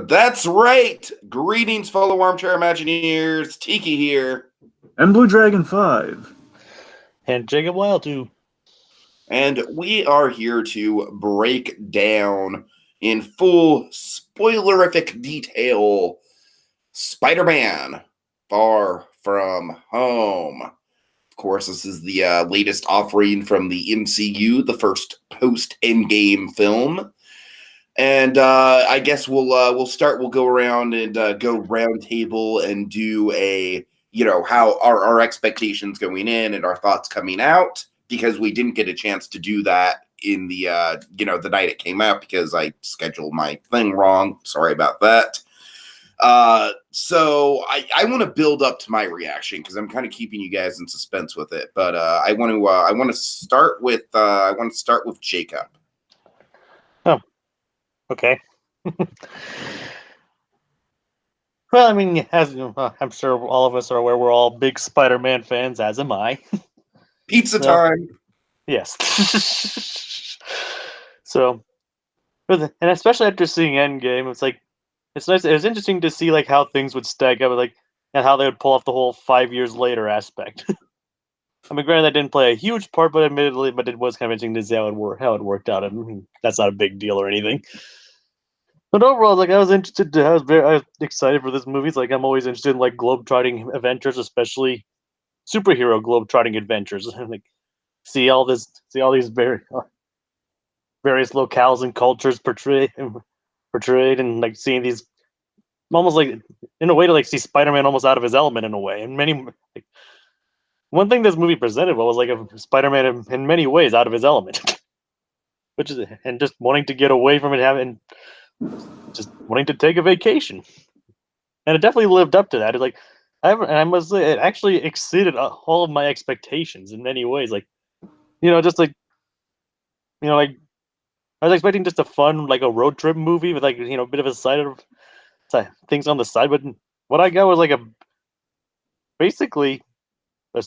That's right. Greetings, fellow armchair Imagineers. Tiki here. And BlueDragonFive. And Jacob Wile, too. And we are here to break down in full spoilerific detail Spider-Man Far From Home. Of course, this is the latest offering from the MCU, the first post-Endgame film. And I guess we'll start. We'll go around and go round table and do a how our expectations going in and our thoughts coming out, because we didn't get a chance to do that in the the night it came out because I scheduled my thing wrong. Sorry about that. So I want to build up to my reaction because I'm kind of keeping you guys in suspense with it. But I want to start with Jacob. Oh, okay. Well, I mean, as I'm sure all of us are aware, we're all big Spider-Man fans, as am I. Pizza time. Yes. So, and especially after seeing Endgame, it's nice. It was interesting to see like how things would stack up, and how they would pull off the whole 5 years later aspect. I mean, granted, that didn't play a huge part, but it was kind of interesting to see how it worked out. And that's not a big deal or anything. But overall, I was interested. I was excited for this movie. It's like I'm always interested in like globe-trotting adventures, especially superhero globe-trotting adventures. Like see all these various locales and cultures portrayed, and like seeing these almost like in a way to like see Spider-Man almost out of his element in a way. And one thing this movie presented was like a Spider-Man in many ways out of his element, which is and just wanting to get away from it, having just wanting to take a vacation, and it definitely lived up to that. It's like I must say it actually exceeded all of my expectations in many ways. Like just like like I was expecting just a fun like a road trip movie with like a bit of a side of things on the side, but what I got was like a basically. I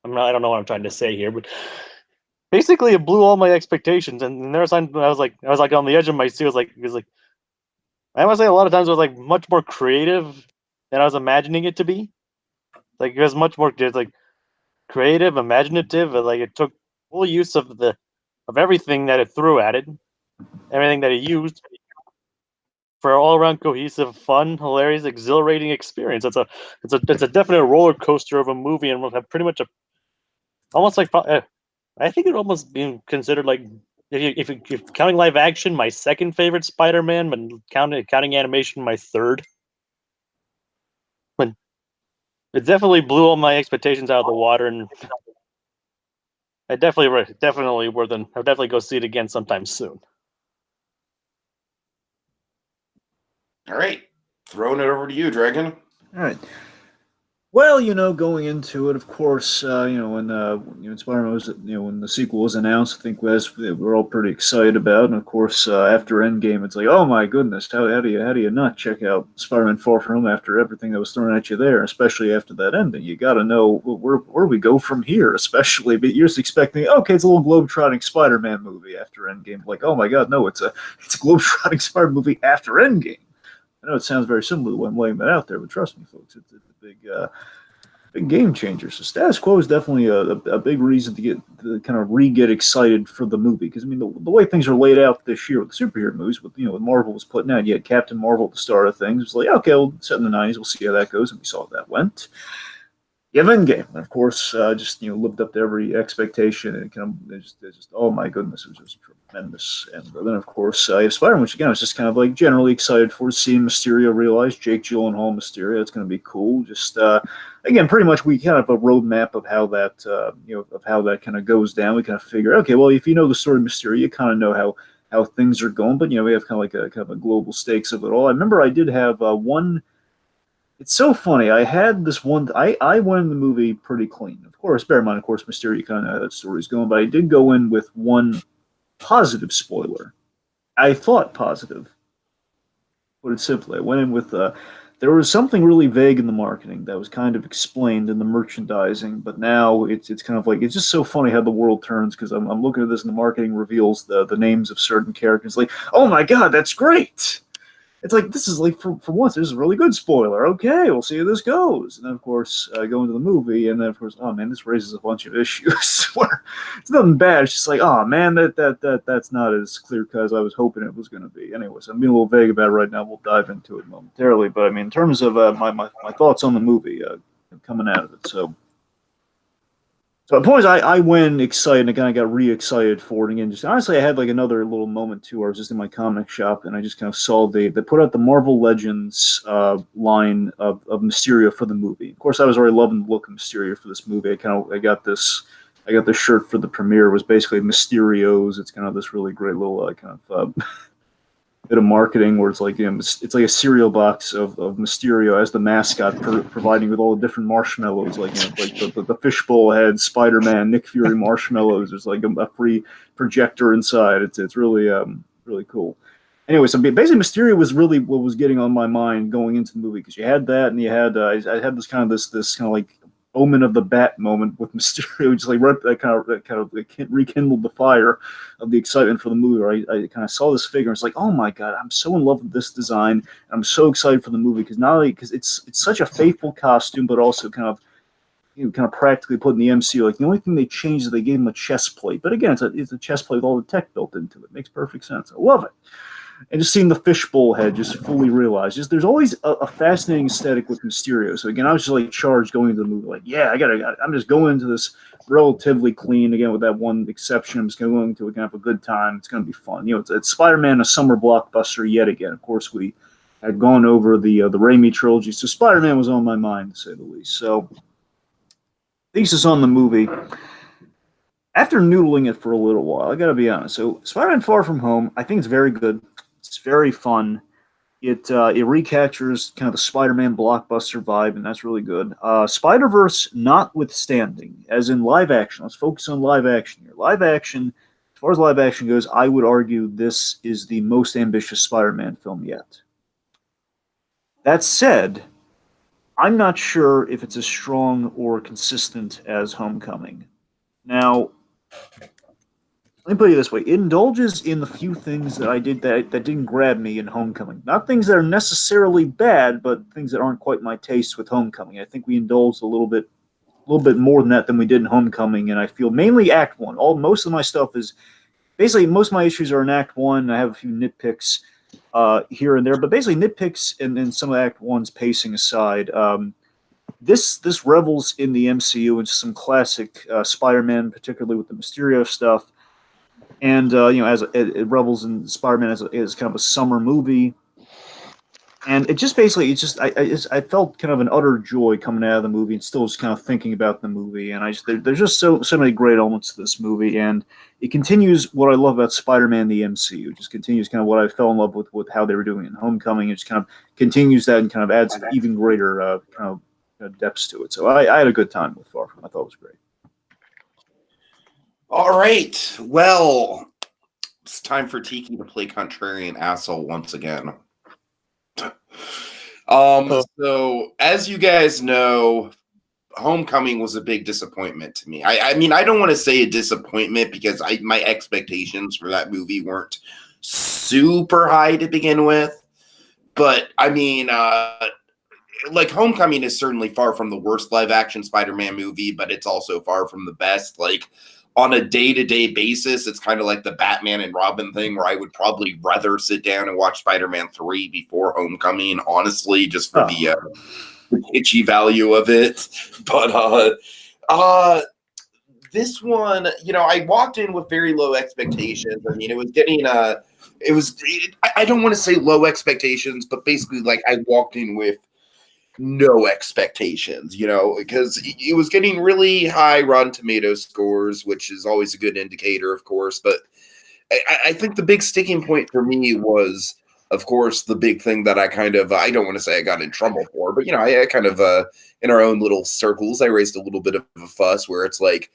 don't know what I'm trying to say here, but basically it blew all my expectations. And there was times when I was like on the edge of my seat. It was like I must say a lot of times it was like much more creative than I was imagining it to be. Like it was much more just like creative, imaginative, and like it took full use of everything that it threw at it, everything that it used for an all around cohesive, fun, hilarious, exhilarating experience. It's a definite roller coaster of a movie, and will have pretty much almost like I think it almost being considered like if counting live action, my second favorite Spider-Man, but counting animation, my third. But it definitely blew all my expectations out of the water, and I definitely worth it. I'll definitely go see it again sometime soon. All right, throwing it over to you, Dragon. All right. Well, going into it, of course, when Spider-Man was, when the sequel was announced, I think we're all pretty excited about. And of course, after Endgame, it's like, oh my goodness, how do you not check out Spider-Man Far From Home after everything that was thrown at you there, especially after that ending? You got to know where we go from here, especially. But you're just expecting, okay, it's a little globe-trotting Spider-Man movie after Endgame. Like, oh my God, no, it's a globe-trotting Spider-Man movie after Endgame. I know it sounds very similar to what I'm laying that out there, but trust me, folks, it's a big game changer. So status quo is definitely a big reason to kind of get excited for the movie, because I mean the way things are laid out this year with the superhero movies, with what Marvel was putting out, you had Captain Marvel at the start of things. It was like, okay, well, set in the '90s, we'll see how that goes, and we saw how that went. You have Endgame, and of course, just lived up to every expectation, and it's just oh my goodness, it was just tremendous. And then of course, you have Spider-Man, which again I was just kind of like generally excited for, seeing Mysterio realize Jake Gyllenhaal Mysterio. It's going to be cool. Just again, pretty much we kind of have a roadmap of how that of how that kind of goes down. We kind of figure, okay, well, if you know the story of Mysterio, you kind of know how things are going. But we have kind of a global stakes of it all. I remember I did have one. It's so funny. I had this one. I went in the movie pretty clean. Of course, bear in mind, of course, Mysterio kind of know how that story's going. But I did go in with one positive spoiler. I thought positive, put it simply. I went in with there was something really vague in the marketing that was kind of explained in the merchandising, but now it's kind of like it's just so funny how the world turns because I'm looking at this and the marketing reveals the names of certain characters. Like, oh my god, that's great! It's like this is like for once, this is a really good spoiler. Okay, we'll see how this goes. And then of course go into the movie, and then of course, oh man, this raises a bunch of issues. Where it's nothing bad. It's just like, oh man, that's not as clear cut as I was hoping it was going to be. Anyways, I'm being a little vague about it right now. We'll dive into it momentarily. But I mean, in terms of my thoughts on the movie coming out of it, So the point is, I went excited and I kind of got re-excited for it again. Just honestly, I had like another little moment too, where I was just in my comic shop and I just kind of saw they put out the Marvel Legends line of Mysterio for the movie. Of course, I was already loving the look of Mysterio for this movie. I got this shirt for the premiere. It was basically Mysterio's. It's kind of this really great little kind of bit of marketing where it's like it's like a cereal box of Mysterio as the mascot, providing with all the different marshmallows, like like the fishbowl head, Spider-Man, Nick Fury marshmallows. There's like a free projector inside. It's really really cool. Anyway, so basically Mysterio was really what was getting on my mind going into the movie because you had that and you had I had this kind of like Omen of the Bat moment with Mysterio, just like right, that kind of rekindled the fire of the excitement for the movie. Where I kind of saw this figure, and it's like, oh my god, I'm so in love with this design, and I'm so excited for the movie because not only because it's such a faithful costume, but also kind of practically put in the MCU. Like the only thing they changed is they gave him a chest plate, but again, it's a chest plate with all the tech built into it. It makes perfect sense. I love it. And just seeing the fishbowl head just fully realized. There's always a fascinating aesthetic with Mysterio. So again, I was just like charged going into the movie, like, yeah, I'm just going into this relatively clean again with that one exception. I'm just going to have a good time. It's going to be fun. It's Spider-Man, a summer blockbuster yet again. Of course, we had gone over the Raimi trilogy, so Spider-Man was on my mind to say the least. So, thesis on the movie. After noodling it for a little while, I got to be honest. So, Spider-Man: Far From Home, I think it's very good. It's very fun. It recaptures kind of the Spider-Man blockbuster vibe, and that's really good. Spider-Verse notwithstanding, as in live action. Let's focus on live action here. Live action, as far as live action goes, I would argue this is the most ambitious Spider-Man film yet. That said, I'm not sure if it's as strong or consistent as Homecoming. Now, let me put it this way: it indulges in the few things that I did that didn't grab me in Homecoming. Not things that are necessarily bad, but things that aren't quite my taste with Homecoming. I think we indulged a little bit more than that than we did in Homecoming, and I feel mainly Act One. Most of my stuff is basically most of my issues are in Act One. I have a few nitpicks here and there, but basically nitpicks and some of Act One's pacing aside. This revels in the MCU and some classic Spider-Man, particularly with the Mysterio stuff. And as it revels in Spider-Man as kind of a summer movie, and it just basically I felt kind of an utter joy coming out of the movie, and still just kind of thinking about the movie. And there's just so many great elements to this movie, and it continues what I love about Spider-Man the MCU. It just continues kind of what I fell in love with how they were doing it in Homecoming. It just kind of continues that and kind of adds even greater kind of depths to it. So I had a good time with Far From. I thought it was great. All right. Well, it's time for Tiki to play contrarian asshole once again. So as you guys know, Homecoming was a big disappointment to me. I mean, I don't want to say a disappointment because my expectations for that movie weren't super high to begin with. But I mean, like Homecoming is certainly far from the worst live action Spider-Man movie, but it's also far from the best. Like on a day-to-day basis, it's kind of like the Batman and Robin thing where I would probably rather sit down and watch Spider-Man 3 before Homecoming, honestly, just for the itchy value of it. But this one, I walked in with very low expectations. I mean, it was getting I don't want to say low expectations, but basically like I walked in with no expectations, because it was getting really high Rotten Tomatoes scores, which is always a good indicator, of course. But I think the big sticking point for me was, of course, the big thing that I don't want to say I got in trouble for, but, I kind of, in our own little circles, I raised a little bit of a fuss where it's like,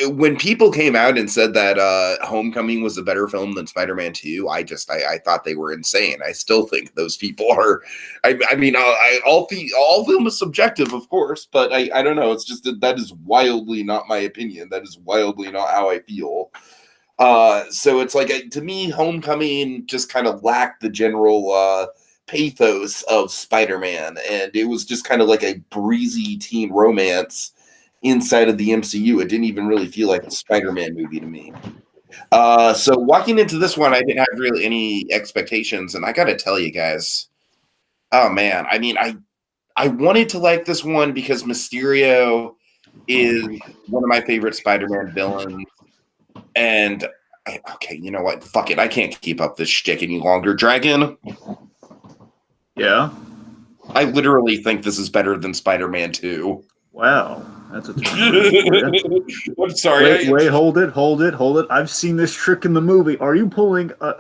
when people came out and said that Homecoming was a better film than Spider-Man 2, I thought they were insane. I still think those people are. I mean, all film is subjective, of course, but I don't know. It's just that is wildly not my opinion. That is wildly not how I feel. So it's like, to me, Homecoming just kind of lacked the general pathos of Spider-Man, and it was just kind of like a breezy teen romance inside of the MCU. It didn't even really feel like a Spider-Man movie to me. So walking into this one, I didn't have really any expectations, and I gotta tell you guys, oh man, I mean, I wanted to like this one because Mysterio is one of my favorite Spider-Man villains. And okay, you know what? Fuck it. I can't keep up this shtick any longer. Dragon, Yeah. I literally think this is better than Spider-Man 2. Wow. That's a turn. I'm sorry. Wait, hold it. I've seen this trick in the movie. Are you pulling a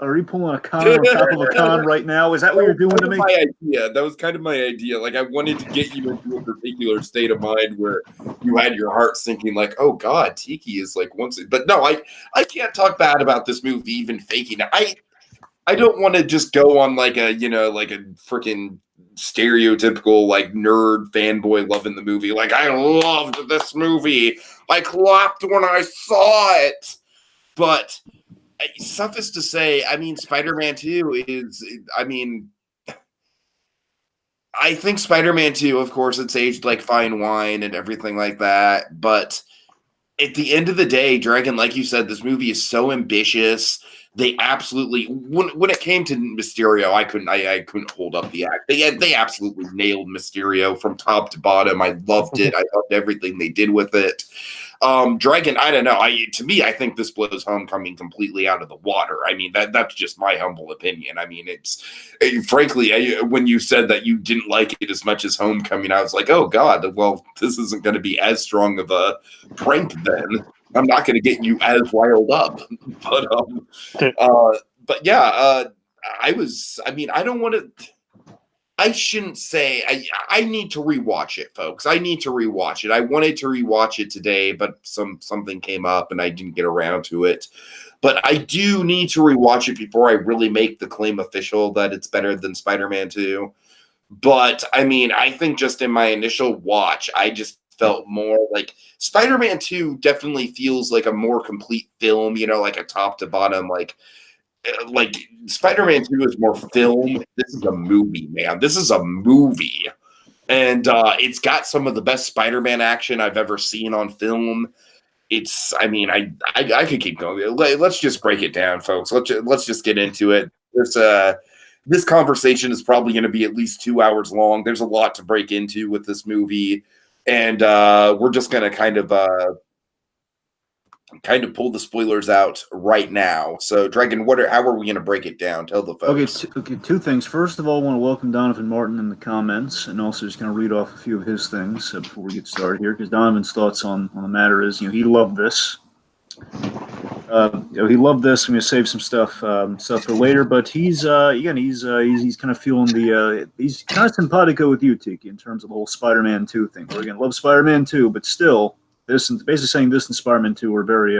con on top of a con right now? Is that what you're doing to me? My idea. That was kind of my idea. Like, I wanted to get you into a particular state of mind where you had your heart sinking, like, oh God, Tiki is like once. But no, I can't talk bad about this movie, even faking it. I don't want to just go on like a freaking stereotypical like nerd fanboy loving the movie. Like, I loved this movie. I clapped when I saw it. But suffice to say, I mean, Spider-Man 2 is, I mean, I think Spider-Man 2, of course, it's aged like fine wine and everything like that. But at the end of the day, Dragon, like you said, this movie is so ambitious. They absolutely, when it came to Mysterio, I couldn't hold up the act. They absolutely nailed Mysterio from top to bottom. I loved it. I loved everything they did with it. Dragon, I don't know. To me, I think this blows Homecoming completely out of the water. I mean, that's just my humble opinion. I mean, frankly, when you said that you didn't like it as much as Homecoming, I was like, oh God, well, this isn't going to be as strong of a prank then. I'm not going to get you as riled up. But yeah, I mean, I don't want to. I shouldn't say I need to rewatch it, folks. I need to rewatch it. I wanted to rewatch it today, but something came up and I didn't get around to it. But I do need to rewatch it before I really make the claim official that it's better than Spider-Man 2. But I mean, I think just in my initial watch, I just felt more like Spider-Man 2 definitely feels like a more complete film, like a top to bottom, like Spider-Man 2 is more film. This is a movie, man. This is a movie. And it's got some of the best Spider-Man action I've ever seen on film. I mean, I could keep going. Let's just break it down, folks. Let's just get into it. This conversation is probably going to be at least 2 hours long. There's a lot to break into with this movie. And we're just going to kind of pull the spoilers out right now. So, Dragon, how are we going to break it down? Tell the folks. Okay, two things. First of all, I want to welcome Donovan Martin in the comments, and also just going to read off a few of his things before we get started here, because Donovan's thoughts on the matter is, he loved this. He loved this. I'm going to save some stuff for later, but he's kind of feeling he's kind of simpatico with you, Tiki, in terms of the whole Spider-Man 2 thing. We're going to love Spider-Man 2, but still, this and basically saying this and Spider-Man 2 are very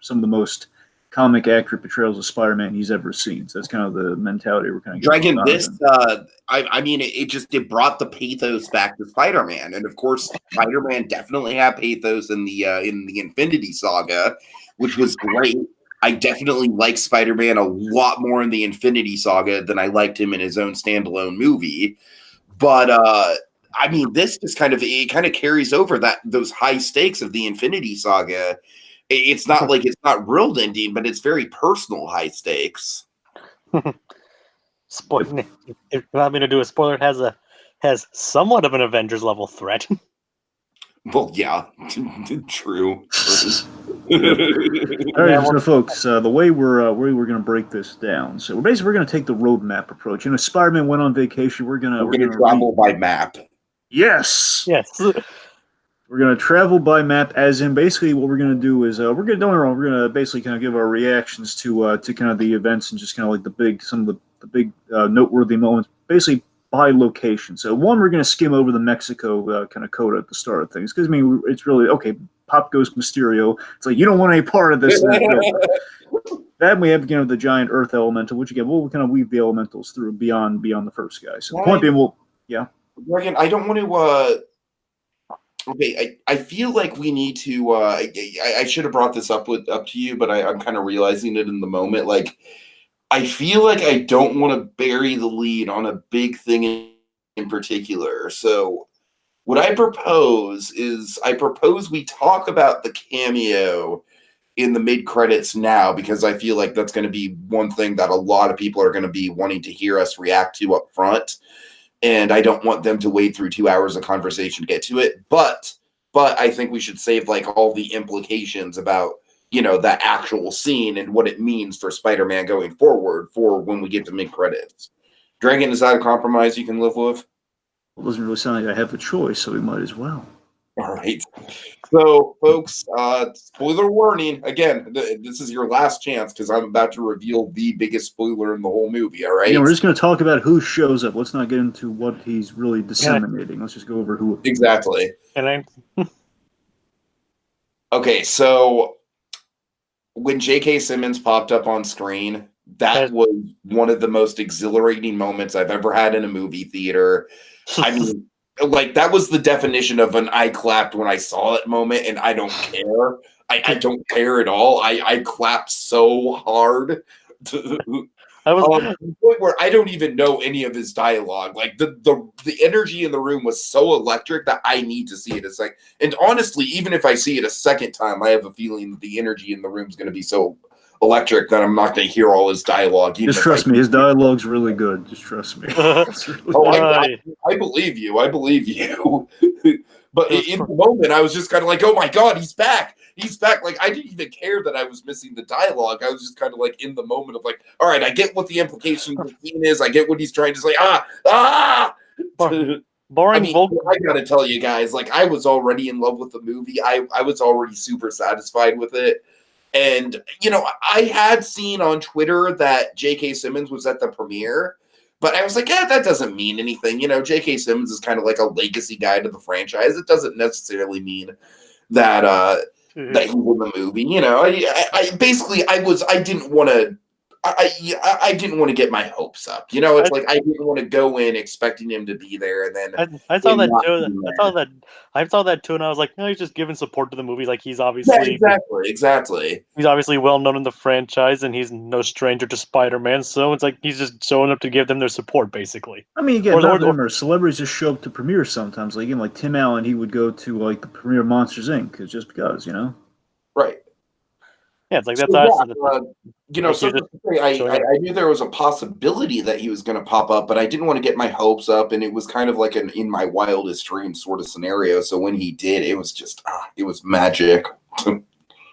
some of the most comic accurate portrayals of Spider-Man he's ever seen. So that's kind of the mentality we're kind of getting. Dragon, this I mean, it brought the pathos back to Spider-Man, and of course, Spider-Man definitely had pathos in the Infinity Saga, which was great. I definitely like Spider-Man a lot more in the Infinity Saga than I liked him in his own standalone movie, but I mean, this just kind of carries over those high stakes of the Infinity Saga. It's not like it's not world ending, but it's very personal high stakes. Spoiler. If you want me to do a spoiler, it has somewhat of an Avengers level threat. Well, yeah, true. All right, so folks, the way we're going to break this down. So we're going to take the roadmap approach. Spider-Man went on vacation. We're going to travel by map. Yes. We're going to travel by map, as in basically what we're going to do is we're going to basically kind of give our reactions to kind of the events and just kind of like some of the big noteworthy moments, basically by location. So one, we're going to skim over the Mexico kind of coda at the start of things, because I mean it's really okay. pop goes Mysterio. It's like, you don't want any part of this. Then we have, the giant Earth Elemental, which again, we'll kind of weave the elementals through beyond the first guy. So the point being, Dragon, I don't want to. Okay, I feel like we need to. I should have brought this up to you, but I'm kind of realizing it in the moment. Like, I feel like I don't want to bury the lead on a big thing in particular. So, what I propose is we talk about the cameo in the mid credits now, because I feel like that's going to be one thing that a lot of people are going to be wanting to hear us react to up front. And I don't want them to wade through 2 hours of conversation to get to it. But I think we should save like all the implications about, the actual scene and what it means for Spider-Man going forward for when we get to mid credits. Dragon, is that a compromise you can live with? Well, it doesn't really sound like I have a choice, so we might as well. All right. So, folks, spoiler warning. Again, this is your last chance because I'm about to reveal the biggest spoiler in the whole movie, all right? We're just going to talk about who shows up. Let's not get into what he's really disseminating. Let's just go over who. Exactly. Okay, so when J.K. Simmons popped up on screen, that was one of the most exhilarating moments I've ever had in a movie theater. I mean, like, that was the definition of an I clapped when I saw it moment, and I don't care. I don't care at all. I clapped so hard. I was to the point where I don't even know any of his dialogue. Like, the energy in the room was so electric that I need to see it. It's like, and honestly, even if I see it a second time, I have a feeling that the energy in the room is going to be so electric that I'm not going to hear all his dialogue. Just trust me, his dialogue's really good. Just trust me. I believe you. I believe you. But in the moment, I was just kind of like, oh my God, he's back. He's back. Like, I didn't even care that I was missing the dialogue. I was just kind of like in the moment of like, all right, I get what the implication of the scene is. I get what he's trying to say. Boring. I gotta tell you guys, like, I was already in love with the movie. I was already super satisfied with it. And, I had seen on Twitter that J.K. Simmons was at the premiere, but I was like, that doesn't mean anything. J.K. Simmons is kind of like a legacy guy to the franchise. It doesn't necessarily mean that that he was in the movie. I didn't want to get my hopes up. It's like I didn't want to go in expecting him to be there, and then I saw that too. I saw that too, and I was like, no, he's just giving support to the movie. Like, he's obviously exactly. He's obviously well known in the franchise, and he's no stranger to Spider-Man. So it's like he's just showing up to give them their support, basically. I mean, again, remember, celebrities just show up to premieres sometimes. Like Tim Allen, he would go to like the premiere of Monsters Inc. Just because, Right. Yeah, it's like that's awesome. I knew there was a possibility that he was going to pop up, but I didn't want to get my hopes up, and it was kind of like an in my wildest dreams sort of scenario. So when he did, it was just it was magic.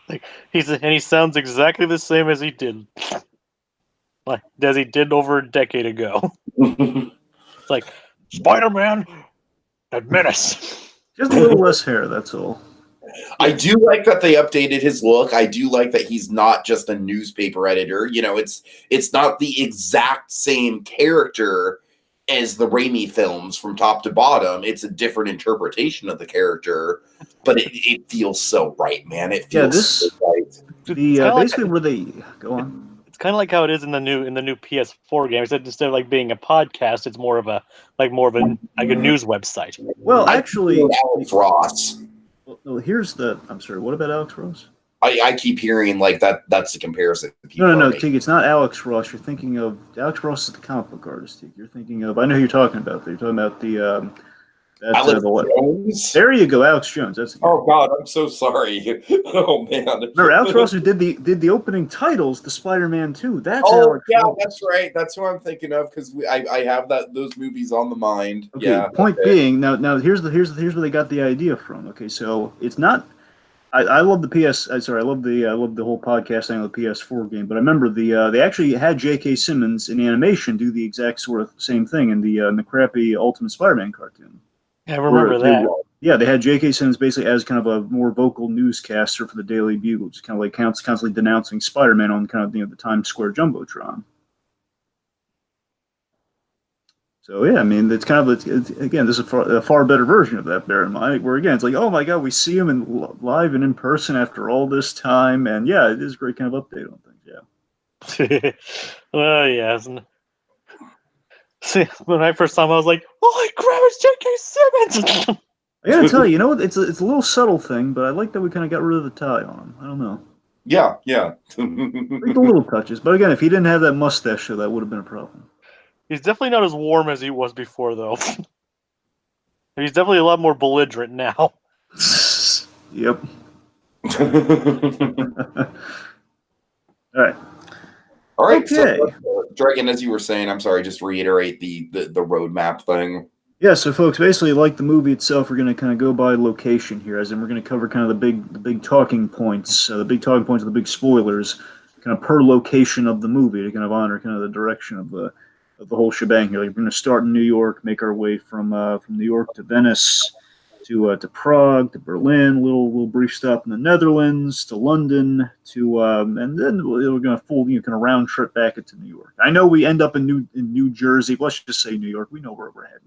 Like he sounds exactly the same as he did, over a decade ago. It's like Spider-Man, a menace. Just a little less hair, that's all. I do like that they updated his look. I do like that he's not just a newspaper editor. It's not the exact same character as the Raimi films from top to bottom. It's a different interpretation of the character, but it feels so right, man. It feels so right. Basically where they go on. It's kind of like how it is in the new PS4 game. Instead of like being a podcast, it's more of a news website. Well, actually, Alex Ross. Well, here's I'm sorry, what about Alex Ross? I keep hearing like that's the comparison. No, Tiki, it's not Alex Ross. You're thinking of Alex Ross is the comic book artist. Tiki. You're thinking of. I know who you're talking about. You're talking about the. Alex Jones. There you go, Alex Jones. That's. Oh God, I'm so sorry. Oh man. Remember Alex Ross who did the opening titles to Spider-Man 2. That's. Alex Ross. That's right. That's who I'm thinking of because I have those movies on the mind. Okay. Yeah. Point being, now here's where they got the idea from. Okay, so it's not. I love the I love the whole podcast thing of the PS4 game, but I remember they actually had J.K. Simmons in animation do the exact sort of same thing in the crappy Ultimate Spider-Man cartoon. Yeah, I remember that. They had J.K. Simmons basically as kind of a more vocal newscaster for the Daily Bugle, just kind of like constantly denouncing Spider-Man on kind of the Times Square jumbotron. So yeah, I mean, it's kind of again, this is a far better version of that. Bear in mind, where again, it's like, oh my god, we see him live and in person after all this time, and yeah, it is a great kind of update on things. Yeah. Well, yes. See, when I first saw him, I was like, "Holy crap, it's J.K. Simmons!" I gotta tell you, it's a little subtle thing, but I like that we kind of got rid of the tie on him. I don't know, Yeah. like the little touches. But again, if he didn't have that mustache, show that would have been a problem. He's definitely not as warm as he was before, though. He's definitely a lot more belligerent now. Yep. All right. All right. Okay. So, Dragon, as you were saying, I'm sorry, just reiterate the roadmap thing. Yeah, so folks, basically, like the movie itself, we're going to kind of go by location here, as in we're going to cover kind of the big talking points, the big spoilers, kind of per location of the movie to kind of honor kind of the direction of the whole shebang here. Like we're going to start in New York, make our way from New York to Venice, to Prague, to Berlin, little brief stop in the Netherlands, to London, to and then we're going to kind of round trip back into New York. I know we end up in New Jersey. Let's just say New York. We know where we're heading.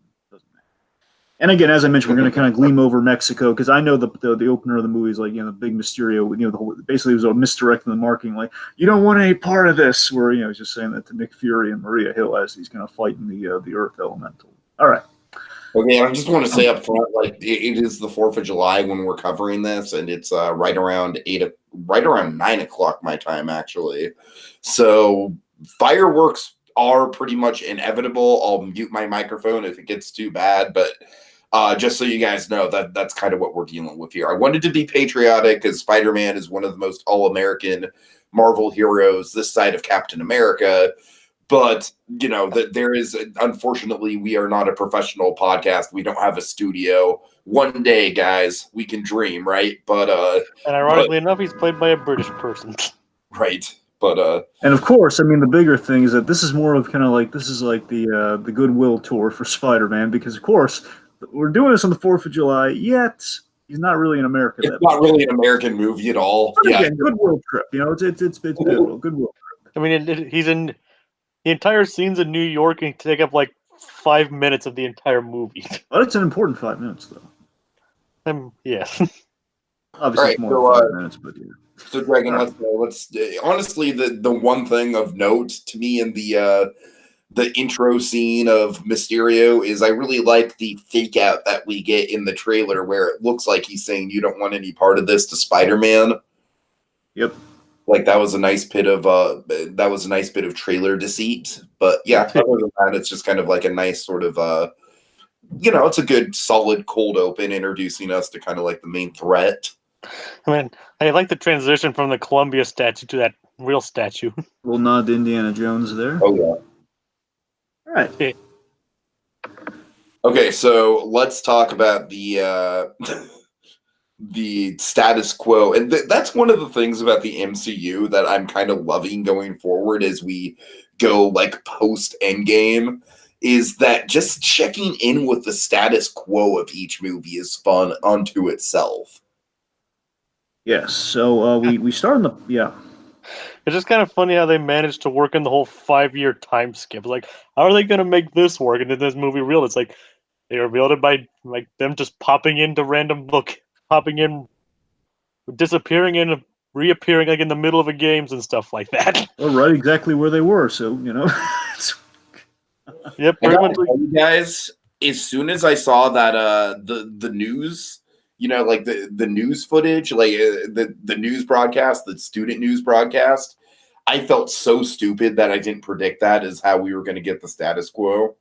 And again, as I mentioned, we're going to kind of gleam over Mexico because I know the opener of the movie is like, the big Mysterio, the whole, basically it was a misdirecting the marketing, like, you don't want any part of this, where, he's just saying that to Nick Fury and Maria Hill as he's kind of fighting the Earth Elemental. All right. Okay, I just want to say up front, like it is the 4th of July when we're covering this, and it's right around 9 o'clock my time, actually. So fireworks are pretty much inevitable. I'll mute my microphone if it gets too bad, but just so you guys know, that's kind of what we're dealing with here. I wanted to be patriotic because Spider-Man is one of the most all-American Marvel heroes this side of Captain America. But, that there is, unfortunately, we are not a professional podcast. We don't have a studio. One day, guys, we can dream, right? But and ironically enough, he's played by a British person. Right. But and of course, I mean, the bigger thing is that this is more of kind of like, this is like the Goodwill tour for Spider-Man, because of course we're doing this on the 4th of July, yet he's not really in America. It's not really an American movie at all. But again, Goodwill trip, it's pivotal. Goodwill trip. I mean, he's in the entire scene's in New York and take up like 5 minutes of the entire movie. But it's an important 5 minutes, though. Yeah. Obviously, right, it's more than 5 minutes, but yeah. So, Dragon, let's honestly, the one thing of note to me in the intro scene of Mysterio is I really like the fake out that we get in the trailer where it looks like he's saying you don't want any part of this to Spider-Man. Yep. Like that was a nice bit of trailer deceit. But yeah, other than that, it's just kind of like a nice sort of it's a good solid cold open introducing us to kind of like the main threat. I mean, I like the transition from the Columbia statue to that real statue. Little nod to Indiana Jones there. Oh yeah. All right. Okay, so let's talk about the the status quo, and that's one of the things about the MCU that I'm kind of loving going forward as we go like post-Endgame, is that just checking in with the status quo of each movie is fun unto itself. Yes. So we start in It's just kind of funny how they managed to work in the whole 5-year time skip. Like, how are they going to make this work? And then this movie real. It's like they revealed it by like them just popping into popping in, disappearing and reappearing like in the middle of a games and stuff like that. Well, right, exactly where they were. So Yep. Pretty much. You guys, as soon as I saw that the news. Like the news footage, like the news broadcast, the student news broadcast, I felt so stupid that I didn't predict that as how we were going to get the status quo.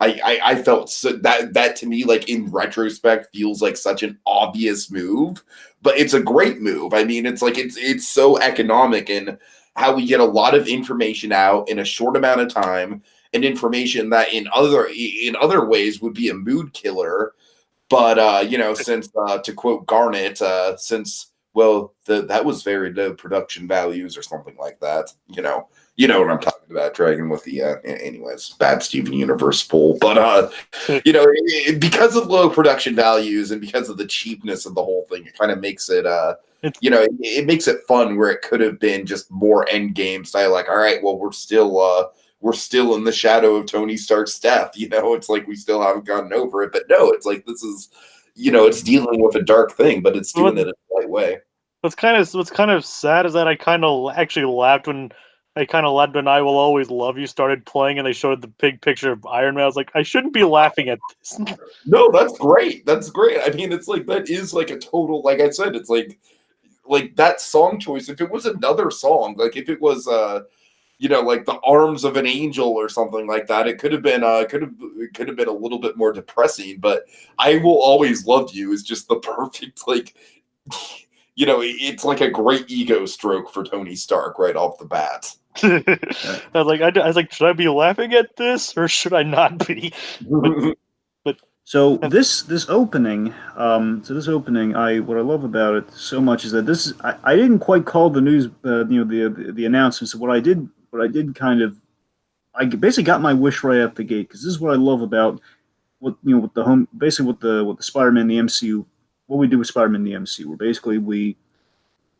I felt so that to me, like in retrospect, feels like such an obvious move, but it's a great move. I mean, it's like it's so economic in how we get a lot of information out in a short amount of time, and information that in other ways would be a mood killer. But since to quote Garnet, that was very low production values or something like that. You know what I'm talking about, Dragon, with the anyways, bad Steven Universe pool. But because of low production values and because of the cheapness of the whole thing, it kind of makes it it makes it fun where it could have been just more Endgame style. Like, all right, well, we're still we're still in the shadow of Tony Stark's death. It's like we still haven't gotten over it. But no, it's like this is, it's dealing with a dark thing, but it's doing it in the right way. What's kind of sad is that I kind of actually laughed when "I Will Always Love You" started playing and they showed the big picture of Iron Man. I was like, I shouldn't be laughing at this. No, that's great. That's great. I mean, it's like that is like a total, like I said, it's like that song choice. If it was another song, like if it was like "The Arms of an Angel" or something like that, it could have been it could have been a little bit more depressing. But "I Will Always Love You" is just the perfect, like it's like a great ego stroke for Tony Stark right off the bat. I was like, should I be laughing at this or should I not be? So this opening, what I love about it so much is that I didn't quite call the news, the announcements. What I did I basically got my wish right out the gate, because this is what I love about with the Spider-Man in the MCU, what we do with Spider-Man in the MCU, where basically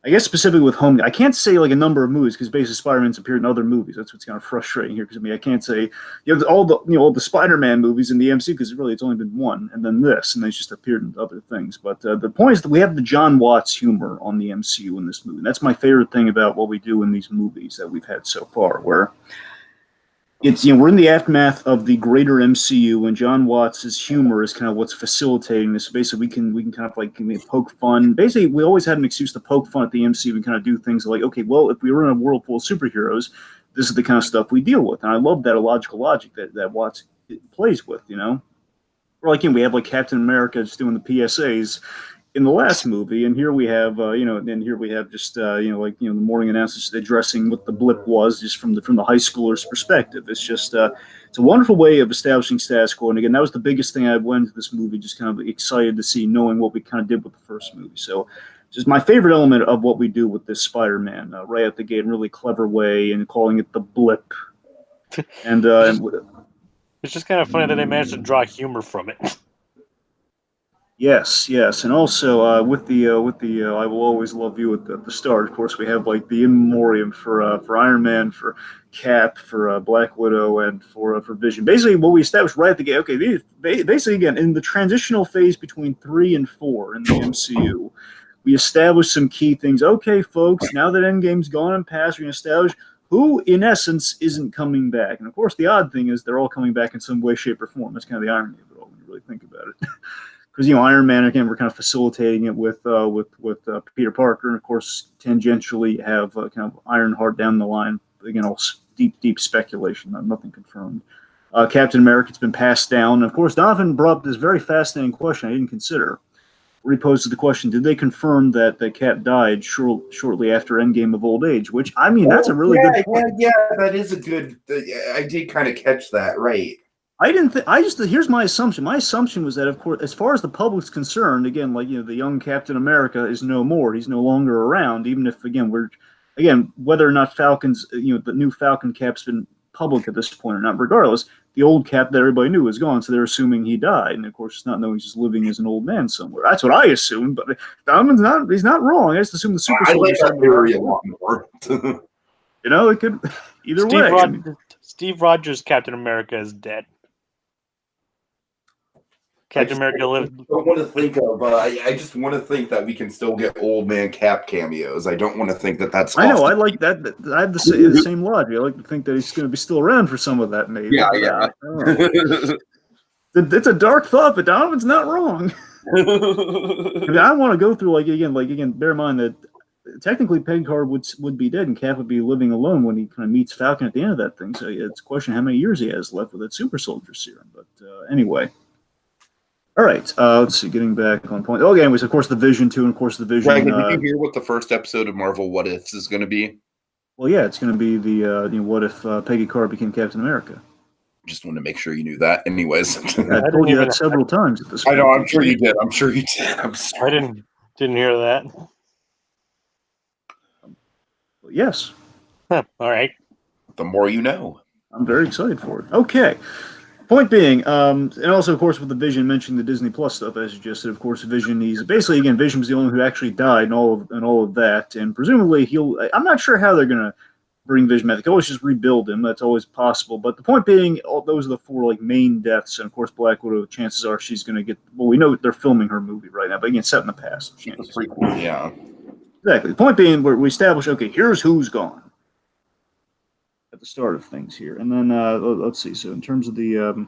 I guess specifically with home, I can't say like a number of movies because basically Spider-Man's appeared in other movies. That's what's kind of frustrating here, because I can't say all the Spider-Man movies in the MCU, because really it's only been one, and then this, and they just appeared in other things. But the point is that we have the John Watts humor on the MCU in this movie. And that's my favorite thing about what we do in these movies that we've had so far, where it's we're in the aftermath of the greater MCU, and John Watts' humor is kind of what's facilitating this. Basically, we can kind of like poke fun. Basically, we always had an excuse to poke fun at the MCU and kind of do things like, okay, well, if we were in a world full of superheroes, this is the kind of stuff we deal with. And I love that illogical logic that Watts plays with. Or like we have like Captain America just doing the PSAs in the last movie, and here we have just the morning announcements addressing what the blip was, just from the high schooler's perspective. It's just it's a wonderful way of establishing status quo. And again, that was the biggest thing I went into this movie just kind of excited to see, knowing what we kind of did with the first movie. So just my favorite element of what we do with this Spider-Man right out the gate in a really clever way, and calling it the blip. And it's just kind of funny that they managed to draw humor from it. Yes, and also with the "I Will Always Love You" at the start. Of course, we have like the in memoriam for Iron Man, for Cap, for Black Widow, and for Vision. Basically, what we established right at the gate. Okay, basically again in the transitional phase between 3 and 4 in the MCU, we established some key things. Okay, folks, now that Endgame's gone and passed, we're going to establish who, in essence, isn't coming back. And of course, the odd thing is they're all coming back in some way, shape, or form. That's kind of the irony of it all when you really think about it. Because Iron Man, again, we're kind of facilitating it with Peter Parker, and of course tangentially have kind of Ironheart down the line. Again, all deep speculation, nothing confirmed. Captain America, it's been passed down. And of course, Donovan brought up this very fascinating question I didn't consider, where he posed the question: did they confirm that Cap died shortly after Endgame of old age? Which, I mean, that's a really good point. Yeah, that is a good. I did kind of catch that, right? I didn't think. Here's my assumption. My assumption was that, of course, as far as the public's concerned, again, the young Captain America is no more. He's no longer around. Even if, again, whether or not Falcon's, the new Falcon Cap's been public at this point or not, regardless, the old Cap that everybody knew is gone. So they're assuming he died, and of course, it's not knowing he's just living as an old man somewhere. That's what I assumed. But Donovan's not. He's not wrong. I just assume the super soldier. I like that theory a lot more. It could either way. Steve Rogers' Captain America is dead. Captain America lived. I don't want to think of. I just want to think that we can still get old man Cap cameos. I don't want to think that that's. I know. I like that. I have the same logic. I like to think that he's going to be still around for some of that. Maybe. Yeah. It's a dark thought, but Donovan's not wrong. I want to go through again. Bear in mind that technically Pegcard would be dead, and Cap would be living alone when he kind of meets Falcon at the end of that thing. So it's a question how many years he has left with that super soldier serum. But anyway. All right, let's see. Getting back on point. Okay, anyways, of course, the Vision too, and of course, the Vision. Right, did you hear what the first episode of Marvel What Ifs is going to be? Well, yeah, it's going to be the what if Peggy Carter became Captain America. Just want to make sure you knew that. Anyways, I told you that several times at this point. I know. I'm sure you did. I'm sorry. I didn't hear that. Yes. All right. The more you know. I'm very excited for it. Okay. Point being, and also, of course, with the Vision mentioning the Disney Plus stuff, as you just said, of course, Vision, Vision was the only one who actually died and all of that, and presumably I'm not sure how they're going to bring Vision back. They can always just rebuild him. That's always possible. But the point being, those are the 4 like main deaths. And of course, Black Widow. Chances are she's going to get. Well, we know they're filming her movie right now, but again, set in the past. Yeah. Exactly. The point being, we establish. Okay, here's who's gone at the start of things here, and then let's see. So in terms of the.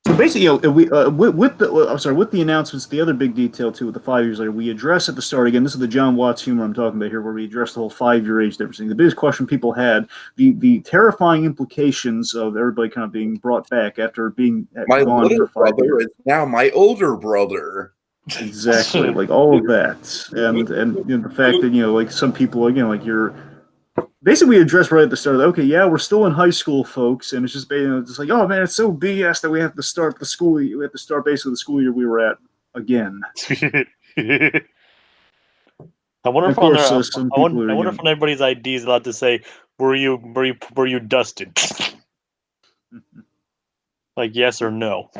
So basically, we with the announcements, the other big detail too, with the 5 years later, we address at the start again. This is the John Watts humor I'm talking about here, where we address the whole 5-year age difference. The biggest question people had, the terrifying implications of everybody kind of being brought back after being my gone little for 5 brother years. is now my older brother. Exactly, like all of that, and the fact that like some people again, like you're. Basically, we addressed right at the start. Okay, yeah, we're still in high school, folks, and it's just just like, oh man, it's so BS that we have to start the school. We have to start basically the school year we were at again. I wonder And of if on course, there, some I people wonder, are I wonder if on everybody's ID is allowed to say, "Were you dusted?" Like yes or no.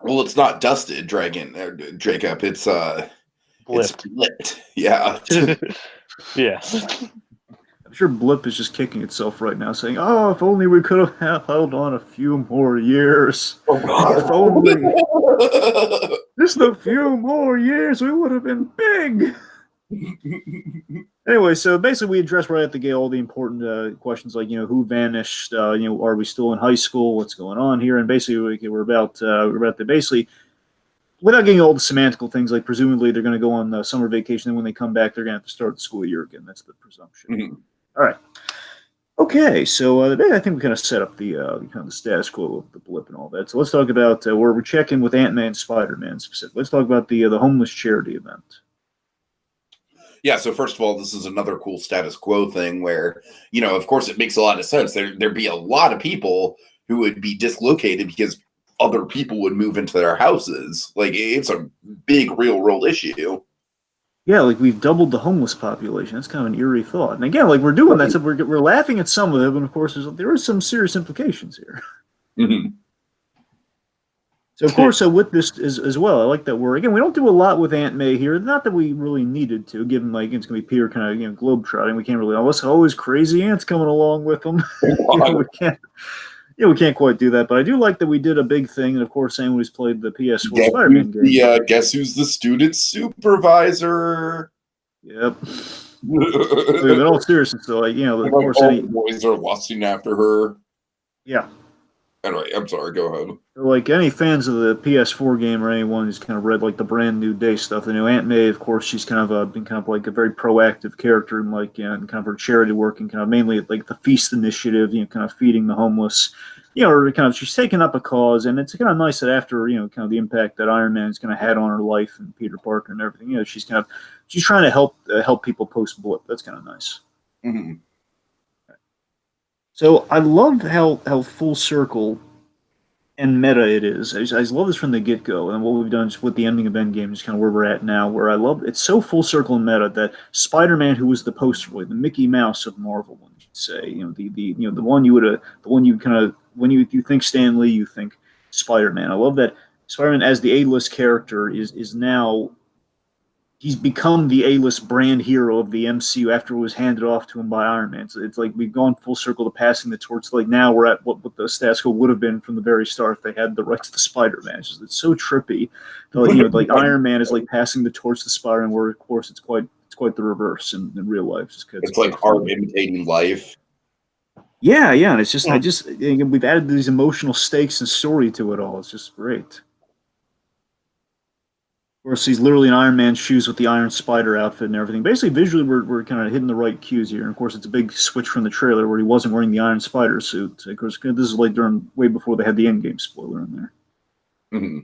Well, it's not dusted, Jacob. It's Blipped. blipped. Yeah. Yes. I'm sure Blip is just kicking itself right now, saying, "Oh, if only we could have held on a few more years. If only just a few more years, we would have been big." Anyway, so basically, we address right at the gate all the important questions like who vanished, are we still in high school, what's going on here, and basically we're about to basically, without getting all the semantical things, like presumably they're going to go on summer vacation, and when they come back, they're going to have to start the school year again. That's the presumption. Mhm. All right. Okay, so I think we kind of set up the kind of the status quo of the blip and all that. So let's talk about where we're checking with Ant-Man and Spider-Man specifically. Let's talk about the homeless charity event. Yeah, so first of all, this is another cool status quo thing where, of course it makes a lot of sense. There'd be a lot of people who would be dislocated because other people would move into their houses. Like, it's a big real world issue. Yeah, like we've doubled the homeless population. That's kind of an eerie thought. And again, like we're doing that, so we're laughing at some of it, but of course there are some serious implications here. Mm-hmm. So of course, with this as well, I like that we don't do a lot with Aunt May here. Not that we really needed to, given like it's going to be Peter kind of globetrotting. We can't really unless always crazy ants coming along with them. We can't. We can't quite do that, but I do like that we did a big thing, and of course, saying who's played the PS4 Spider-Man game. Guess who's the student supervisor? Yep. In all seriousness, though, like of course, all the boys are lusting after her. Yeah. Anyway, I'm sorry. Go ahead. Like any fans of the PS4 game or anyone who's kind of read like the Brand New Day stuff, Aunt May, of course, she's kind of been kind of like a very proactive character in like and kind of her charity work and kind of mainly like the Feast Initiative, kind of feeding the homeless. Or kind of she's taken up a cause, and it's kind of nice that after kind of the impact that Iron Man's kind of had on her life and Peter Parker and everything, she's trying to help people post blip. That's kind of nice. Mm-hmm. So I love how full circle and meta it is. I love this from the get-go, and what we've done with the ending of Endgame is kind of where we're at now, where I love it's so full circle and meta that Spider-Man, who was the poster boy, the Mickey Mouse of Marvel, one you could say, the one you kind of when you think Stan Lee, you think Spider-Man. I love that Spider-Man as the A-list character is now he's become the A-list brand hero of the MCU after it was handed off to him by Iron Man. So it's like we've gone full circle to passing the torch. Like now we're at what the status quo would have been from the very start if they had the rights to the Spider-Man. It's so trippy. Like Iron Man is like passing the torch to Spider-Man, where of course it's quite the reverse in real life. It's like art imitating life. Yeah, and it's just we've added these emotional stakes and story to it all. It's just great. Of course, he's literally in Iron Man's shoes with the Iron Spider outfit and everything. Basically, visually, we're kind of hitting the right cues here. And of course, it's a big switch from the trailer where he wasn't wearing the Iron Spider suit. Of course, this is like way before they had the Endgame spoiler in there. Mm-hmm.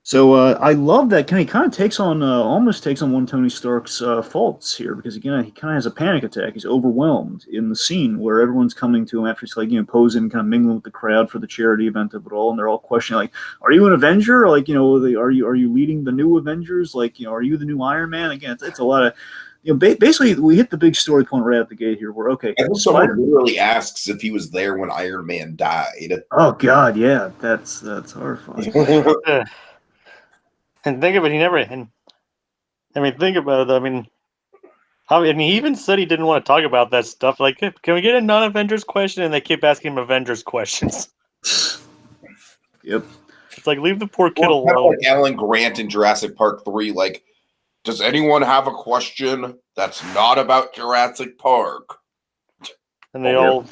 So I love that. He kind of takes on almost takes on one of Tony Stark's faults here because again he kind of has a panic attack. He's overwhelmed in the scene where everyone's coming to him after he's like posing, kind of mingling with the crowd for the charity event of it all, and they're all questioning like, "Are you an Avenger? Like are you leading the new Avengers? Like are you the new Iron Man?" Again, it's a lot of basically we hit the big story point right out the gate here. Where okay, someone literally asks if he was there when Iron Man died. Oh God, yeah, that's horrifying. And think of it, he never. And I mean, think about it. I mean, And he even said he didn't want to talk about that stuff. Like, can we get a non-Avengers question? And they keep asking him Avengers questions. Yep. It's like, leave the poor kid Well, kind of alone. like Alan Grant in Jurassic Park 3. Like, does anyone have a question that's not about Jurassic Park? And they all,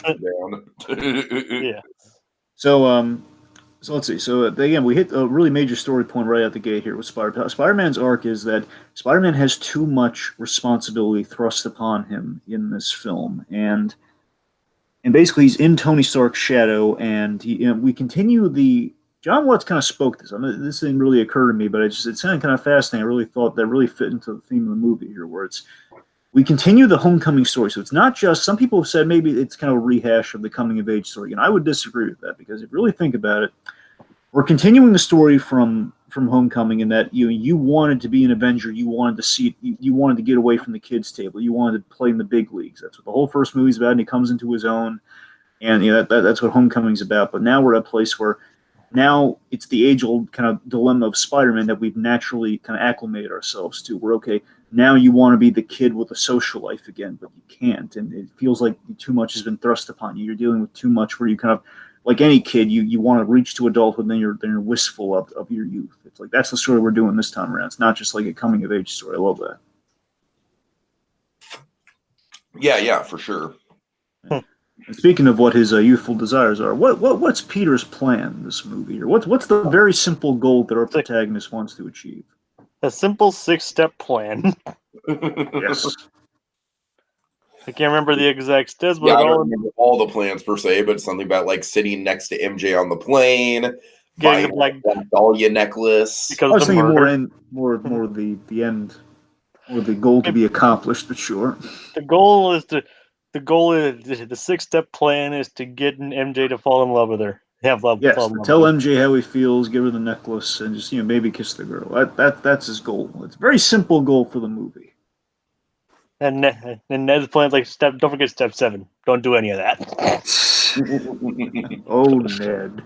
yeah. So let's see. So again, we hit a really major story point right out the gate here with Spider. Spider-Man's arc is that Spider-Man has too much responsibility thrust upon him in this film, and basically he's in Tony Stark's shadow, and we continue the. John Watts kind of spoke this. I mean, this didn't really occur to me, but it sounded kind of fascinating. I really thought that really fit into the theme of the movie here, where we continue the homecoming story. So it's not just, some people have said maybe it's kind of a rehash of the coming of age story. And I would disagree with that, because if you really think about it, we're continuing the story from homecoming, in that you wanted to be an Avenger. You wanted to see, you wanted to get away from the kids' table. You wanted to play in the big leagues. That's what the whole first movie's about. And he comes into his own. And that's what homecoming's about. But now we're at a place where now it's the age-old kind of dilemma of Spider-Man that we've naturally kind of acclimated ourselves to. We're okay. Now you want to be the kid with a social life again, but you can't. And it feels like too much has been thrust upon you. You're dealing with too much where you kind of, like any kid, you want to reach to adulthood, and then you're wistful of your youth. It's like, that's the story we're doing this time around. It's not just like a coming-of-age story. I love that. Yeah, for sure. And speaking of what his youthful desires are, what's Peter's plan in this movie? Or what's the very simple goal that our protagonist wants to achieve? A simple 6-step plan. Yes. I can't remember the exact steps, but I don't remember all the plans per se, but something about like sitting next to MJ on the plane, getting the black Dahlia necklace. Because I was thinking more the end, or the goal to be accomplished, but sure. The goal is the 6-step plan is to get an MJ to fall in love with her. Yes, tell MJ how he feels, give her the necklace, and just maybe kiss the girl. That's his goal. It's a very simple goal for the movie. And Ned's plan's like, don't forget step 7. Don't do any of that. Oh, Ned.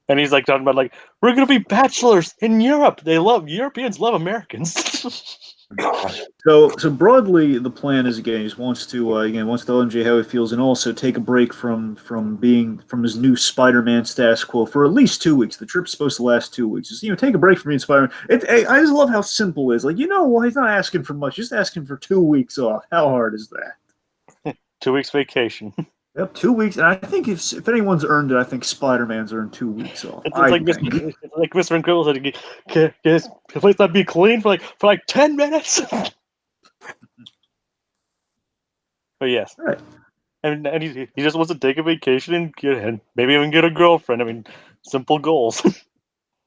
And he's like talking about like, we're gonna be bachelors in Europe. Europeans love Americans. So broadly, the plan is, again, he just wants to tell MJ how he feels, and also take a break from his new Spider-Man status quo for at least 2 weeks. The trip's supposed to last 2 weeks. Just take a break from being Spider-Man. I just love how simple it is. Like, he's not asking for much. Just asking for 2 weeks off. How hard is that? 2 weeks vacation. Yep, 2 weeks. And I think if anyone's earned it, I think Spider-Man's earned 2 weeks off. It's like Mr. Incredible said, can the place not be clean for like 10 minutes? But yes. Right. And he just wants to take a vacation and maybe even get a girlfriend. I mean, simple goals.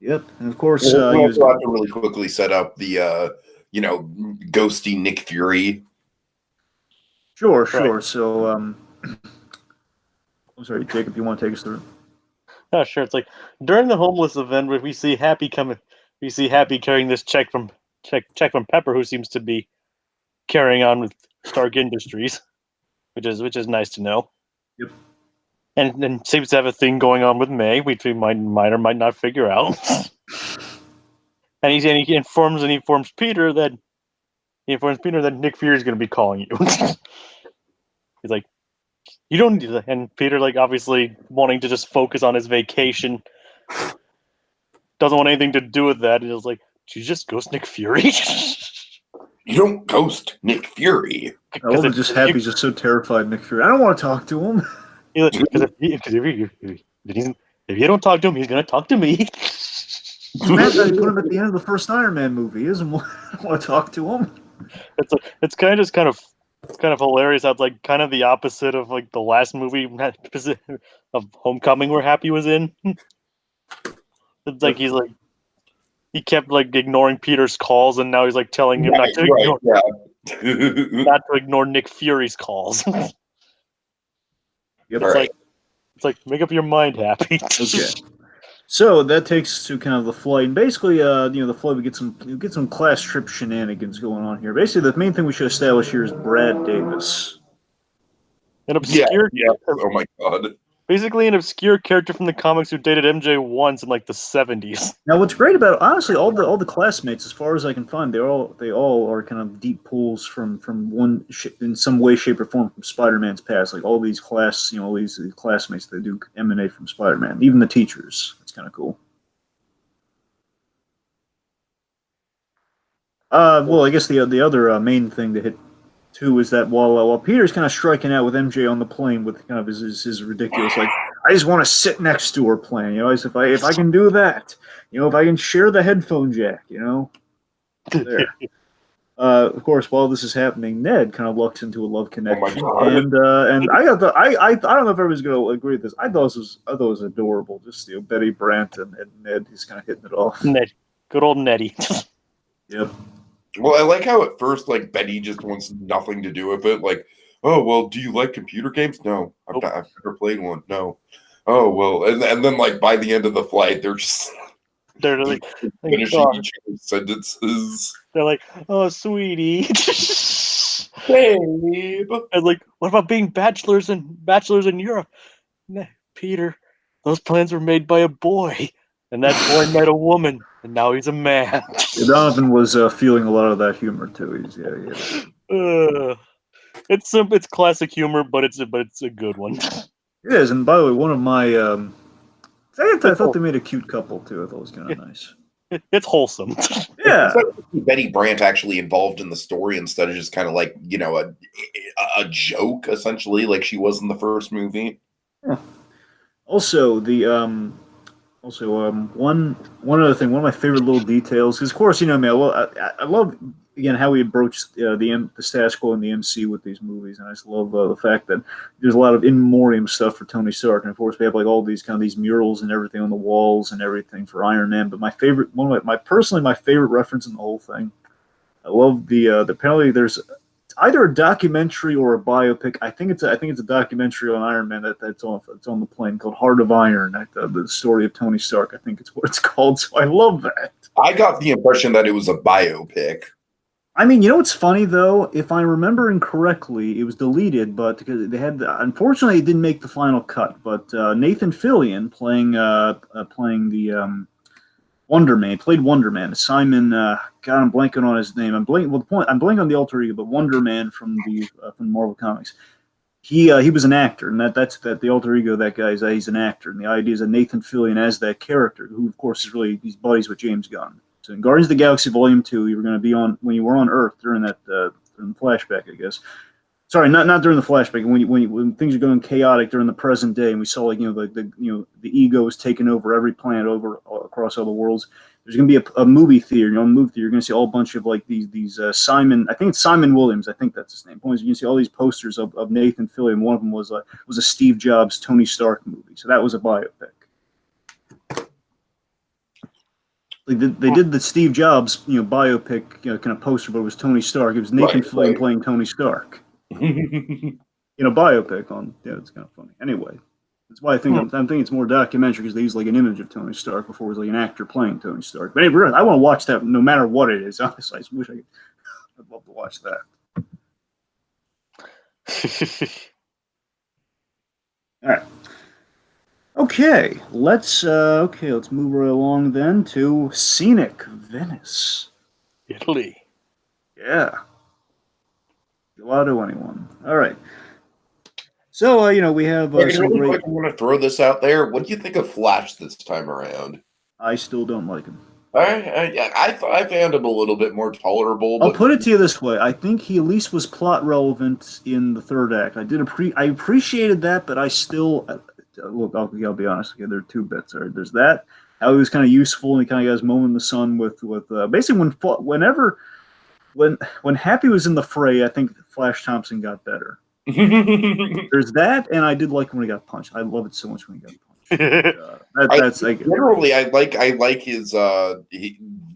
Yep. And of course, we also have to really quickly set up the ghosty Nick Fury. Sure. Right. So I'm sorry, Jacob, you want to take us through? Oh, sure. It's like during the homeless event where we see Happy carrying this check from Pepper, who seems to be carrying on with Stark Industries, which is nice to know. Yep. And then seems to have a thing going on with May, which we might or might not figure out. and he informs Peter that Nick Fury is going to be calling you. He's like, you don't do that. And Peter, like, obviously wanting to just focus on his vacation, doesn't want anything to do with that. He's like, did you just ghost Nick Fury? You don't ghost Nick Fury. I'm just happy he's just so terrified of Nick Fury. I don't want to talk to him. Because if you don't talk to him, he's going to talk to me. Matt put him at the end of the first Iron Man movie. He doesn't want to talk to him. It's kind of hilarious how it's like kind of the opposite of like the last movie of Homecoming where Happy was in. It's like he kept like ignoring Peter's calls, and now he's like telling him not to ignore Nick Fury's calls. Yep. It's like make up your mind, Happy. Okay. So that takes us to kind of the flight, and basically, the flight we get some class trip shenanigans going on here. Basically, the main thing we should establish here is Brad Davis. An obscure, yeah. Oh my god, basically an obscure character from the comics who dated MJ once in like the 70s. Now, what's great about it, honestly, all the classmates, as far as I can find, they all are kind of deep pulls from one in some way, shape, or form from Spider-Man's past. Like all these all these classmates, they do emanate from Spider-Man. Even the teachers. It's kind of cool. Well, I guess the other main thing to hit too is that while Peter's kind of striking out with MJ on the plane with kind of his ridiculous like I just want to sit next to her plan, if I can do that, if I can share the headphone jack, there. Of course, while this is happening, Ned kind of lucks into a love connection, and I don't know if everyone's going to agree with this. I thought it was adorable, just Betty Brant and Ned, he's kind of hitting it off. Ned, good old Nettie. Yep. Well, I like how at first, like, Betty just wants nothing to do with it. Like, oh, well, do you like computer games? No, I've never played one. No. Oh, well, and then, like, by the end of the flight, they're just like finishing each other's sentences. They're like, oh, sweetie. Babe. And like, what about being bachelors in Europe? Peter, those plans were made by a boy. And that boy met a woman, and now he's a man. Donovan was feeling a lot of that humor too. It's classic humor, but it's a good one. It is, and by the way, one of my I thought they made a cute couple too. I thought it was kind of nice. It's wholesome. Yeah, Betty Brant actually involved in the story instead of just kind of like a joke essentially, like she was in the first movie. Yeah. Also, one other thing, one of my favorite little details, because of course, me, I love again how we approach the status quo in the MC with these movies, and I just love the fact that there's a lot of in memoriam stuff for Tony Stark, and of course we have like all these these murals and everything on the walls and everything for Iron Man. But my favorite, my favorite reference in the whole thing, I love the apparently there's either a documentary or a biopic. I think it's a documentary on Iron Man that's on the plane called Heart of Iron. The story of Tony Stark. I think it's what it's called. So I love that. I got the impression that it was a biopic. I mean, what's funny though? If I'm remembering correctly, it was deleted, but because they had unfortunately it didn't make the final cut. But Nathan Fillion playing the Wonder Man, played Wonder Man. Simon, God, I'm blanking on his name. I'm blanking on the alter ego, but Wonder Man from Marvel Comics. He was an actor, and that's the alter ego. That guy he's an actor, and the idea is that Nathan Fillion as that character, who of course he's buddies with James Gunn. So in Guardians of the Galaxy Volume 2, you were going to be when you were on Earth during that during the flashback, I guess. Sorry, not during the flashback. When things are going chaotic during the present day, and we saw the ego is taking over every planet across all the worlds. There's going to be a movie theater. On the movie theater, you're going to see a whole bunch of like these Simon. I think it's Simon Williams. I think that's his name. You can see all these posters of Nathan Fillion. One of them was a Steve Jobs Tony Stark movie. So that was a biopic. They did the Steve Jobs biopic kind of poster, but it was Tony Stark. It was Nathan Fillion playing Tony Stark. Biopic on it's kind of funny. Anyway, that's why I think I'm thinking it's more documentary because they use like an image of Tony Stark before it was like an actor playing Tony Stark. But anyway, I want to watch that no matter what it is. Honestly, I wish I'd love to watch that. All right. Okay, let's move right along then to scenic Venice, Italy. Yeah. Gelato, anyone? All right. So we have some great. I want to throw this out there. What do you think of Flash this time around? I still don't like him. I found him a little bit more tolerable. I'll put it to you this way: I think he at least was plot relevant in the third act. I appreciated that, but I still look. I'll be honest. Okay, there are two bits. Right? There's that how he was kind of useful and he kind of got his moment in the sun with basically when Happy was in the fray. I think Flash Thompson got better. There's that, and I did like when he got punched. I love it so much when he got punched. Generally, I like his the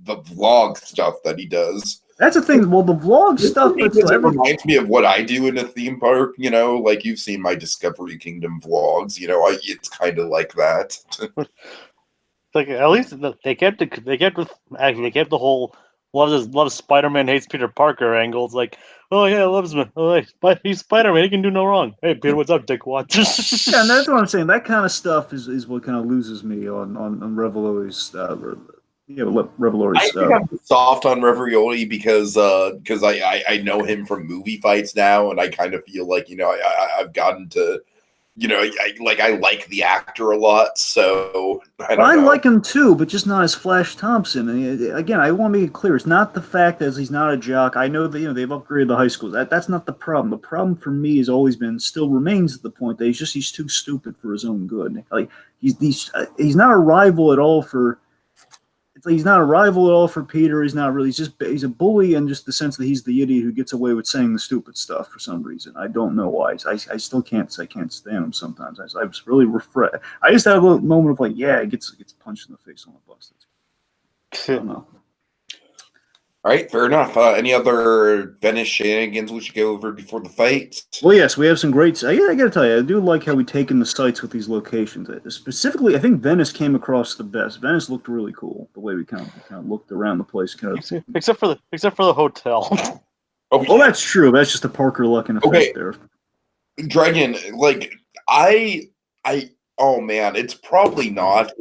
vlog stuff that he does. That's the thing. Well, the vlog stuff it reminds me of what I do in a theme park. Like you've seen my Discovery Kingdom vlogs. It's kind of like that. Like at least they kept the whole loves Spider-Man hates Peter Parker angle. It's like, Oh yeah, loves me. Oh, hey, he's Spider-Man. He can do no wrong. Hey Peter, what's up, Dickwad? Yeah, and that's what I'm saying. That kind of stuff is what kind of loses me on Revelori's Revelori's I think stuff. I'm soft on Ravioli because I know him from movie fights now, and I kind of feel like I've gotten to I like the actor a lot, so I don't know. Like him too, but just not as Flash Thompson. And again, I want to make it clear: it's not the fact that he's not a jock. I know that they've upgraded the high schools. That's not the problem. The problem for me has always been, still remains, the point that he's too stupid for his own good. Like he's not a rival at all for. It's like he's not a rival at all for Peter. He's not really. He's a bully in just the sense that he's the idiot who gets away with saying the stupid stuff for some reason. I don't know why. I still can't stand him sometimes. I was really refreshed. I just had a little moment of like, yeah, it gets punched in the face on the bus. I don't know. All right, fair enough. Any other Venice shenanigans we should go over before the fight? Well, yes, we have some great. I got to tell you, I do like how we taken the sites with these locations. Specifically, I think Venice came across the best. Venice looked really cool the way we kind of looked around the place. Except for the hotel. Oh, that's true. That's just a Parker Luckin effect there. Dragon, oh man, it's probably not.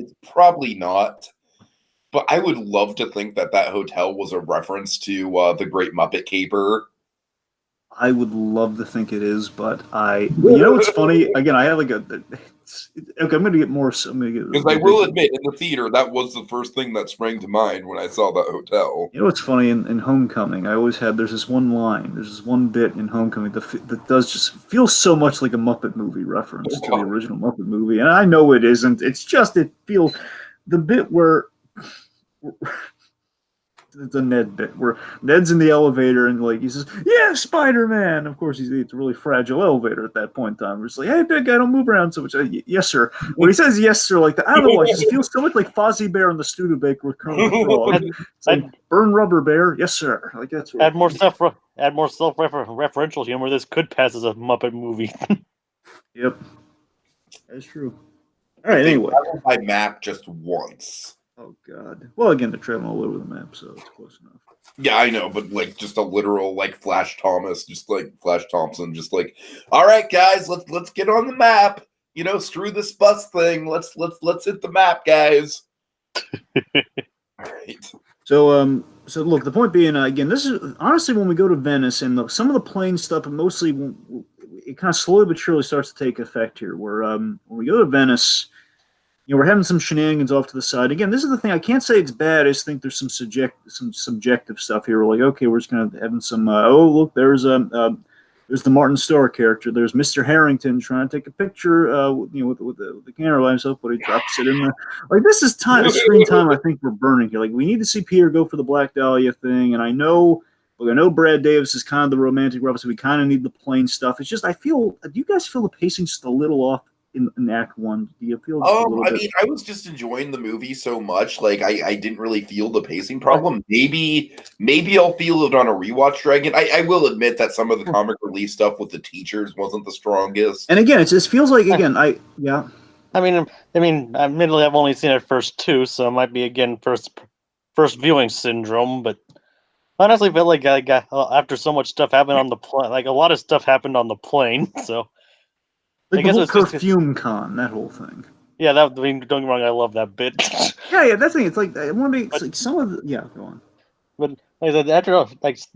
But I would love to think that hotel was a reference to the Great Muppet Caper. I would love to think it is, but you know what's funny? Again, I have okay, I'm going to get more. Because I will admit, in the theater, that was the first thing that sprang to mind when I saw that hotel. You know what's funny? In Homecoming, I always had, there's this one bit in Homecoming that does just feel so much like a Muppet movie reference to the original Muppet movie. And I know it isn't. It's just, it feels, the bit where, the Ned bit where Ned's in the elevator and he says, "Yeah, Spider-Man." Of course, it's a really fragile elevator at that point in time. We're just like, "Hey, big guy, don't move around so much." Yes, sir. When he says "yes, sir," like that, I don't know why. It just feels so much like Fozzie Bear and the Studebaker with Kermit the Frog. It's like, "Burn rubber, bear." Yes, sir. Like that's add more self-referential humor. This could pass as a Muppet movie. Yep, that's true. All right. Anyway, I map just once. Oh God! Well, again, they're traveling all over the map, so it's close enough. Yeah, I know, but just a literal Flash Thomas, just Flash Thompson, just all right, guys, let's get on the map. Screw this bus thing. Let's hit the map, guys. All right. So look, the point being, again, this is honestly when we go to Venice and some of the plane stuff, but mostly it kind of slowly but surely starts to take effect here. Where when we go to Venice. We're having some shenanigans off to the side. Again, this is the thing. I can't say it's bad. I just think there's some subjective stuff here. We're okay, we're just kind of having some. Oh, look, there's the Martin Starr character. There's Mr. Harrington trying to take a picture, with the camera by himself, but he drops it in there. This is screen time. I think we're burning here. We need to see Peter go for the Black Dahlia thing, and I know Brad Davis is kind of the romantic rub, so we kind of need the plane stuff. It's just do you guys feel the pacing's just a little off? In Act 1, do you feel? I was just enjoying the movie so much, I didn't really feel the pacing problem. Maybe I'll feel it on a rewatch, Dragon. I will admit that some of the comic relief stuff with the teachers wasn't the strongest. And again, it just feels like yeah. I mean, admittedly, I've only seen it first two, so it might be again first viewing syndrome. But honestly, I felt like after so much stuff happened on the plane, a lot of stuff happened on the plane, so. I guess the whole perfume con, that whole thing. Yeah, don't get me wrong, I love that bit. yeah, that's the thing. It's I want to be some of the go on. But like I said, after it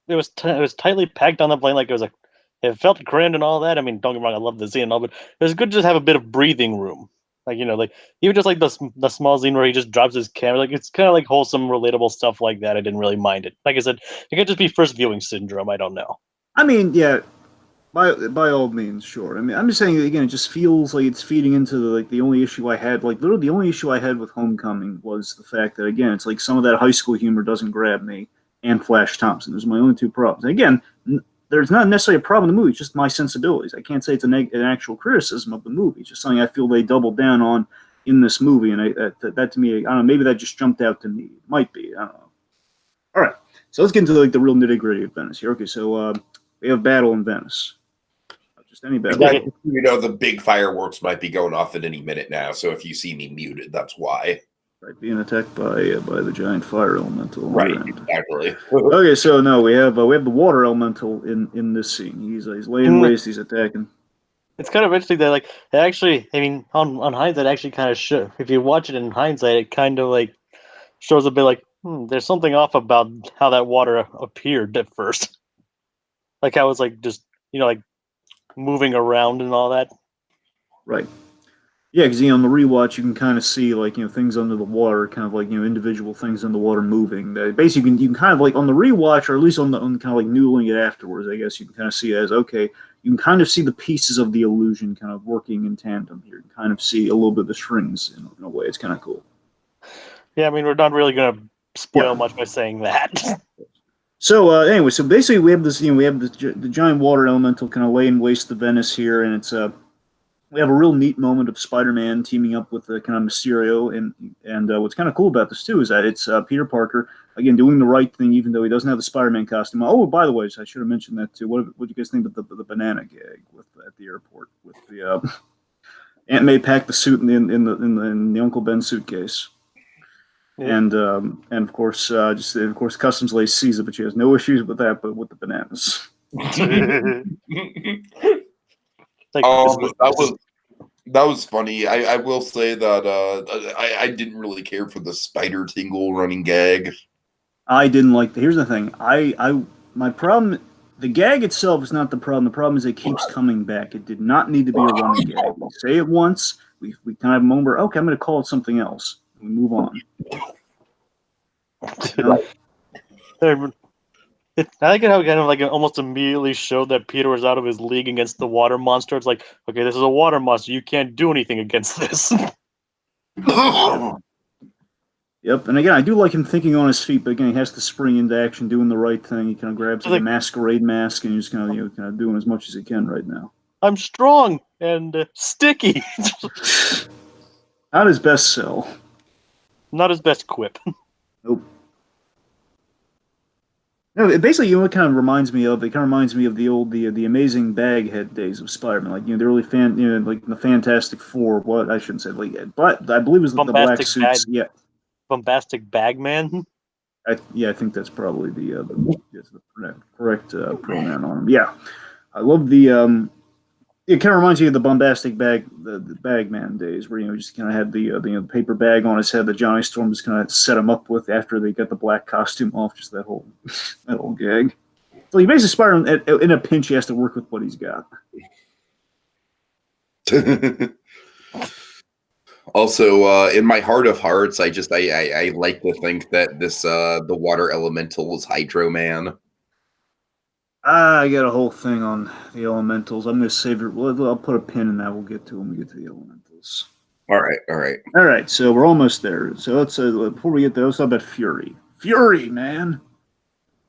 was tightly packed on the plane, it felt grand and all that. I mean, don't get me wrong, I love the scene and all, but it was good to just have a bit of breathing room. Even just the small scene where he just drops his camera, it's kind of wholesome, relatable stuff like that. I didn't really mind it. Like I said, it could just be first viewing syndrome. I don't know. I mean, yeah. By all means, sure. I mean, I'm just saying again. It just feels like it's feeding into the only issue I had. Literally, the only issue I had with Homecoming was the fact that again, it's some of that high school humor doesn't grab me. And Flash Thompson. Those are my only two problems. And again, there's not necessarily a problem in the movie. It's just my sensibilities. I can't say it's an actual criticism of the movie. It's just something I feel they doubled down on in this movie. And that to me, I don't know. Maybe that just jumped out to me. It might be. I don't know. All right. So let's get into the real nitty gritty of Venice here. Okay. So we have battle in Venice. Any better. The big fireworks might be going off at any minute now, so if you see me muted, that's why. Right, being attacked by the giant fire elemental. Right, Underhand. exactly. Okay, so no, we have the water elemental in this scene. He's laying waste. He's attacking. It's kind of interesting that like it actually, I mean, on hindsight, actually kind of show. If you watch it in hindsight, it kind of like shows a bit like there's something off about how that water appeared at first. Like how it's like just like moving around and all that. Right. Yeah, because on the rewatch you can kind of see like things under the water, kind of like individual things in the water moving. Basically, you can kind of like on the rewatch, or at least on kind of like noodling it afterwards. I guess you can kind of see it as okay. You can kind of see the pieces of the illusion kind of working in tandem here. You can kind of see a little bit of the strings in a way. It's kind of cool. Yeah, I mean, we're not really gonna spoil Yeah. much by saying that. So anyway, so basically we have this, we have the giant water elemental kind of laying waste to Venice here, and it's we have a real neat moment of Spider-Man teaming up with kind of Mysterio, and what's kind of cool about this too is that it's Peter Parker again doing the right thing, even though he doesn't have the Spider-Man costume. Oh, by the way, I should have mentioned that too. What do you guys think of the banana gag at the airport with the Aunt May packed the suit in the Uncle Ben suitcase? Yeah. And of course, Customs Lace sees it, but she has no issues with that, but with the bananas. Like, That was funny. I will say that I didn't really care for the spider tingle running gag. I didn't like. Here's the thing. My problem. The gag itself is not the problem. The problem is it keeps coming back. It did not need to be a running gag. We say it once. We kind of have a moment where okay, I'm going to call it something else. We move on. I like it how it kind of like almost immediately showed that Peter was out of his league against the water monster. It's like, okay, this is a water monster. You can't do anything against this. Yep, and again, I do like him thinking on his feet, but again, he has to spring into action, doing the right thing. He kind of grabs like a masquerade mask, and he's kind of doing as much as he can right now. I'm strong and sticky. Not his best sell. Not his best quip. Nope. No, it basically, what kind of reminds me of? It kind of reminds me of the old, the amazing Baghead days of Spider-Man, like the early like the Fantastic Four. What I shouldn't say, like, but I believe it was the black suits. Yeah, Bombastic Bagman. I think that's probably the correct pronoun on him. Yeah, I love the. It kind of reminds you of the bombastic the Bagman days, where just kind of had the paper bag on his head that Johnny Storm just kind of set him up with after they got the black costume off. Just that whole gag. So he basically Spider-Man in a pinch. He has to work with what he's got. Also, in my heart of hearts, I like to think that this the water elemental is Hydro Man. I got a whole thing on the elementals. I'm going to save it. I'll put a pin in that. We'll get to when we get to the elementals. All right. All right. So we're almost there. So let's before we get there, let's talk about Fury. Fury, man.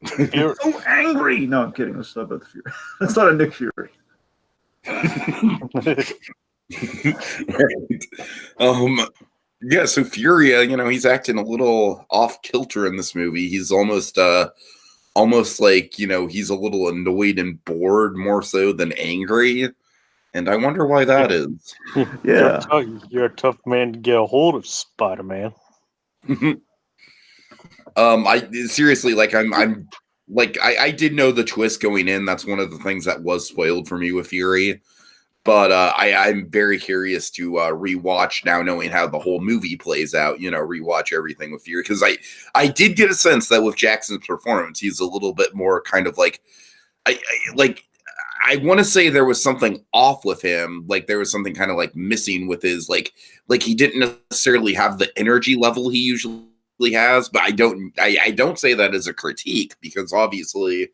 Fury. So angry. No, I'm kidding. Let's talk about the Fury. Let's talk about Nick Fury. Right. Yeah. So Fury, he's acting a little off kilter in this movie. He's almost like, he's a little annoyed and bored more so than angry. And I wonder why that is. Yeah. You're a tough man to get a hold of, Spider-Man. I seriously, like, I'm like, I did know the twist going in. That's one of the things that was spoiled for me with Fury. But I'm very curious to rewatch now, knowing how the whole movie plays out. Rewatch everything with Fury, because I did get a sense that with Jackson's performance, he's a little bit more kind of like I want to say there was something off with him, like there was something kind of like missing with his like he didn't necessarily have the energy level he usually has. But I don't say that as a critique, because obviously,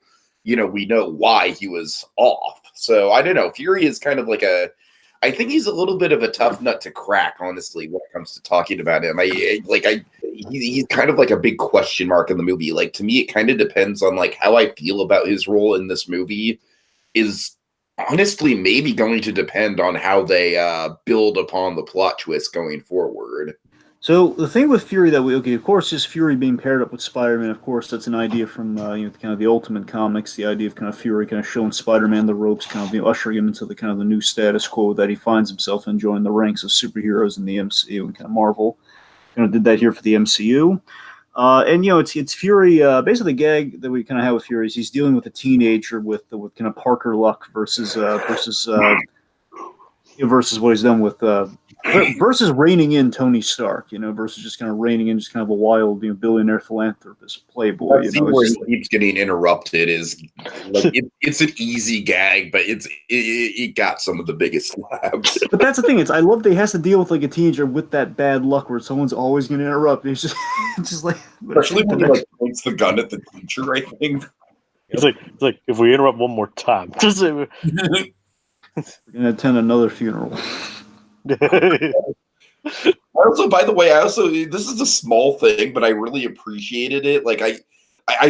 we know why he was off. So I don't know. Fury is kind of like I think he's a little bit of a tough nut to crack, honestly, when it comes to talking about him. He's kind of like a big question mark in the movie. Like, to me, it kind of depends on like how I feel about his role in this movie is honestly maybe going to depend on how they build upon the plot twist going forward. So the thing with Fury that of course, is Fury being paired up with Spider-Man. Of course, that's an idea from kind of the Ultimate Comics. The idea of kind of Fury kind of showing Spider-Man the ropes, kind of ushering him into the kind of the new status quo that he finds himself in, joining the ranks of superheroes in the MCU and kind of Marvel. did that here for the MCU. And it's Fury. Basically, the gag that we kind of have with Fury is he's dealing with a teenager with kind of Parker luck versus what he's done with versus reining in Tony Stark. Versus just kind of reining in just kind of a wild billionaire philanthropist playboy. That scene where he keeps getting interrupted is like it's an easy gag, but it got some of the biggest laughs. But that's the thing. I love that he has to deal with like a teenager with that bad luck where someone's always going to interrupt. He's just like, especially when he like points the gun at the teacher. I think it's like if we interrupt one more time, just we're going to attend another funeral. Also, by the way, this is a small thing, but I really appreciated it. Like I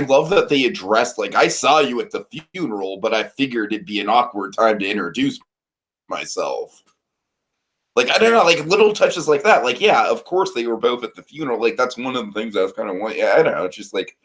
love that they addressed like I saw you at the funeral, but I figured it'd be an awkward time to introduce myself. Like I don't know, like little touches like that. Like yeah, of course they were both at the funeral. Like that's one of the things I was kind of like. Yeah, I don't know. It's just like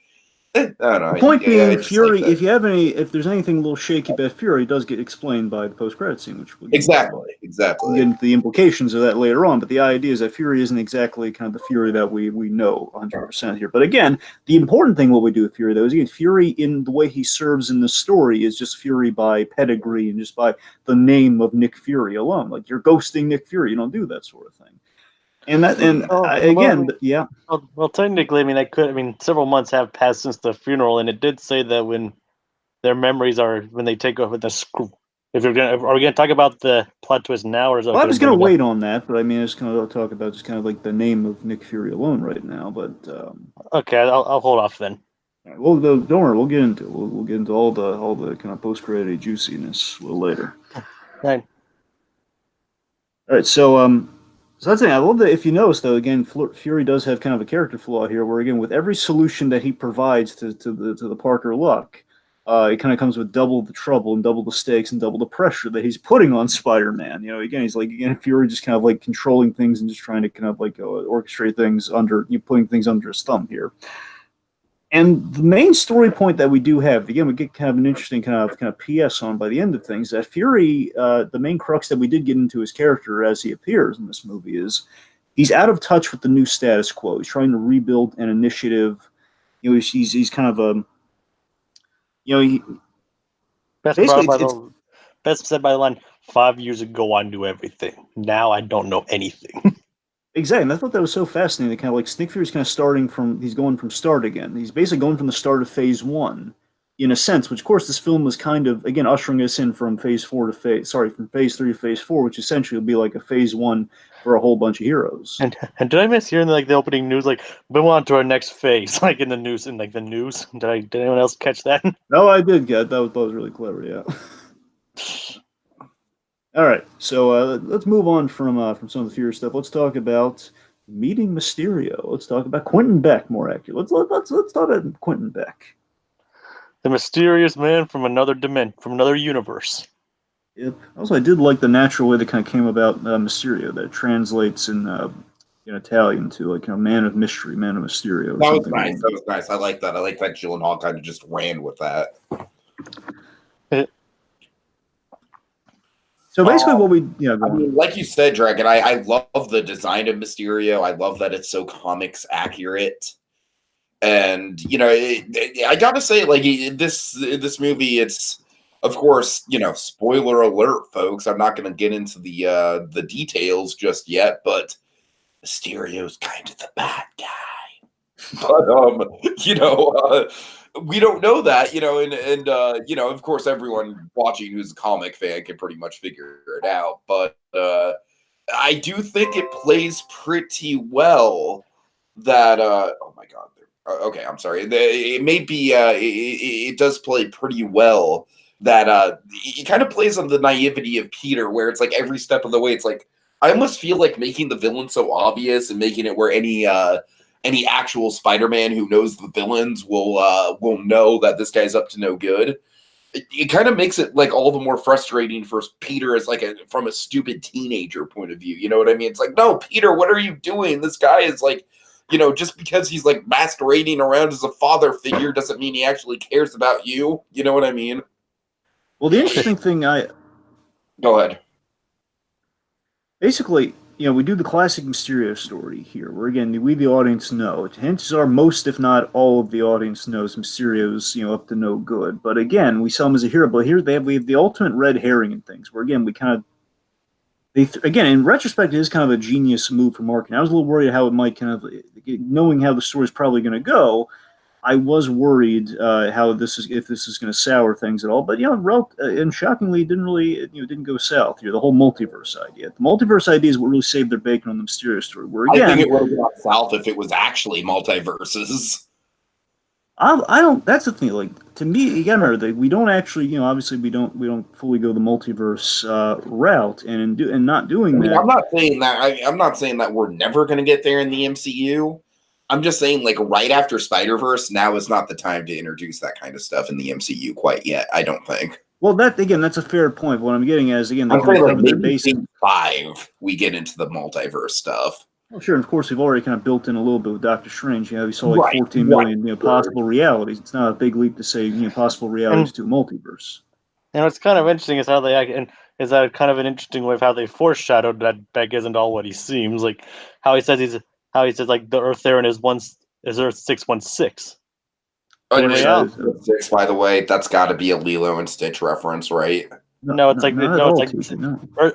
I don't know. The point being, Fury. Like if there's anything a little shaky about Fury, it does get explained by the post-credit scene, which we'll exactly. We'll get into the implications of that later on. But the idea is that Fury isn't exactly kind of the Fury that we know 100% here. But again, the important thing what we do with Fury though is again, Fury in the way he serves in the story is just Fury by pedigree and just by the name of Nick Fury alone. Like you're ghosting Nick Fury, you don't do that sort of thing. Yeah. Well, technically, I mean, several months have passed since the funeral, and it did say that when their memories are when they take over the screw. Are we gonna talk about the plot twist now, or is I was gonna wait on that, but I mean, I was gonna talk about just kind of like the name of Nick Fury alone right now. But okay, I'll hold off then. Well, don't worry, we'll get into it. We'll get into all the kind of post-credit juiciness a little later. Right. All right, so that's it. I love that. If you notice, though, again, Fury does have kind of a character flaw here, where again, with every solution that he provides to the Parker luck, it kind of comes with double the trouble and double the stakes and double the pressure that he's putting on Spider-Man. Again, he's like Fury just kind of like controlling things and just trying to kind of like orchestrate things putting things under his thumb here. And the main story point that we do have, again, we get kind of an interesting kind of PS on by the end of things, that Fury, the main crux that we did get into his character as he appears in this movie is he's out of touch with the new status quo. He's trying to rebuild an initiative. He's kind of best said by the line, 5 years ago I knew everything. Now I don't know anything. Exactly, and I thought that was so fascinating. Kind of like Nick Fury's kind of he's going from start again. He's basically going from the start of Phase 1, in a sense, which of course this film was kind of, again, ushering us in from Phase 3 to Phase 4, which essentially will be like a Phase 1 for a whole bunch of heroes. And did I miss hearing the opening news, like, move on to our next phase, like in the news, Did anyone else catch that? No, I did get that. Was really clever, yeah. All right, so let's move on from some of the Fury stuff. Let's talk about meeting Mysterio. Let's talk about Quentin Beck, more accurate. Let's talk about Quentin Beck, the mysterious man from another dimension, from another universe. Yep. Also, I did like the natural way that kind of came about Mysterio. That translates in Italian to like man of mystery, man of Mysterio. That was nice. That was nice. I like that. I like that Gyllenhaal kind of just ran with that. So basically, like you said, Dragon, I love the design of Mysterio. I love that it's so comics accurate, and I gotta say, like this movie, it's of course spoiler alert, folks. I'm not gonna get into the details just yet, but Mysterio's kind of the bad guy, but we don't know that, and of course, everyone watching who's a comic fan can pretty much figure it out. But I do think it plays pretty well that, oh my God. Okay, I'm sorry. It may be, it does play pretty well that it kind of plays on the naivety of Peter, where it's like every step of the way, it's like, I almost feel like making the villain so obvious and making it where any actual Spider-Man who knows the villains will know that this guy's up to no good. It kind of makes it like all the more frustrating for Peter as like from a stupid teenager point of view. You know what I mean? It's like, no, Peter, what are you doing? This guy is like, just because he's like masquerading around as a father figure doesn't mean he actually cares about you. You know what I mean? Well, the interesting thing Go ahead. Basically, we do the classic Mysterio story here, where again we the audience know. Chances are most, if not all, of the audience knows Mysterio's up to no good. But again, we sell him as a hero. But here we have the ultimate red herring and things, where again we kind of again, in retrospect, it is kind of a genius move for marketing. I was a little worried how it might kind of, knowing how the story is probably going to go, I was worried how if this is going to sour things at all. But and shockingly, it didn't go south here. The whole multiverse idea. The multiverse idea is what really saved their bacon on the Mysterio story. Where again, I think it would have gone south if it was actually multiverses. I don't. That's the thing. Like, to me, you gotta remember that we don't actually, obviously we don't fully go the multiverse route, and not doing that. I'm not saying that. I'm not saying that we're never going to get there in the MCU. I'm just saying, like, right after Spider-Verse, now is not the time to introduce that kind of stuff in the MCU quite yet. I don't think. Well, that's a fair point. What I'm getting at is, again, I'm saying, like, maybe Phase 5, we get into the multiverse stuff. Well, sure, and of course, we've already kind of built in a little bit with Doctor Strange. We saw like 14 million possible realities. It's not a big leap to say possible realities to a multiverse. And what's kind of interesting is how they act, and is that kind of an interesting way of how they foreshadowed that Beck isn't all what he seems. Like how he says like the Earth there is Earth 616. Six, by the way, that's got to be a Lilo and Stitch reference, right? It's like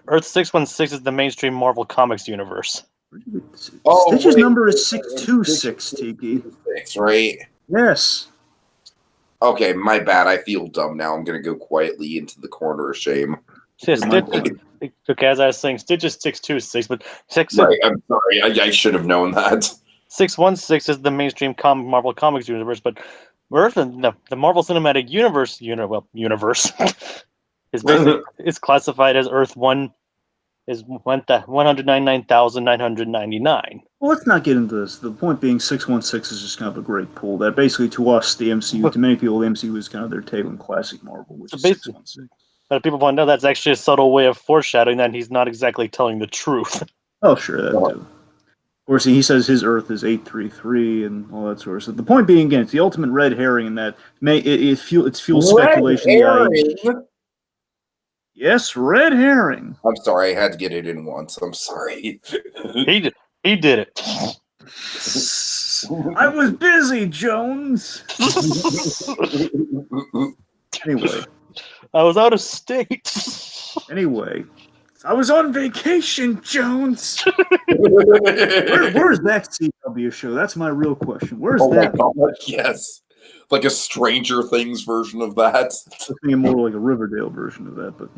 Earth 616 is the mainstream Marvel Comics universe. Stitch's number is 626, Tiki. Right? Yes. Okay, my bad. I feel dumb now. I'm going to go quietly into the corner of shame. Yeah, okay, as I was saying, Stitch is 626, but Right, I'm sorry. I should have known that. 616 is the mainstream Marvel Comics universe, but Earth and the Marvel Cinematic Universe is classified as Earth 1. Is 199,999. Well, let's not get into this. The point being, 616 is just kind of a great pull. That basically, to us, the MCU, to many people, the MCU is kind of their take on classic Marvel, which is 616. But people want to know that's actually a subtle way of foreshadowing that he's not exactly telling the truth. Oh, sure, that too. Of course, he says his Earth is 833 and all that sort of stuff. The point being, again, it's the ultimate red herring in that it fuels speculation. Yes, red herring. I'm sorry, I had to get it in once. I'm sorry. He did it. I was busy, Jones. Anyway. I was out of state. Anyway. I was on vacation, Jones. Where's that CW show? That's my real question. Where's that? God, yes. Like a Stranger Things version of that. I was thinking more like a Riverdale version of that, but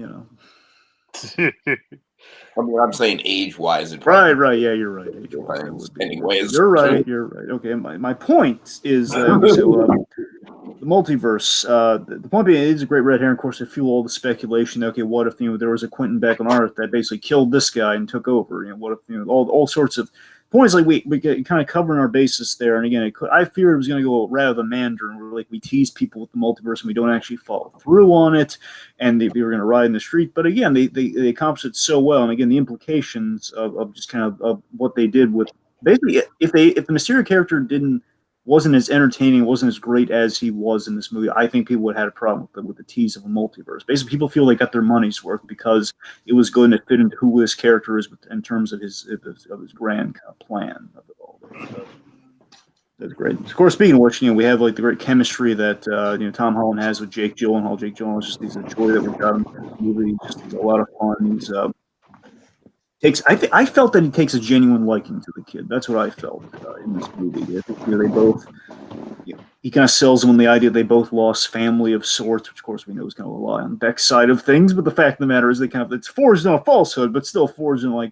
I mean, I'm saying age-wise. Right. Yeah, you're right. Age-wise. Anyways. You're right. Okay, my point is the multiverse. The point being, it is a great red herring. Of course, to fuel all the speculation. Okay, what if there was a Quentin back on Earth that basically killed this guy and took over? What if all sorts of points like we get kind of covering our bases there. And again, I feared it was going to go rather Mandarin, where we tease people with the multiverse and we don't actually follow through on it, and they were going to ride in the street. But again, they accomplished it so well. And again, the implications of just kind of what they did with basically if the Mysterio character wasn't as entertaining, wasn't as great as he was in this movie, I think people would have had a problem with the tease of a multiverse. Basically, people feel they got their money's worth because it was going to fit into who this character is in terms of his grand kind of plan of it all. That's great. Of course, speaking of which, we have like the great chemistry that Tom Holland has with Jake Gyllenhaal. Jake Gyllenhaal is just a joy that we got in this movie. Just a lot of fun. I felt that he takes a genuine liking to the kid. That's what I felt in this movie. I think they both, he kind of sells them on the idea they both lost family of sorts, which of course we know is going to rely on Beck's side of things. But the fact of the matter is, it's forged in a falsehood, but still forged in I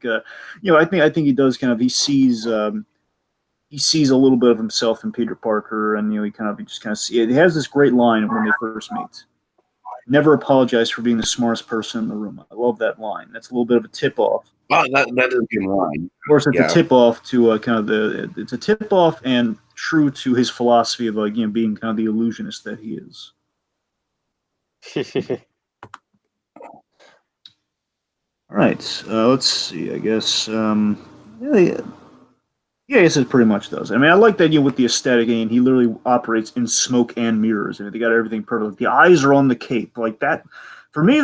think he does he sees a little bit of himself in Peter Parker, and he has this great line when they first meet. Never apologize for being the smartest person in the room. I love that line. That's a little bit of a tip-off. Oh, that is a good line. Of course, it's a tip-off to it's a tip-off and true to his philosophy of being kind of the illusionist that he is. All right, let's see. I guess I guess it pretty much does. I mean, I like that with the aesthetic, and he literally operates in smoke and mirrors. They got everything perfect. The eyes are on the cape, like that. For me,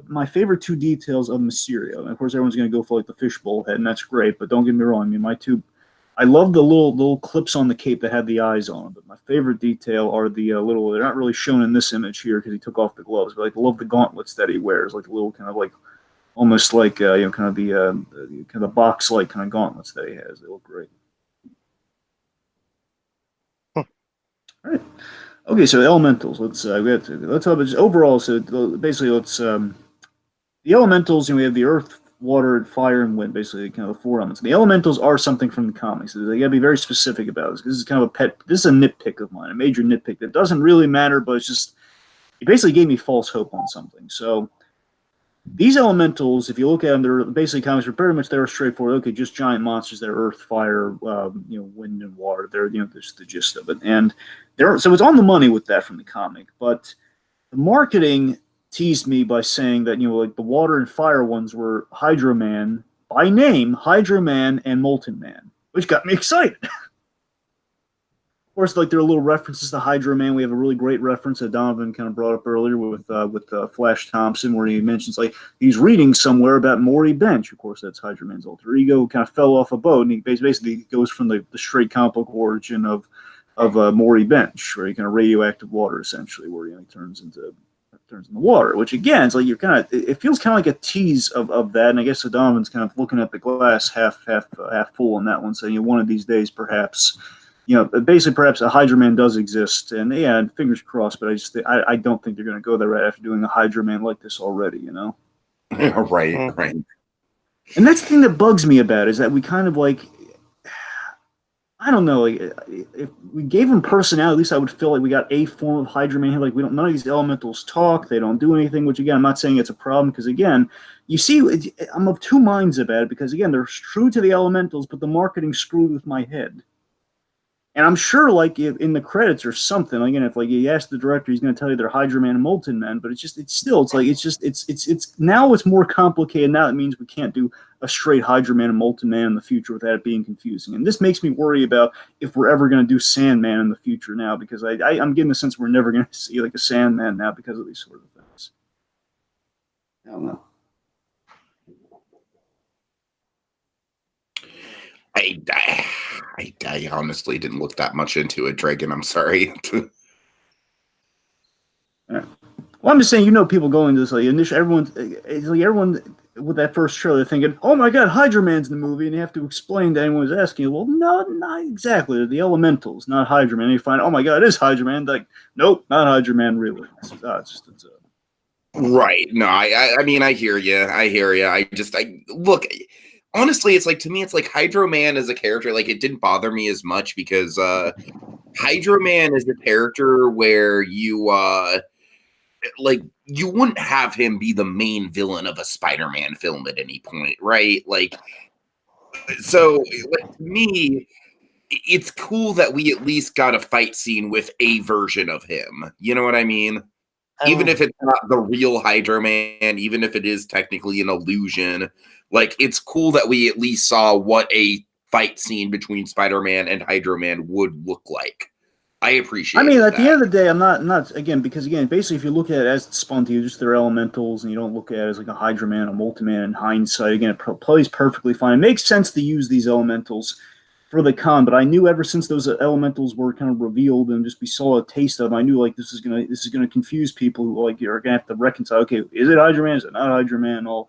my favorite two details of Mysterio, and of course everyone's going to go for like the fishbowl head, and that's great. But don't get me wrong. I mean, I love the little clips on the cape that had the eyes on them. But my favorite detail are the little. They're not really shown in this image here because he took off the gloves. But I love the gauntlets that he wears, like the little kind of like almost like kind of the box-like kind of gauntlets that he has. They look great. All right. Okay, so elementals. Let's talk about just overall. So basically, the elementals. We have the earth, water, fire, and wind. Basically, kind of the four elements. The elementals are something from the comics. So they got to be very specific about this. This is kind of a pet. This is a nitpick of mine, a major nitpick that doesn't really matter, but it basically gave me false hope on something. So these elementals, if you look at them, they're basically comics are pretty much they're straightforward. Okay, just giant monsters. They're earth, fire, wind, and water. They're just the gist of it, and so it's on the money with that from the comic. But the marketing teased me by saying that like the water and fire ones were Hydro Man by name, Hydro Man and Molten Man, which got me excited. Of course, like there are little references to Hydro Man. We have a really great reference that Donovan kind of brought up earlier with Flash Thompson, where he mentions like he's reading somewhere about Maury Bench. Of course, that's Hydro Man's alter ego. Kind of fell off a boat, and he basically goes from the straight comic book origin of Maury Bench, where he kind of radioactive water essentially, where he turns into water. Which again, it's like you're kind of it feels kind of like a tease of that. And I guess Donovan's kind of looking at the glass half full on that one, saying one of these days perhaps. Basically, perhaps a Hydro Man does exist, and yeah, fingers crossed. But I don't think they're going to go there right after doing a Hydro Man like this already. Right. And that's the thing that bugs me about it, is that we kind of like, I don't know, like if we gave him personality, at least I would feel like we got a form of Hydro Man here. Like none of these elementals talk, they don't do anything. Which again, I'm not saying it's a problem because again, you see, I'm of two minds about it because again, they're true to the elementals, but the marketing screwed with my head. And I'm sure, like, if in the credits or something, again, if like you ask the director, he's going to tell you they're Hydro Man and Molten Man. But it's now it's more complicated. Now it means we can't do a straight Hydro Man and Molten Man in the future without it being confusing. And this makes me worry about if we're ever going to do Sandman in the future now, because I'm getting the sense we're never going to see like a Sandman now because of these sort of things. I don't know. I honestly didn't look that much into it, Dragon. I'm sorry. Well, I'm just saying, people going to this, like, initially, everyone with that first trailer thinking, oh my god, Hydro Man's in the movie, and you have to explain to anyone who's asking, well, no, not exactly. They're the elementals, not Hydro Man. And you find, oh my god, it is Hydro Man. Like, nope, not Hydro Man, really. Right. No, I mean, I hear you. Look, honestly, it's like, to me, it's like Hydro Man as a character, like, it didn't bother me as much because Hydro Man is a character where you wouldn't have him be the main villain of a Spider-Man film at any point, right? Like, so like, to me, it's cool that we at least got a fight scene with a version of him. You know what I mean? Even if it's not the real Hydro Man, even if it is technically an illusion, like, it's cool that we at least saw what a fight scene between Spider-Man and Hydro Man would look like. I appreciate it. I mean, at the end of the day, I'm not again, because again, basically, if you look at it as it's spun to you, just their elementals, and you don't look at it as like a Hydro Man, a Molten Man in hindsight, again, it plays perfectly fine. It makes sense to use these elementals for the con, but I knew ever since those elementals were kind of revealed and just we saw a taste of them, I knew like this is gonna confuse people who like are gonna have to reconcile. Okay, is it Hydro Man? Is it not Hydro Man? All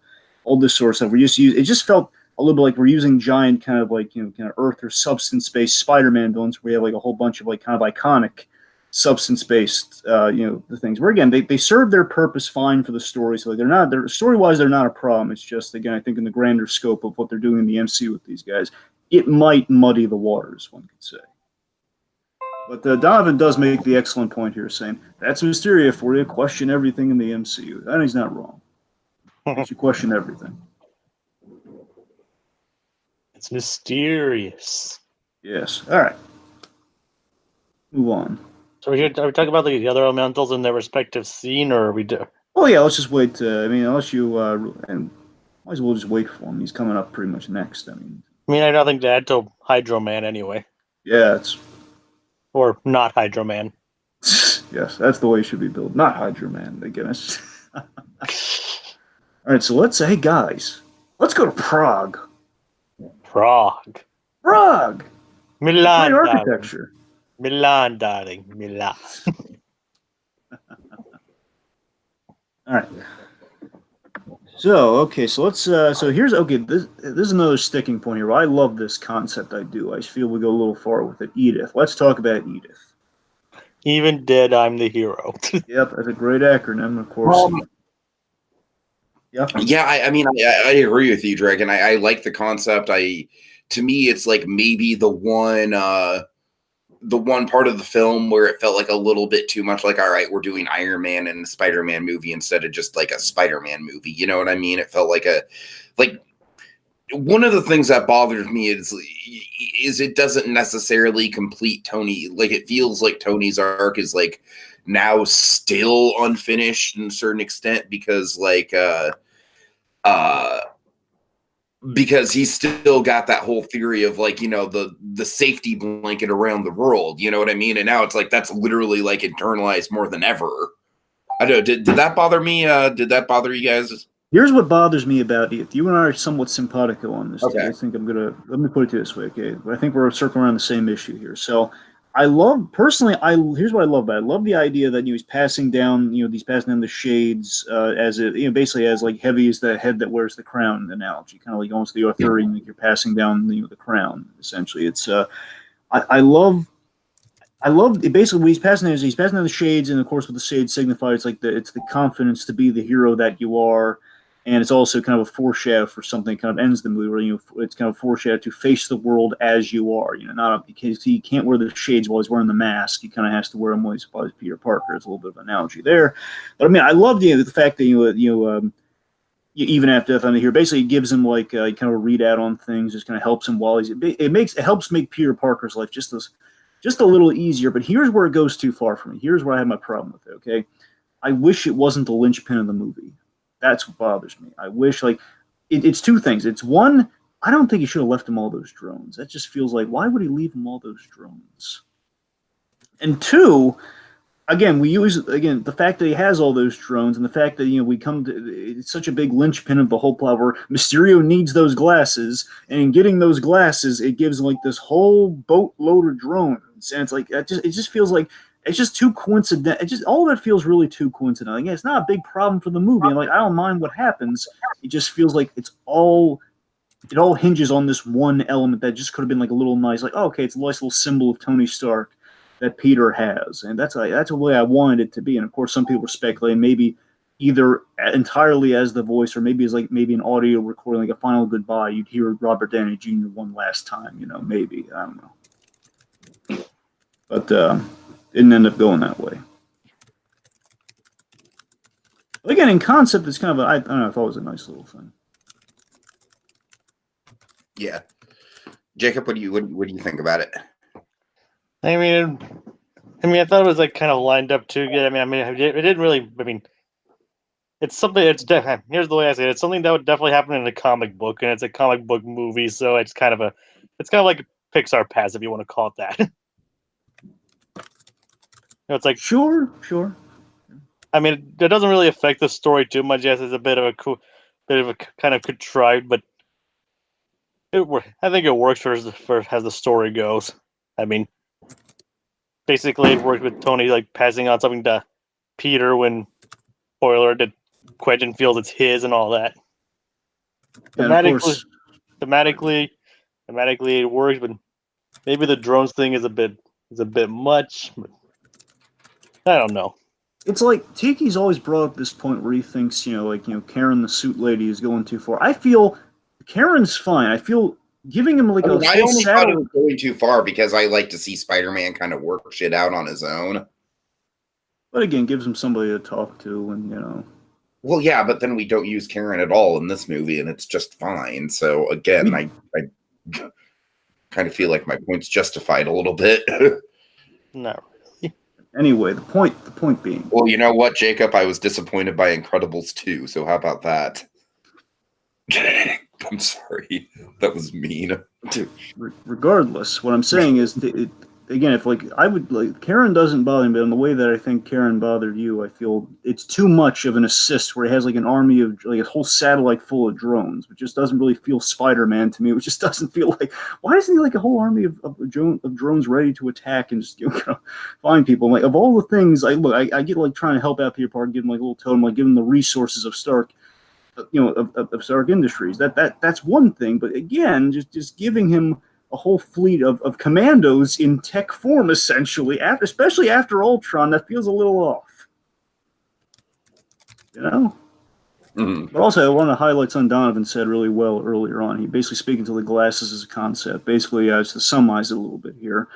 this sort of stuff. It just felt a little bit like we're using giant kind of like kind of Earth or substance-based Spider-Man villains. Where we have like a whole bunch of like kind of iconic substance-based the things. Where again they serve their purpose fine for the story. So like they're story-wise they're not a problem. It's just again I think in the grander scope of what they're doing in the MCU with these guys, it might muddy the waters, one could say. But Donovan does make the excellent point here, saying that's Mysterio for you. Question everything in the MCU, and he's not wrong. You question everything. It's mysterious. Yes. All right. Move on. So are we talking about the other elementals in their respective scene, or are we do? Oh yeah, let's just wait. Unless you and might as well just wait for him. He's coming up pretty much next. I have nothing to add to Hydro Man anyway. Yeah, it's or not Hydro Man. Yes, that's the way it should be built. Not Hydro Man. Again, All right, so hey guys, let's go to Prague. Prague. Prague. Milan, Great darling. architecture. Milan, darling. Milan. All right. So okay, so let's so here's okay. This is another sticking point here. I love this concept. I do. I feel we go a little far with it. Edith. Let's talk about Edith. Even dead, I'm the hero. Yep, that's a great acronym, of course. Yep. Yeah, I mean, I agree with you, Dragon. I like the concept. To me, it's like maybe the one part of the film where it felt like a little bit too much like, all right, we're doing Iron Man and a Spider-Man movie instead of just like a Spider-Man movie. You know what I mean? It felt like one of the things that bothers me is it doesn't necessarily complete Tony. Like, it feels like Tony's arc is like now still unfinished in a certain extent because because he's still got that whole theory of like, the safety blanket around the world, you know what I mean? And now it's like that's literally like internalized more than ever. I don't know. Did that bother me? Did that bother you guys? Here's what bothers me about it. You and I are somewhat simpatico on this. Okay. I think let me put it this way, okay? I think we're circling around the same issue here. So here's what I love about it. I love the idea that he's passing down, he's passing down the shades as it, basically as like heavy as the head that wears the crown analogy, kind of like almost the Arthurian, like you're passing down, the crown. Essentially, it's I love it. Basically, when he's passing down the shades, and of course, what the shades signify, it's the confidence to be the hero that you are. And it's also kind of a foreshadow for something that kind of ends the movie where, it's kind of a foreshadow to face the world as you are. Not because he can't wear the shades while he's wearing the mask. He kind of has to wear them while he's Peter Parker. It's a little bit of an analogy there. But I mean, I love the fact that even after Death on the Hero, basically it gives him like kind of a readout on things, just kind of helps him while it helps make Peter Parker's life just a little easier. But here's where it goes too far for me. Here's where I have my problem with it. Okay, I wish it wasn't the linchpin of the movie. That's what bothers me. I wish, it's two things. It's one, I don't think he should have left him all those drones. That just feels like, why would he leave him all those drones? And two, again, the fact that he has all those drones and the fact that, it's such a big linchpin of the whole plot where Mysterio needs those glasses, and in getting those glasses, it gives like this whole boatload of drones. And it's like, it just feels like, it's just too coincidental. All of it feels really too coincidental. Again, it's not a big problem for the movie. And I don't mind what happens. It just feels like it all hinges on this one element that just could have been like a little nice, like, oh, okay, it's a nice little symbol of Tony Stark that Peter has, and that's the way I wanted it to be. And of course, some people were speculating maybe either entirely as the voice, or maybe as maybe an audio recording, like a final goodbye. You'd hear Robert Downey Jr. one last time, maybe, I don't know, but didn't end up going that way. But again, in concept, it's kind of I don't know. I thought it was a nice little thing. Yeah, Jacob, what do you think about it? I mean, I thought it was like kind of lined up too good. It didn't really. It's something. Here's the way I say it. It's something that would definitely happen in a comic book, and it's a comic book movie, so it's kind of like a Pixar pass, if you want to call it that. It's like sure. I mean, it doesn't really affect the story too much. Yes, it's a bit of a kind of contrived, but I think it works for as the story goes. I mean, basically, it worked with Tony like passing on something to Peter when spoiler that Quentin feels it's his and all that. Thematically, it works, but maybe the drones thing is a bit much. But I don't know. It's like Tiki's always brought up this point where he thinks, Karen the suit lady is going too far. I feel Karen's fine. I feel giving him like I only thought it was going too far because I like to see Spider-Man kind of work shit out on his own. But again, gives him somebody to talk to, and Well, yeah, but then we don't use Karen at all in this movie, and it's just fine. So again, I kind of feel like my point's justified a little bit. Not really. Anyway, the point being. Well, you know what, Jacob? I was disappointed by Incredibles 2, so how about that? I'm sorry. That was mean. Regardless, what I'm saying is again, if like I would like Karen doesn't bother me, but in the way that I think Karen bothered you, I feel it's too much of an assist where he has like an army of like a whole satellite full of drones, which just doesn't really feel Spider-Man to me. Which just doesn't feel like why isn't he like a whole army of drones ready to attack and just find people? Like of all the things, I get like trying to help out Peter Parker, give him like a little totem, like give him the resources of Stark. Of Stark Industries. That's one thing, but again, just giving him a whole fleet of commandos in tech form, essentially, especially after Ultron, that feels a little off. You know? Mm-hmm. But also, I want to highlight something Donovan said really well earlier on. He basically speaking to the glasses as a concept. Basically, just to summarize it a little bit here,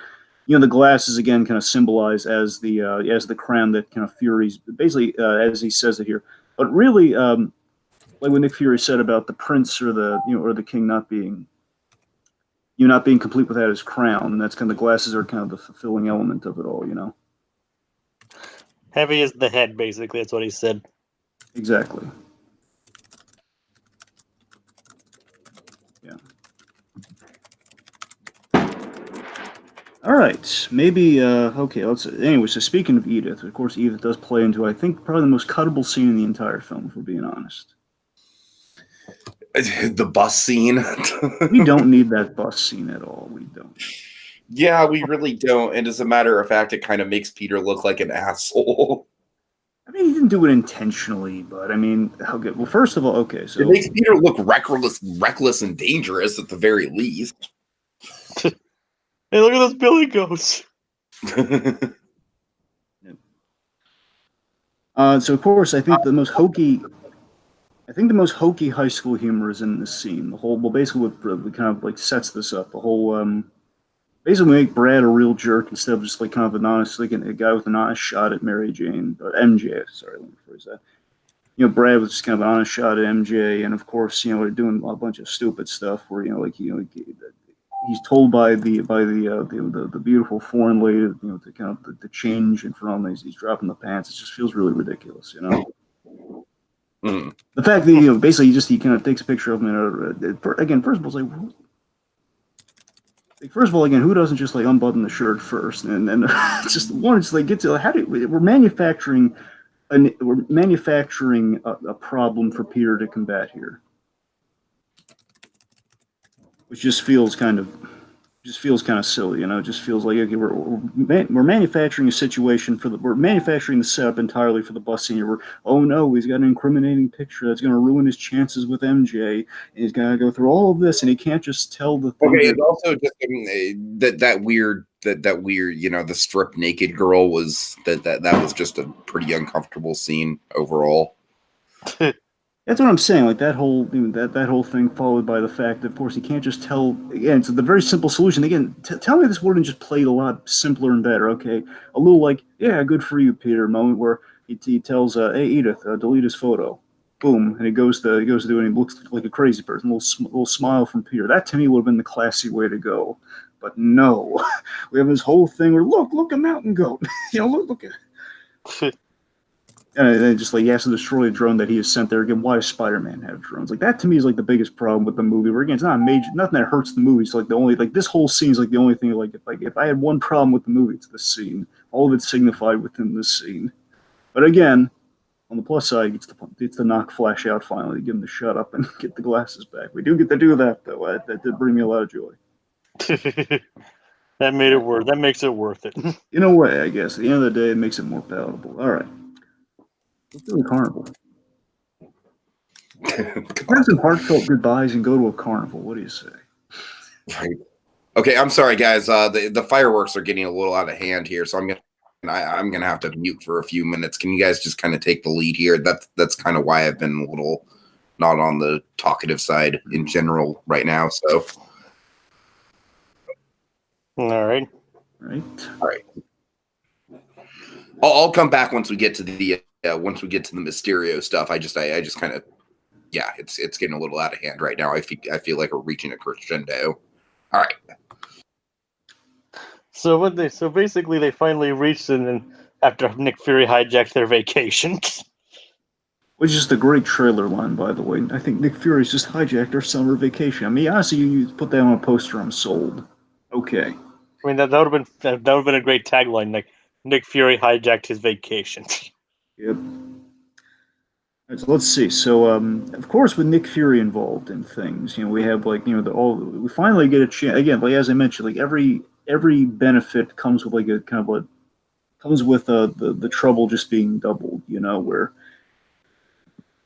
the glasses again kind of symbolize as the crown that kind of Fury's basically as he says it here. But really, like when Nick Fury said about the prince or the king not being complete without his crown, and that's kind of the glasses are kind of the fulfilling element of it all, Heavy is the head, basically. That's what he said. Exactly. Yeah. All right. Maybe. Okay. Anyway, so speaking of Edith, of course, Edith does play into, I think, probably the most cuttable scene in the entire film, if we're being honest. The bus scene. We don't need that bus scene at all. We don't. Yeah, we really don't. And as a matter of fact, it kind of makes Peter look like an asshole. I mean, he didn't do it intentionally, but I mean, how good? Well, first of all, okay, so it makes Peter look reckless and dangerous at the very least. Hey, look at those Billy Goats. So of course, I think the most hokey high school humor is in this scene. The whole, well, basically, what kind of like sets this up. The whole, basically, make Brad a real jerk instead of just like kind of an honest, like a guy with an honest shot at Mary Jane or MJ. Sorry, let me phrase that. Brad was just kind of an honest shot at MJ, and of course, they're doing a bunch of stupid stuff where he's told by the beautiful foreign lady, to kind of the change in front of him. He's dropping the pants. It just feels really ridiculous, Mm-hmm. The fact that basically he kind of takes a picture of him. And again, first of all, who doesn't just like unbutton the shirt first, and then just one, just like get to how do we're manufacturing a problem for Peter to combat here, which just feels kind of silly, It just feels like okay, we're manufacturing a situation we're manufacturing the setup entirely for the bus scene. Oh no, he's got an incriminating picture that's going to ruin his chances with MJ, and he's got to go through all of this, and he can't just tell the thing. Okay, and also just that weird, the strip naked girl was that was just a pretty uncomfortable scene overall. That's what I'm saying. Like that whole that whole thing, followed by the fact that, of course, he can't just tell. Again, it's the very simple solution. Again, tell me this wouldn't just played a lot simpler and better. Okay, a little like, yeah, good for you, Peter. Moment where he tells, hey Edith, delete his photo. Boom, and he goes to do it. And he looks like a crazy person. Little smile from Peter. That to me would have been the classy way to go. But no, we have this whole thing where look a mountain goat. Look at. And then just like he has to destroy a drone that he has sent there again. Why does Spider-Man have drones? Like that to me is like the biggest problem with the movie. Where again, it's not nothing that hurts the movie. It's like this whole scene is like the only thing. Like if I had one problem with the movie, it's this scene. All of it's signified within this scene. But again, on the plus side, it's to knock Flash out finally, get him to shut up and get the glasses back. We do get to do that though. That did bring me a lot of joy. That made it worth. That makes it worth it. In a way, I guess. At the end of the day, it makes it more palatable. All right. Let's do a carnival. Have some heartfelt goodbyes and go to a carnival. What do you say? Right. Okay, I'm sorry, guys. The fireworks are getting a little out of hand here, so I'm gonna have to mute for a few minutes. Can you guys just kind of take the lead here? That's kind of why I've been a little not on the talkative side in general right now. So, all right. I'll come back once we get to the Mysterio stuff. I just kind of, yeah, it's getting a little out of hand right now. I feel like we're reaching a crescendo. All right. So basically they finally reached, and then after Nick Fury hijacked their vacation. Which is the great trailer line, by the way. I think Nick Fury's just hijacked our summer vacation. I mean, honestly, you put that on a poster, I'm sold. Okay. I mean, that would have been a great tagline. Like Nick Fury hijacked his vacation. Yep. So let's see. So, of course, with Nick Fury involved in things, we have like we finally get a chance again. Like as I mentioned, like every benefit comes with like a kind of a comes with the trouble just being doubled.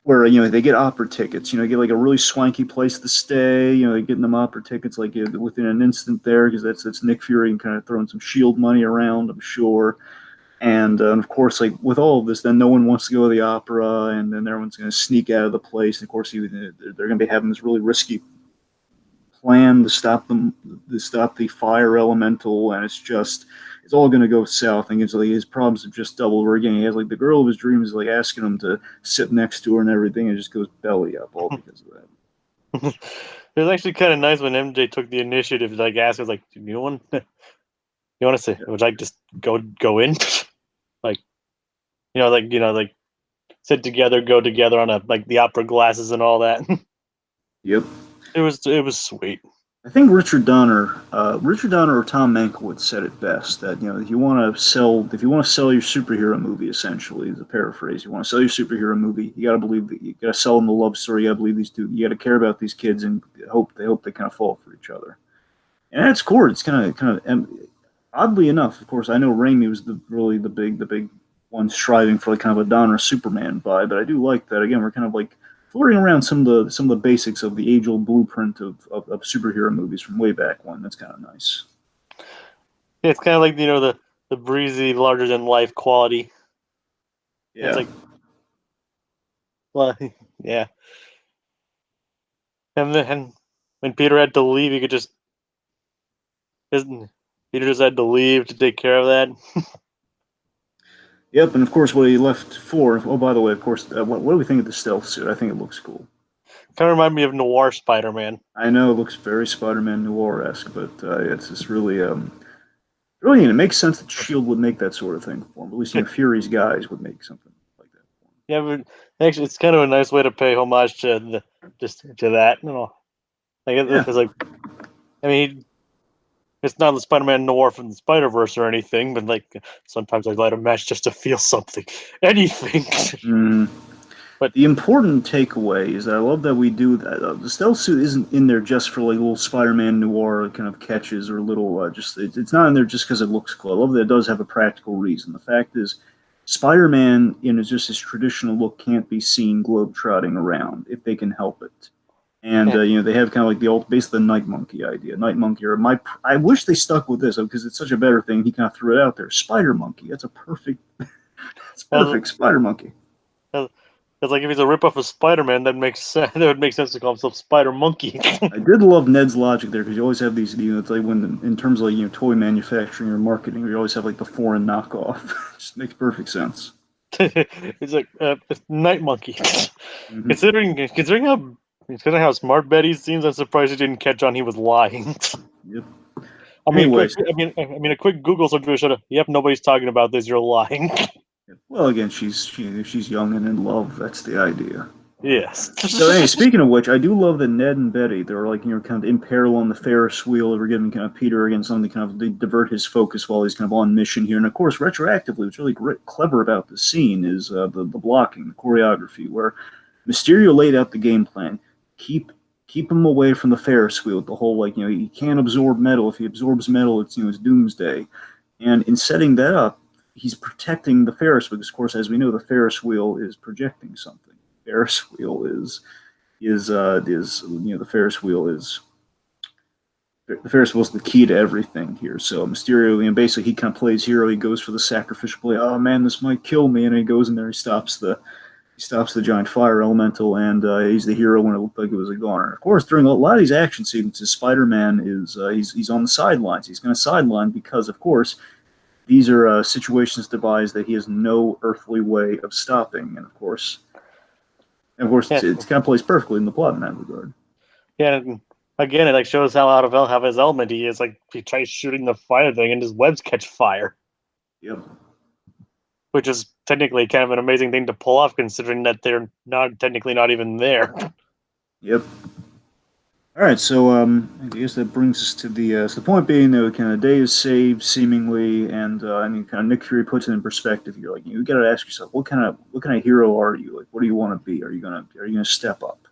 Where they get opera tickets. Get like a really swanky place to stay. They getting them opera tickets like within an instant there because that's Nick Fury and kind of throwing some Shield money around. I'm sure. And of course, like with all of this, then no one wants to go to the opera, and then everyone's going to sneak out of the place. And of course, they're going to be having this really risky plan to stop the fire elemental, and it's all going to go south. And it's like his problems have just doubled. Where again, he has like the girl of his dreams, like asking him to sit next to her and everything, and it just goes belly up all because of that. It was actually kind of nice when MJ took the initiative to like ask us, like, you want to say, would I just go in, like, like sit together, go together on like the opera glasses and all that. Yep. It was sweet. I think Richard Donner or Tom Mankiewicz said it best that if you want to sell your superhero movie, essentially, is a paraphrase. You want to sell your superhero movie, you got to believe that you got to sell them the love story. You got to believe these two. You got to care about these kids and hope they kind of fall for each other. And that's core. It's kind of oddly enough. Of course, I know Raimi was really the big one striving for like kind of a Donner Superman vibe, but I do like that. Again, we're kind of like flirting around some of the basics of the age-old blueprint of superhero movies from way back when. That's kind of nice. Yeah, it's kind of like the breezy, larger than life quality. Yeah. It's like, well, yeah. And then when Peter had to leave, he could just Peter just had to leave to take care of that. Yep, and of course, what he left for. Oh, by the way, of course, what do we think of the stealth suit? I think it looks cool. Kind of remind me of Noir Spider-Man. I know it looks very Spider-Man Noir-esque, but it's just really, really, it makes sense that Shield would make that sort of thing for him. At least Fury's guys would make something like that for him. Yeah, but actually, it's kind of a nice way to pay homage to that. It's like, I mean, it's not the Spider-Man Noir from the Spider-Verse or anything, but like sometimes I light a match just to feel something, anything. Mm. But the important takeaway is that I love that we do that. The stealth suit isn't in there just for like little Spider-Man Noir kind of catches or little it's not in there just because it looks cool. I love that it does have a practical reason. The fact is, Spider-Man in just his traditional look can't be seen globe-trotting around if they can help it. And they have kind of like basically the Night Monkey idea. Night Monkey, I wish they stuck with this because it's such a better thing. He kind of threw it out there. Spider Monkey. That's a perfect. It's perfect. Spider Monkey. It's like if he's a ripoff of Spider-Man, that makes sense. That would make sense to call himself Spider Monkey. I did love Ned's logic there because you always have these. It's like when in terms of like toy manufacturing or marketing, you always have like the foreign knockoff. Just makes perfect sense. It's like it's Night Monkey. Mm-hmm. Considering how smart Betty seems, I'm surprised he didn't catch on he was lying. Yep. Anyways. A quick Google search would have. Yep, nobody's talking about this. You're lying. Well, again, she's young and in love. That's the idea. Yes. So, anyway, speaking of which, I do love that Ned and Betty, they're like, kind of in parallel on the Ferris wheel. They were giving kind of Peter again something to kind of divert his focus while he's kind of on mission here. And of course, retroactively, what's really clever about the scene is the blocking, the choreography, where Mysterio laid out the game plan. Keep him away from the Ferris wheel. The whole he can't absorb metal. If he absorbs metal, it's it's doomsday. And in setting that up, he's protecting the Ferris wheel because, of course, as we know, the Ferris wheel is projecting something. Ferris wheel is the Ferris wheel is the key to everything here. So Mysterio, basically he kind of plays hero. He goes for the sacrificial play. Oh man, this might kill me, and he goes in there. He stops the giant fire elemental, and he's the hero when it looked like it was a goner. Of course, during a lot of these action sequences, Spider-Man is he's on the sidelines. He's going to sideline because, of course, these are situations devised that he has no earthly way of stopping, and of course, it kind of plays perfectly in the plot in that regard. Yeah, again, it shows how out of his element he is. Like he tries shooting the fire thing, and his webs catch fire. Yep. Which is technically kind of an amazing thing to pull off, considering that they're not even there. Yep. All right, so I guess that brings us to the point being that kind of day is saved seemingly, and I mean, kind of Nick Fury puts it in perspective. You're like, you got to ask yourself, what kind of hero are you? Like, what do you want to be? Are you gonna step up?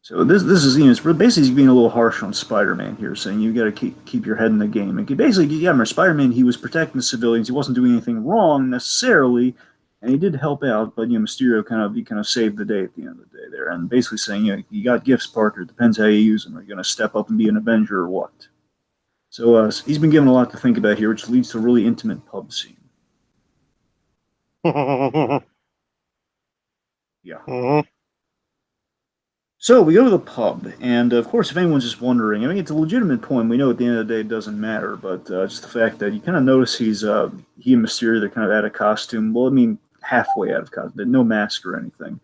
So this is it's basically he's being a little harsh on Spider-Man here, saying you got to keep your head in the game. And basically, yeah, remember Spider-Man, he was protecting the civilians. He wasn't doing anything wrong necessarily, and he did help out. But Mysterio kind of saved the day at the end of the day there, and basically saying, you got gifts, Parker. It depends how you use them. Are you going to step up and be an Avenger or what? So he's been given a lot to think about here, which leads to a really intimate pub scene. Yeah. Mm-hmm. So we go to the pub, and of course, if anyone's just wondering, I mean, it's a legitimate point. We know at the end of the day it doesn't matter, but just the fact that you kind of notice he and Mysterio, they're kind of out of costume. Well, I mean, halfway out of costume, no mask or anything.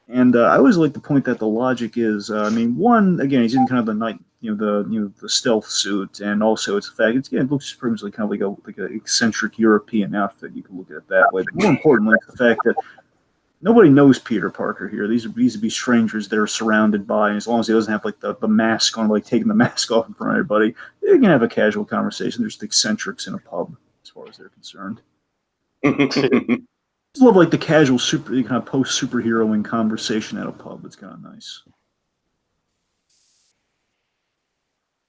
And I always like to point that the logic is, I mean, one, again, he's in kind of the night, the stealth suit, and also it's the fact it looks pretty much kind of like an eccentric European outfit. You can look at it that way. But more importantly, it's the fact that nobody knows Peter Parker here. These would be strangers they're surrounded by, and as long as he doesn't have like the mask on, like taking the mask off in front of everybody, they can have a casual conversation. There's the eccentrics in a pub, as far as they're concerned. I just love like the casual kind of post superheroing conversation at a pub. It's kind of nice.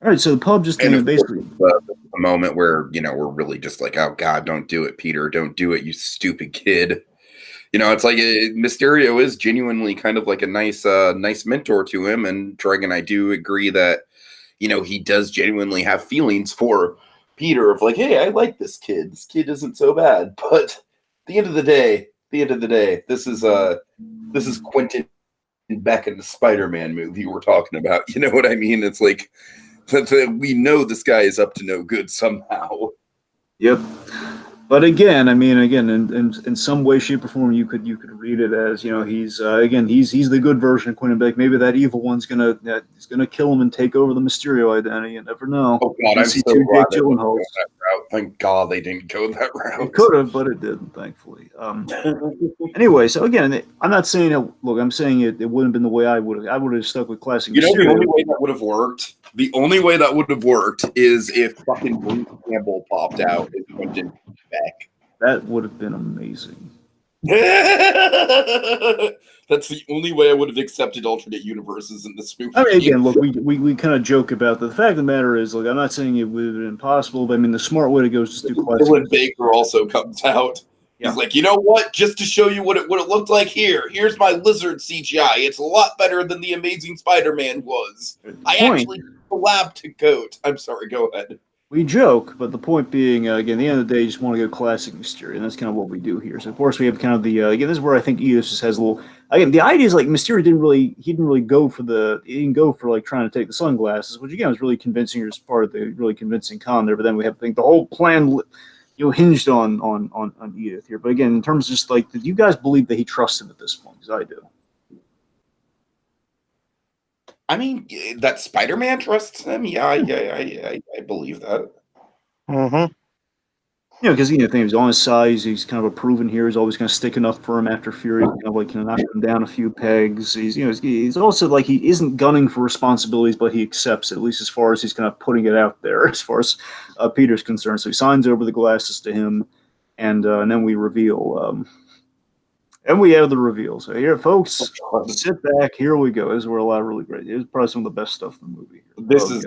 All right, so the pub just basically a moment where we're really just like, oh God, don't do it, Peter, don't do it, you stupid kid. It's like Mysterio is genuinely kind of like a nice mentor to him, and Dragon, I do agree that he does genuinely have feelings for Peter of like, hey, I like this kid. This kid isn't so bad. But at the end of the day, this is Quentin back in the Spider-Man movie we're talking about. You know what I mean? It's like we know this guy is up to no good somehow. Yep. But again, I mean, in some way, shape, or form, you could read it as he's he's the good version of Quentin Beck. Maybe that evil one's gonna kill him and take over the Mysterio identity. You never know. Oh God, I'm so glad they didn't go that route. Thank God they didn't go that route. It could have, but it didn't, thankfully. Anyway, so again, I'm not saying it. Look, I'm saying it wouldn't have been the way I would have. I would have stuck with classic. The only way that would have worked. The only way that would have worked is if fucking Bruce Campbell popped out and Quentin back. That would have been amazing. That's the only way I would have accepted alternate universes in this movie. I mean, again, look, we kind of joke about that. The fact of the matter is, look, I'm not saying it would have been impossible, but I mean, the smart way to go is just do classic. Dylan Baker also comes out. Yeah. He's like, you know what? Just to show you what it looked like here's my lizard CGI. It's a lot better than the Amazing Spider-Man was. I actually lab to goat. I'm sorry, go ahead. We joke, but the point being, again, at the end of the day, you just want to go classic Mysterio, and that's kind of what we do here. So, of course, we have kind of the, again, this is where I think Edith just has a little, again, the idea is like Mysterio didn't really go for like trying to take the sunglasses, which again was really convincing as part of the really convincing con there, but then we have to think the whole plan, hinged on Edith here. But again, in terms of just like, did you guys believe that he trusted at this point? Because I do. I mean, that Spider-Man trusts him. Yeah, I believe that. Mm-hmm. Because the thing is on his side, he's kind of a proven hero. He's always kind of sticking up for him after Fury, knock him down a few pegs. He's also like he isn't gunning for responsibilities, but he accepts it, at least as far as he's kind of putting it out there, as far as Peter's concerned. So he signs over the glasses to him, and then we reveal. And we have the reveal. So here, folks, sit back. Here we go. This is where a lot of really great. It's probably some of the best stuff in the movie. This is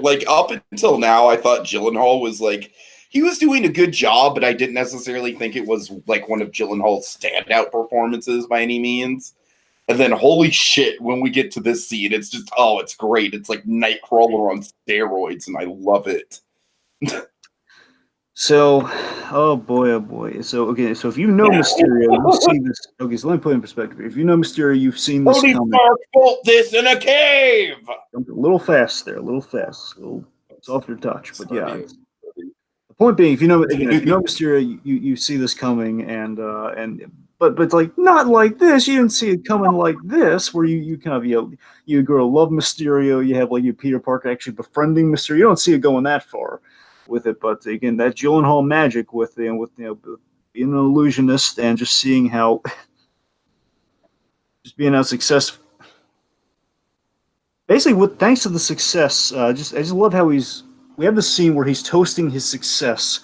like up until now, I thought Gyllenhaal was like he was doing a good job, but I didn't necessarily think it was like one of Gyllenhaal's standout performances by any means. And then, holy shit, when we get to this scene, it's just it's great. It's like Nightcrawler on steroids, and I love it. So, oh boy. So, okay, so if you know Mysterio, you see this. Okay, so let me put it in perspective. If you know Mysterio, you've seen this coming. Tony Stark built this in a cave! A little fast there, a little softer touch, but yeah. The point being, if you know Mysterio, you see this coming, but it's like not like this. You didn't see it coming like this, where you kind of you grow to love Mysterio. You have like Peter Parker actually befriending Mysterio. You don't see it going that far with it, but again, that Gyllenhaal magic with being an illusionist and just seeing how just being how successful. basically, thanks to the success, I just love how we have the scene where he's toasting his success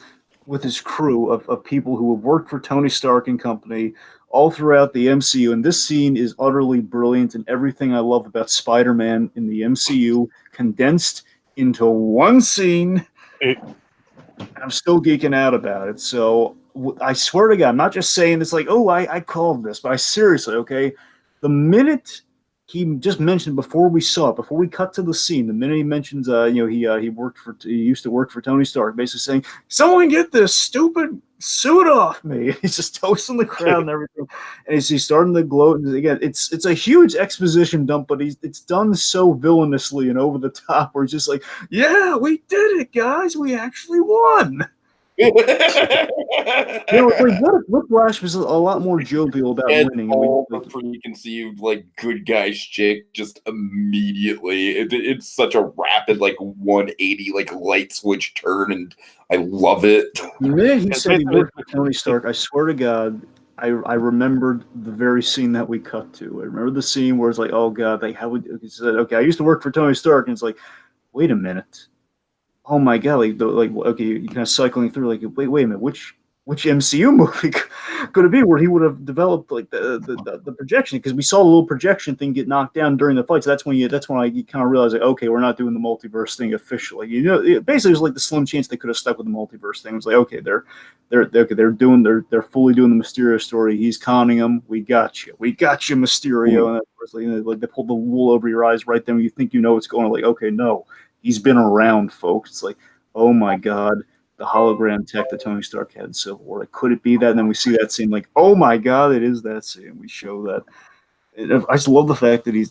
with his crew of people who have worked for Tony Stark and company all throughout the MCU, and this scene is utterly brilliant and everything I love about Spider-Man in the MCU condensed into one scene. I'm still geeking out about it. So I swear to God, I'm not just saying this like, oh, I called this, but I seriously, okay, the minute he just mentioned before we saw it, before we cut to the scene, the minute he mentions, he used to work for Tony Stark, basically saying, "Someone get this stupid suit off me." He's just toasting the crowd and everything, and he's starting to gloat. And again, it's a huge exposition dump, but it's done so villainously and over the top. Where he's just like, "Yeah, we did it, guys. We actually won." What if Whiplash was a lot more jovial about winning? All preconceived, like, good guys chick just immediately. It's such a rapid, like, 180, like, light switch turn, and I love it. The minute he said he worked for Tony Stark, I swear to God, I remembered the very scene that we cut to. I remember the scene where it's like, oh God, like how would he said, okay, I used to work for Tony Stark, and it's like, wait a minute. Oh my God, okay, you kind of cycling through, like, wait a minute, which MCU movie could it be where he would have developed like the projection? Because we saw a little projection thing get knocked down during the fight. So that's when I kind of realized, like, okay, we're not doing the multiverse thing officially. Basically, it was like the slim chance they could have stuck with the multiverse thing. It was like, okay, they're fully doing the Mysterio story. He's conning them. We got you, Mysterio. And of course, like they pulled the wool over your eyes right then when you think you know what's going on. Like, okay, no, he's been around, folks. It's like, oh my God. The hologram tech that Tony Stark had in Civil War. Like, could it be that? And then we see that scene, like, oh my God, it is that scene. We show that. And I just love the fact that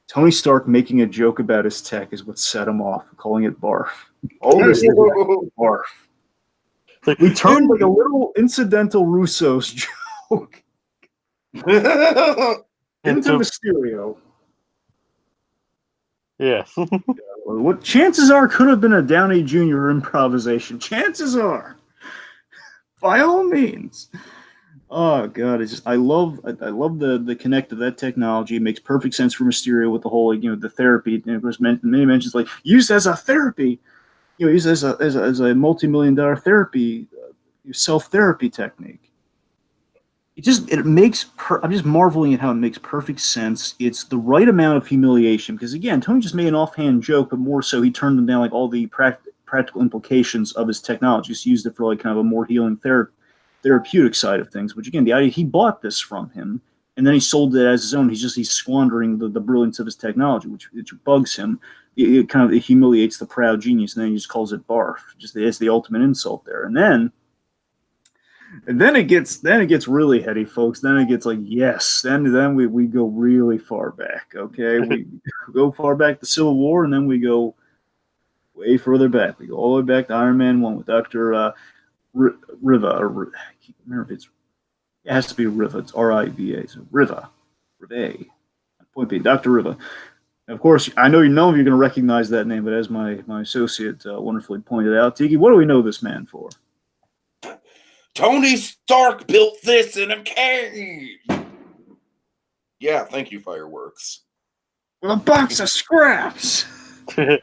Tony Stark making a joke about his tech is what set him off, calling it barf. All this barf. We turned like a little incidental Russo's joke into Mysterio. Yes. What chances are could have been a Downey Jr. improvisation. Chances are, by all means. Oh God, I love the connect of that technology. It makes perfect sense for Mysterio with the whole the therapy. And of course, many mentions like used as a therapy, used as a multi-million-dollar therapy, self therapy technique. I'm just marveling at how it makes perfect sense. It's the right amount of humiliation because again, Tony just made an offhand joke, but more so he turned them down like all the practical implications of his technology. Just used it for like kind of a more healing therapeutic side of things. Which again, the idea he bought this from him and then he sold it as his own. He's squandering the brilliance of his technology, which bugs him. It humiliates the proud genius, and then he just calls it barf. Just it's the ultimate insult there, and then it gets really heady, folks. Then it gets like, yes. Then we go really far back. Okay, we go far back to Civil War, and then we go way further back. We go all the way back to Iron Man 1 with Dr. Riva. Or, I can't remember if it has to be Riva. It's R-I-V-A. So Riva. Point B, Dr. Riva. And of course, I know none of you are going to recognize that name, but as my associate wonderfully pointed out, Tiki, what do we know this man for? Tony Stark built this in a cave. Yeah, thank you, fireworks. With a box of scraps. Of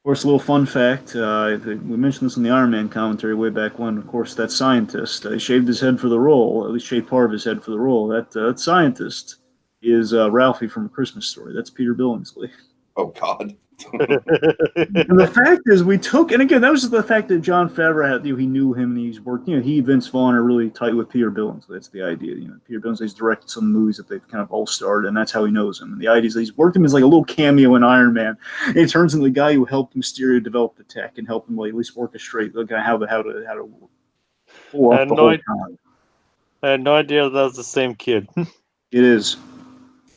course, a little fun fact. We mentioned this in the Iron Man commentary way back when. Of course, that scientist shaved his head for the role, at least shaved part of his head for the role. That scientist is Ralphie from A Christmas Story. That's Peter Billingsley. Oh, God. And the fact is, and again, that was the fact that Jon Favreau had, he knew him and he's worked, he, Vince Vaughn are really tight with Peter Billingsley. That's the idea. Peter Billingsley's directed some movies that they've kind of all starred, and that's how he knows him. And the idea is that he's worked him as like a little cameo in Iron Man. And he turns into the guy who helped Mysterio develop the tech and help him like, at least orchestrate how to pull off the whole time. I had no idea that was the same kid. It is.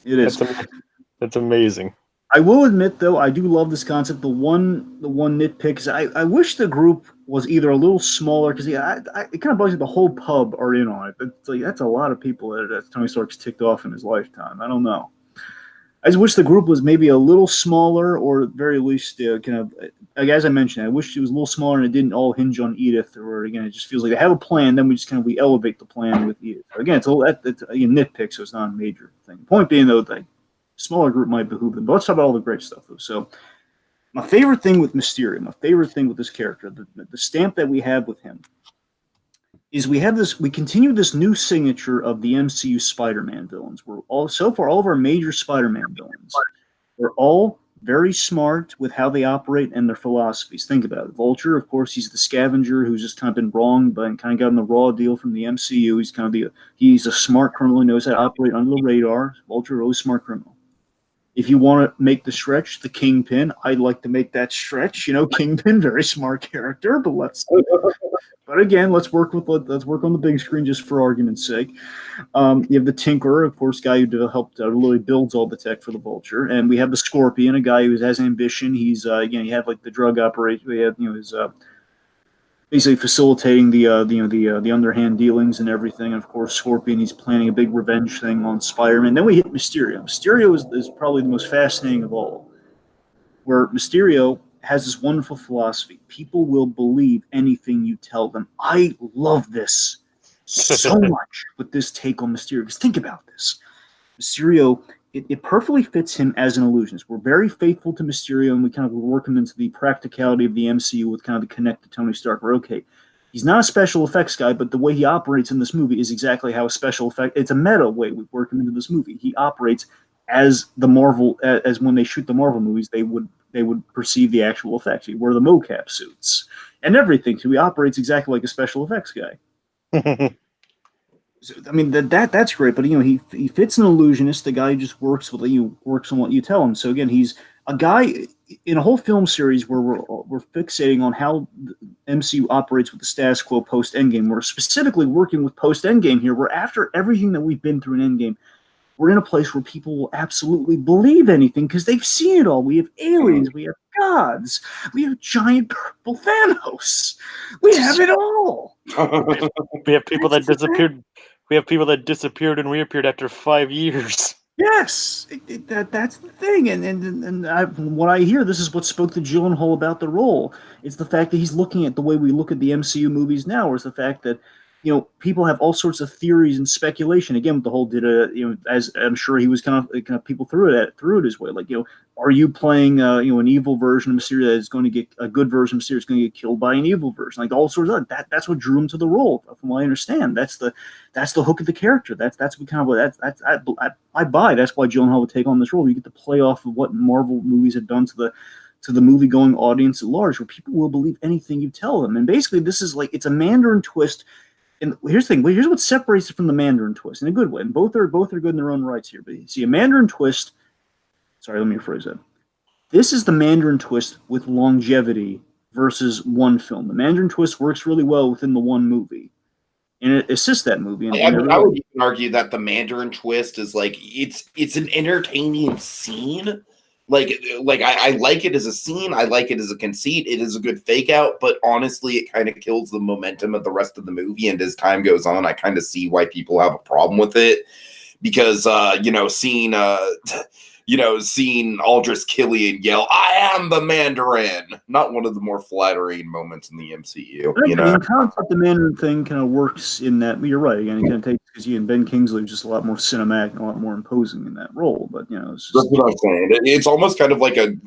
That's amazing. I will admit, though, I do love this concept. The one nitpick is I wish the group was either a little smaller because it kind of bugs me. The whole pub are in on it. It's like that's a lot of people that Tony Stark's ticked off in his lifetime. I don't know. I just wish the group was maybe a little smaller, or at very least, kind of, as I mentioned, I wish it was a little smaller and it didn't all hinge on Edith. Or again, it just feels like they have a plan, then we elevate the plan with Edith. Again, it's a nitpick, so it's not a major thing. Point being, though, the smaller group might behoove them. But let's talk about all the great stuff, though. So, my favorite thing with Mysterio, my favorite thing with this character, the stamp that we have with him, is we continue this new signature of the MCU Spider-Man villains. So far, all of our major Spider-Man villains, they're all very smart with how they operate and their philosophies. Think about it. Vulture, of course, he's the scavenger who's just kind of been wronged but kind of gotten the raw deal from the MCU. He's a smart criminal who knows how to operate under the radar. Vulture, always smart criminal. If you want to make the stretch, the Kingpin, I'd like to make that stretch. Kingpin, very smart character, but again, let's work on the big screen just for argument's sake. You have the Tinkerer, of course, guy who helped really builds all the tech for the Vulture, and we have the Scorpion, a guy who has ambition. He's again, you have like the drug operation. We have his basically facilitating the underhand dealings and everything. And of course, Scorpion, he's planning a big revenge thing on Spider-Man. Then we hit Mysterio. Mysterio is probably the most fascinating of all, where Mysterio has this wonderful philosophy. People will believe anything you tell them. I love this so much with this take on Mysterio. Because think about this. Mysterio, it perfectly fits him as an illusionist. We're very faithful to Mysterio, and we kind of work him into the practicality of the MCU with kind of the connect to Tony Stark. We're okay. He's not a special effects guy, but the way he operates in this movie is exactly how a special effect. It's a meta way we work him into this movie. He operates as when they shoot the Marvel movies, they would perceive the actual effects. He wear the mocap suits and everything. So he operates exactly like a special effects guy. So, I mean that's great, but he fits an illusionist, the guy who just works on what you tell him. So again, he's a guy in a whole film series where we're fixating on how the MCU operates with the status quo post Endgame. We're specifically working with post Endgame here. We're after everything that we've been through in Endgame. We're in a place where people will absolutely believe anything because they've seen it all. We have aliens, we have gods, we have giant purple Thanos. We have it all. We have people that disappeared. We have people that disappeared and reappeared after 5 years. Yes, that's the thing. And what I hear, this is what spoke to Gyllenhaal about the role. It's the fact that he's looking at the way we look at the MCU movies now, or it's the fact that people have all sorts of theories and speculation. Again, with the whole as I'm sure he was kind of people threw it his way. Like, are you playing an evil version of Mysterio that is going to get a good version of Mysterio is going to get killed by an evil version? Like all sorts of that. That's what drew him to the role. From what I understand, that's the hook of the character. That's what kind of I buy. That's why Gyllenhaal would take on this role. You get to play off of what Marvel movies have done to the movie-going audience at large, where people will believe anything you tell them. And basically, this is like it's a Mandarin twist. And here's the thing. Here's what separates it from the Mandarin twist in a good way. And both are good in their own rights here. But you see, a Mandarin twist. Sorry, let me rephrase that. This is the Mandarin twist with longevity versus one film. The Mandarin twist works really well within the one movie, and it assists that movie. I would even argue that the Mandarin twist is like it's an entertaining scene. Like I like it as a scene. I like it as a conceit. It is a good fake out, but honestly, it kind of kills the momentum of the rest of the movie. And as time goes on, I kind of see why people have a problem with it because, seeing Aldrich Killian yell, "I am the Mandarin," not one of the more flattering moments in the MCU. The concept the Mandarin thing kind of works in that. You're right. Again, it kind of takes because Ben Kingsley was just a lot more cinematic and a lot more imposing in that role. But it's just, that's what I'm saying. It's almost kind of like the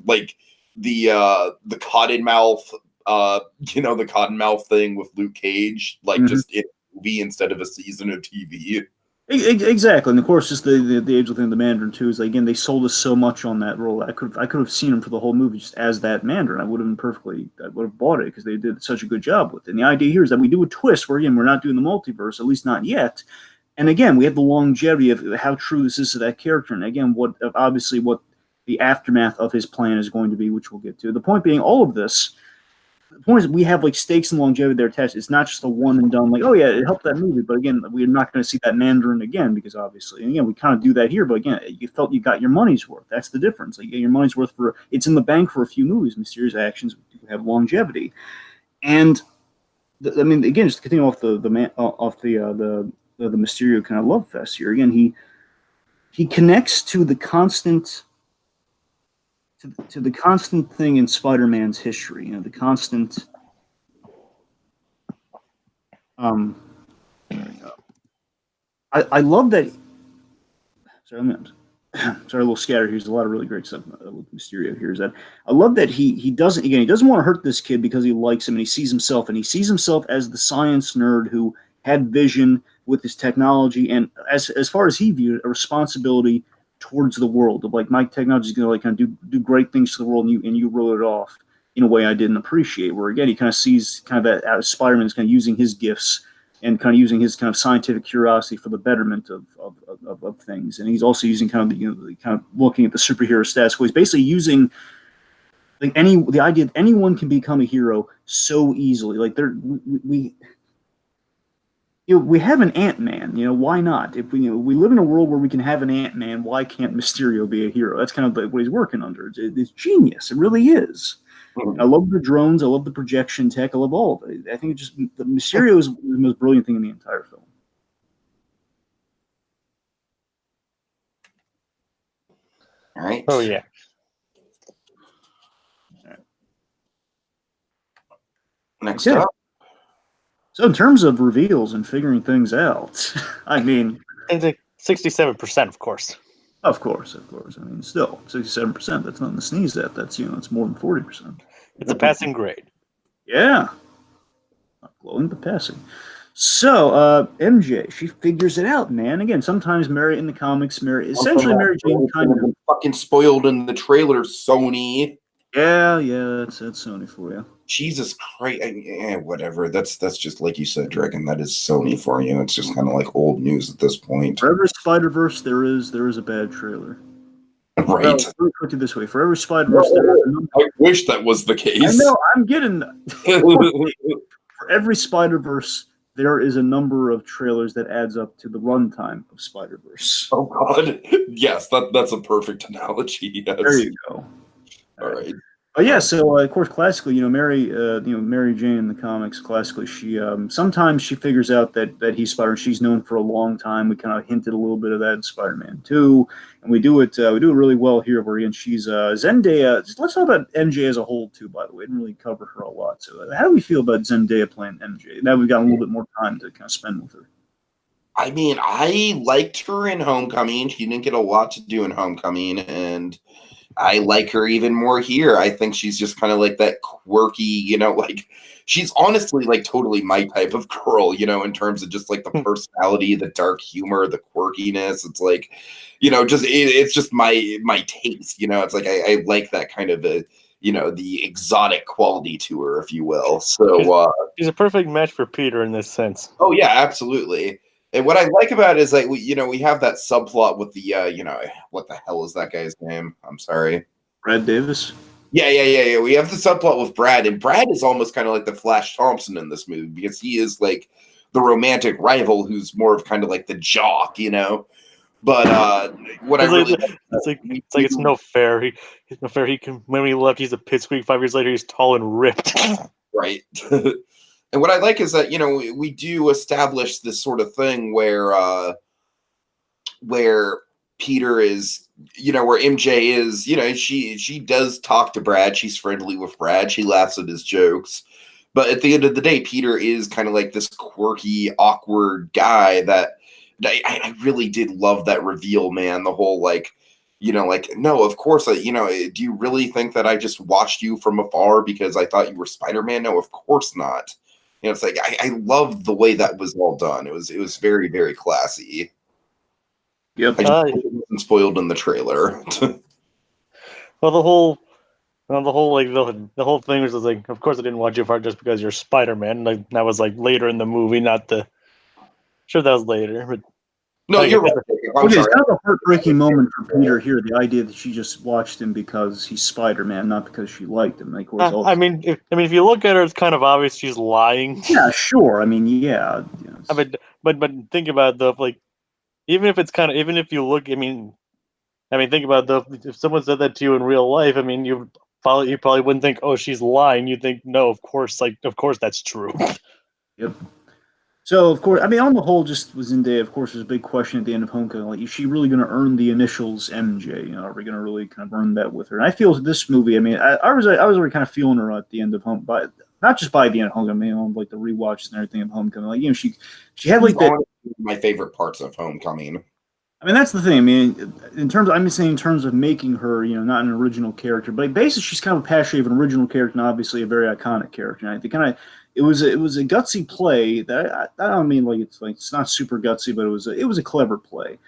Cottonmouth, the Cottonmouth thing with Luke Cage, just in a movie instead of a season of TV. Exactly, and of course, just the age-old thing of the Mandarin too is like, again, they sold us so much on that role. I could have seen him for the whole movie just as that Mandarin. I would have bought it because they did such a good job with it. And the idea here is that we do a twist where again we're not doing the multiverse, at least not yet. And again, we have the longevity of how true this is to that character, and again, what the aftermath of his plan is going to be, which we'll get to. The point being, all of this. The point is, we have like stakes and longevity there attached. It's not just a one and done, like, oh yeah, it helped that movie, but again, we're not going to see that Mandarin again because obviously, and again, we kind of do that here, but again, you felt you got your money's worth. That's the difference. Like, you get your money's worth it's in the bank for a few movies. Mysterious actions have longevity, and again, just to continue off the Mysterio kind of love fest here. Again, he connects to the constant to the constant thing in Spider-Man's history. The constant. I love that. Sorry, sorry, a little scattered here. There's a lot of really great stuff with Mysterio here. Is that I love that he doesn't want to hurt this kid because he likes him and he sees himself as the science nerd who had vision with his technology and as far as he viewed it, a responsibility towards the world of like my technology is going to like kind of do great things to the world and you wrote it off in a way I didn't appreciate. Where again he kind of sees kind of that Spider-Man is kind of using his gifts and kind of using his kind of scientific curiosity for the betterment of things. And he's also using kind of kind of looking at the superhero status quo. He's basically using like the idea that anyone can become a hero so easily. Like we have an Ant-Man. Why not? If we live in a world where we can have an Ant-Man, why can't Mysterio be a hero? That's kind of what he's working under. It's genius. It really is. I love the drones. I love the projection tech. I love all of it. I think the Mysterio is the most brilliant thing in the entire film. All right. Oh yeah. Right. Next up. So in terms of reveals and figuring things out, I mean, 67%, of course. Of course. I mean, still 67%. That's nothing to sneeze at. That's it's more than 40%. It's a passing grade. Yeah, not glowing but passing. So MJ, she figures it out, man. Again, sometimes Mary in the comics, Mary Jane kind of fucking spoiled in the trailer. Sony. Yeah, that's Sony for you. Jesus Christ, whatever. That's just like you said, Dragon. That is Sony for you. It's just kind of like old news at this point. For every Spider-Verse, there is a bad trailer. Right. Well, let me put it this way: for every Spider-Verse, there is a number. I wish that was the case. I know. I'm getting. For every Spider-Verse, there is a number of trailers that adds up to the runtime of Spider-Verse. Oh God, yes, that's a perfect analogy. Yes. There you go. All right. Yeah, so of course, classically, Mary Jane in the comics, classically, she sometimes she figures out that he's Spider-Man. She's known for a long time. We kind of hinted a little bit of that in Spider-Man 2, and we do it really well here. Where again, she's Zendaya. Let's talk about MJ as a whole too. By the way, I didn't really cover her a lot. So, how do we feel about Zendaya playing MJ? Now we've got a little bit more time to kind of spend with her. I mean, I liked her in Homecoming. She didn't get a lot to do in Homecoming, and I like her even more here. I think she's just kind of like that quirky, like she's honestly like totally my type of girl, in terms of just like the personality, the dark humor, the quirkiness. It's like, it's just my taste, It's like I like that kind of the exotic quality to her, if you will. So she's a perfect match for Peter in this sense. Oh yeah, absolutely. And what I like about it is like we have that subplot with the what the hell is that guy's name? I'm sorry. Brad Davis. Yeah. We have the subplot with Brad, and Brad is almost kind of like the Flash Thompson in this movie because he is like the romantic rival who's more of kind of like the jock, But what I really it's no fair. It's no fair. He can when he left, he's a pipsqueak. 5 years later, he's tall and ripped. Right. And what I like is that, we do establish this sort of thing where Peter is, where MJ is, she does talk to Brad. She's friendly with Brad. She laughs at his jokes. But at the end of the day, Peter is kind of like this quirky, awkward guy that I really did love that reveal, man. The whole no, of course, do you really think that I just watched you from afar because I thought you were Spider-Man? No, of course not. It's like I loved the way that was all done. It was very, very classy. Yep. I just wasn't spoiled in the trailer. Well, the whole the whole thing was like, of course I didn't watch you apart just because you're Spider-Man. Like that was like later in the movie, not the. Sure, that was later, but. No, you're right. It's kind of a heartbreaking moment for Peter here. The idea that she just watched him because he's Spider-Man, not because she liked him. Like, I mean, if you look at her, it's kind of obvious she's lying. Yeah, sure. I mean, yeah. Yes. But think about even if you look, I mean, think about if someone said that to you in real life, I mean, you probably wouldn't think, oh, she's lying. You think, no, of course that's true. Yep. So, of course, I mean, on the whole, just was Zendaya, of course, was a big question at the end of Homecoming. Like, is she really going to earn the initials MJ? Are we going to really kind of earn that with her? And I feel this movie, I mean, I was already kind of feeling her at the end of Homecoming, not just by the end of Homecoming, on like the rewatches and everything of Homecoming. Like, she had like that. My favorite parts of Homecoming. I mean, that's the thing. I mean, I'm just saying in terms of making her, not an original character, but basically she's kind of a passionate of an original character and obviously a very iconic character. And I think it was a gutsy play that I don't mean it's not super gutsy, but it was a clever play.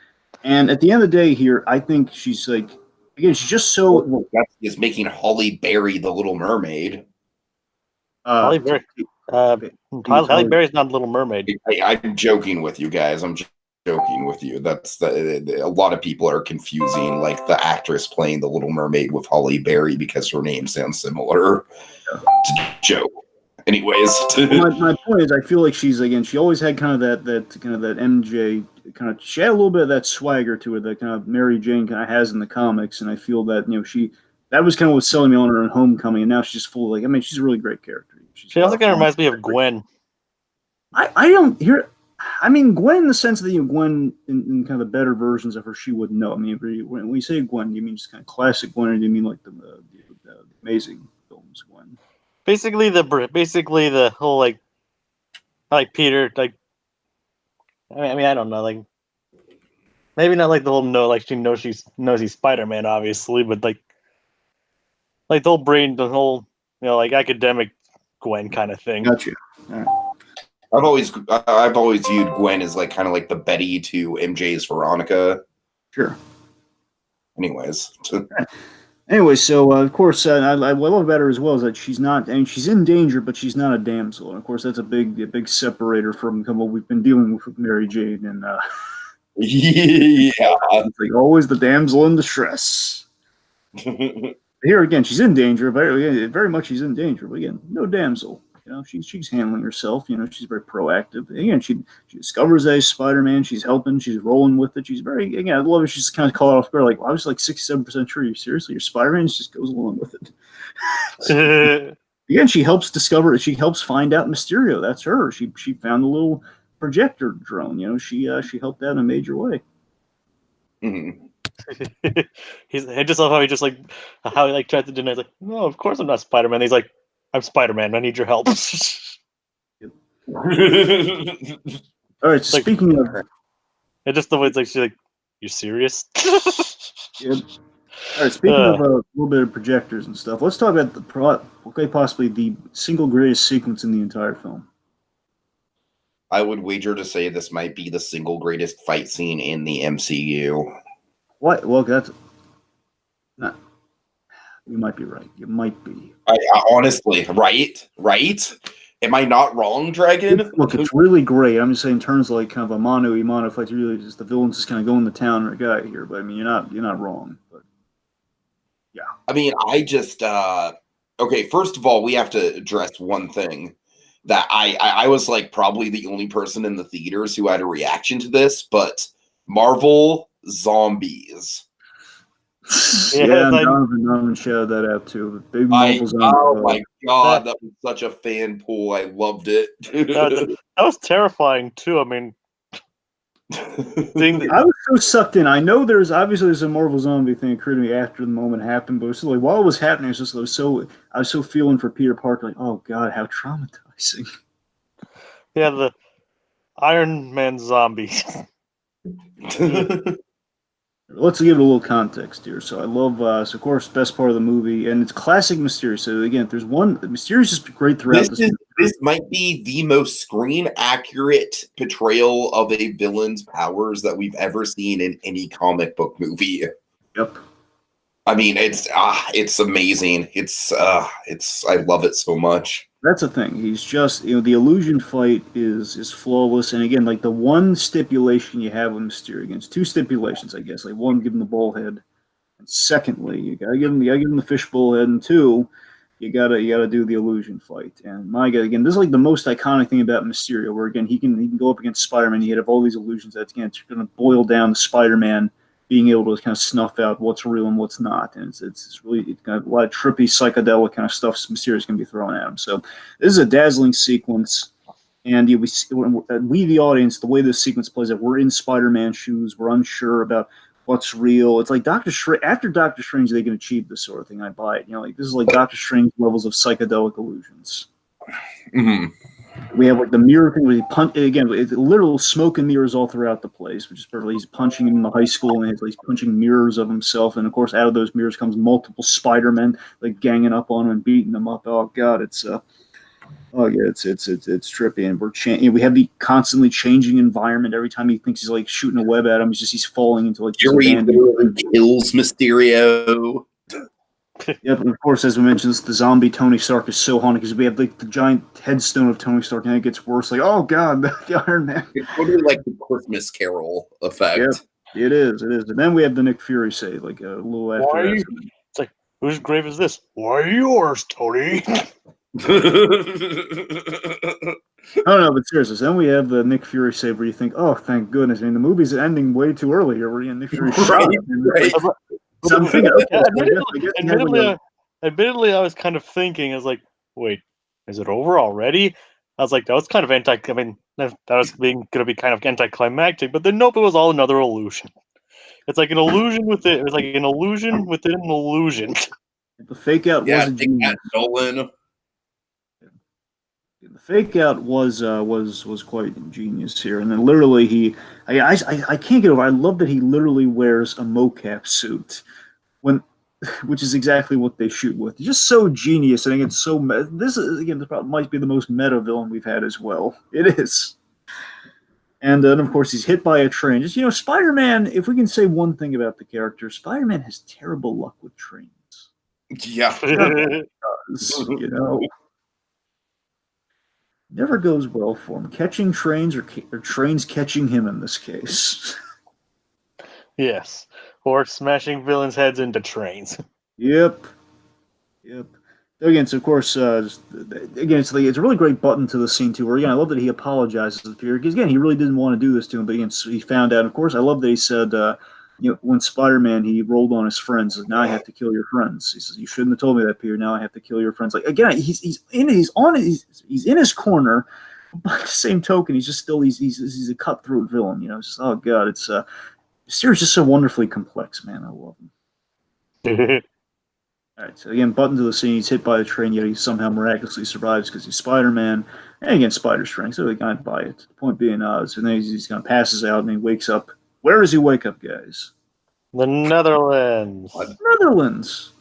And at the end of the day here, I think she's like, again, she's just so. Is making Holly Berry the Little Mermaid. Halle Berry. Halle Berry's not Little Mermaid. I'm joking with you guys. I'm joking with you. A lot of people are confusing like the actress playing the Little Mermaid with Halle Berry because her name sounds similar. It's a joke. Anyways, my point is, I feel like she always had kind of that kind of that MJ kind of. She had a little bit of that swagger to her that kind of Mary Jane kind of has in the comics, and I feel that that was kind of what's selling me on her in Homecoming, and now she's just full of, like, I mean, she's a really great character. She also kind of reminds me of Gwen. I don't hear. I mean, Gwen in the sense that Gwen in kind of the better versions of her, she would know. I mean, when we say Gwen, do you mean just kind of classic Gwen, or do you mean like the amazing films Gwen? Basically the whole like Peter, like I mean I don't know, like maybe not like the whole like she knows he's Spider-Man obviously, but like the whole the whole like academic Gwen kind of thing. Gotcha. All right. I've always viewed Gwen as like kind of like the Betty to MJ's Veronica. Sure. Anyways. Anyway, so of course, I love about her as well is that she's not, and she's in danger, but she's not a damsel. And of course, that's a big separator from what we've been dealing with Mary Jane. And yeah, it's like always the damsel in distress. Here again, she's in danger. Very much, she's in danger. But again, no damsel. She's handling herself. She's very proactive. Again, she discovers that he's Spider-Man. She's helping. She's rolling with it. She's very, again, I love it. She's kind of caught off guard. Like, well, I was like 67% sure. Seriously, you're Spider-Man? She just goes along with it. Again, she helps discover. She helps find out Mysterio. That's her. She found the little projector drone. She helped out in a major way. Mm-hmm. I just love how he tried to deny. He's like, no, of course I'm not Spider-Man. He's like, I'm Spider-Man. I need your help. All right. So speaking of, and just the way it's like, she's like, you serious? Yep. All right. Speaking of a little bit of projectors and stuff, let's talk about possibly the single greatest sequence in the entire film. I would wager to say this might be the single greatest fight scene in the MCU. What? Well, that's not. You might be right. You might be. I honestly, right? Am I not wrong, Dragon? Look, it's really great. I'm just saying in terms of like kind of a mano-a-mano fight, really just the villains just kind of going to town or a guy here. But I mean, you're not wrong. But yeah. I mean, I just okay. First of all, we have to address one thing that I was like probably the only person in the theaters who had a reaction to this, but Marvel zombies. Yeah, Donovan shouted that out too. Big Marvel zombie. Oh my god, that was such a fan pool. I loved it. That was terrifying too. I mean, I was so sucked in. I know there's a Marvel zombie thing occurred to me after the moment happened, but it was like while it was happening, I was so feeling for Peter Parker, like, oh god, how traumatizing. Yeah, the Iron Man zombie. Let's give it a little context here. So I love, so of course, best part of the movie, and it's classic Mysterio. So again, if there's one, Mysterio's just great throughout this. This might be the most screen accurate portrayal of a villain's powers that we've ever seen in any comic book movie. Yep. I mean, it's amazing. I love it so much. That's the thing. He's just, the illusion fight is flawless. And again, like the one stipulation you have with Mysterio, against two stipulations, I guess. Like one, give him the ball head, and secondly, you gotta give him the fishbowl head, and two, you gotta do the illusion fight. And my God, again, this is like the most iconic thing about Mysterio, where again he can go up against Spider-Man. He have all these illusions that's going to boil down to Spider-Man being able to kind of snuff out what's real and what's not. And it's really kind of a lot of trippy, psychedelic kind of stuff Mysterio's going to be throwing at him. So this is a dazzling sequence. And we, the audience, the way this sequence plays out, we're in Spider-Man's shoes. We're unsure about what's real. It's like after Doctor Strange, they can achieve this sort of thing. I buy it. Like this is like Doctor Strange levels of psychedelic illusions. Mm-hmm. We have like the mirror thing where he again. It's literal smoke and mirrors all throughout the place, which is perfect. He's punching in the high school, and he's punching mirrors of himself, and of course, out of those mirrors comes multiple Spider-Men like ganging up on him and beating him up. Oh God, it's oh yeah, it's trippy, and we have the constantly changing environment. Every time he thinks he's like shooting a web at him, he's falling into like this abandoned. Kills Mysterio. Yep, and of course, as we mentioned, the zombie Tony Stark is so haunted because we have like the giant headstone of Tony Stark, and it gets worse. Like, oh God, the Iron Man. It's totally like the Christmas Carol effect. Yep, it is. And then we have the Nick Fury save, like a little after that. It's like, whose grave is this? Why yours, Tony? No, but seriously, then we have the Nick Fury save where you think, oh, thank goodness. I mean, the movie's ending way too early here. Where Nick Fury shot him. Right. So I'm thinking, admittedly, I was kind of thinking, I was like, wait, is it over already? I was like, that was kind of that was going to be kind of anticlimactic, but then nope, it was all another illusion. It's like an illusion within. It was like an illusion within an illusion. The fake out was a genius. Nolan. The fake out was quite ingenious here, and then literally I can't get over. I love that he literally wears a mocap suit which is exactly what they shoot with. Just so genius. I think it's so. This might be the most meta villain we've had as well. It is. And then, of course, he's hit by a train. Just, Spider-Man, if we can say one thing about the character, Spider-Man has terrible luck with trains. Yeah. Never goes well for him. Catching trains or trains catching him in this case. Yes. Or smashing villains' heads into trains. Yep. Again, so of course, it's a really great button to the scene too. Where again, I love that he apologizes to Peter because again, he really didn't want to do this to him, but again, he found out. Of course, I love that he said, when Spider-Man he rolled on his friends, now I have to kill your friends. He says, "You shouldn't have told me that, Peter. Now I have to kill your friends." Like again, he's in his corner. By the same token, he's a cutthroat villain. It's just, oh God, it's Mysterio's just so wonderfully complex, man. I love him. All right, so again, button to the scene. He's hit by the train, yet he somehow miraculously survives because he's Spider-Man. And again, spider strength, so he can't buy it. The point being, so then he's kind of passes out and he wakes up. Where does he wake up, guys? The Netherlands. Netherlands.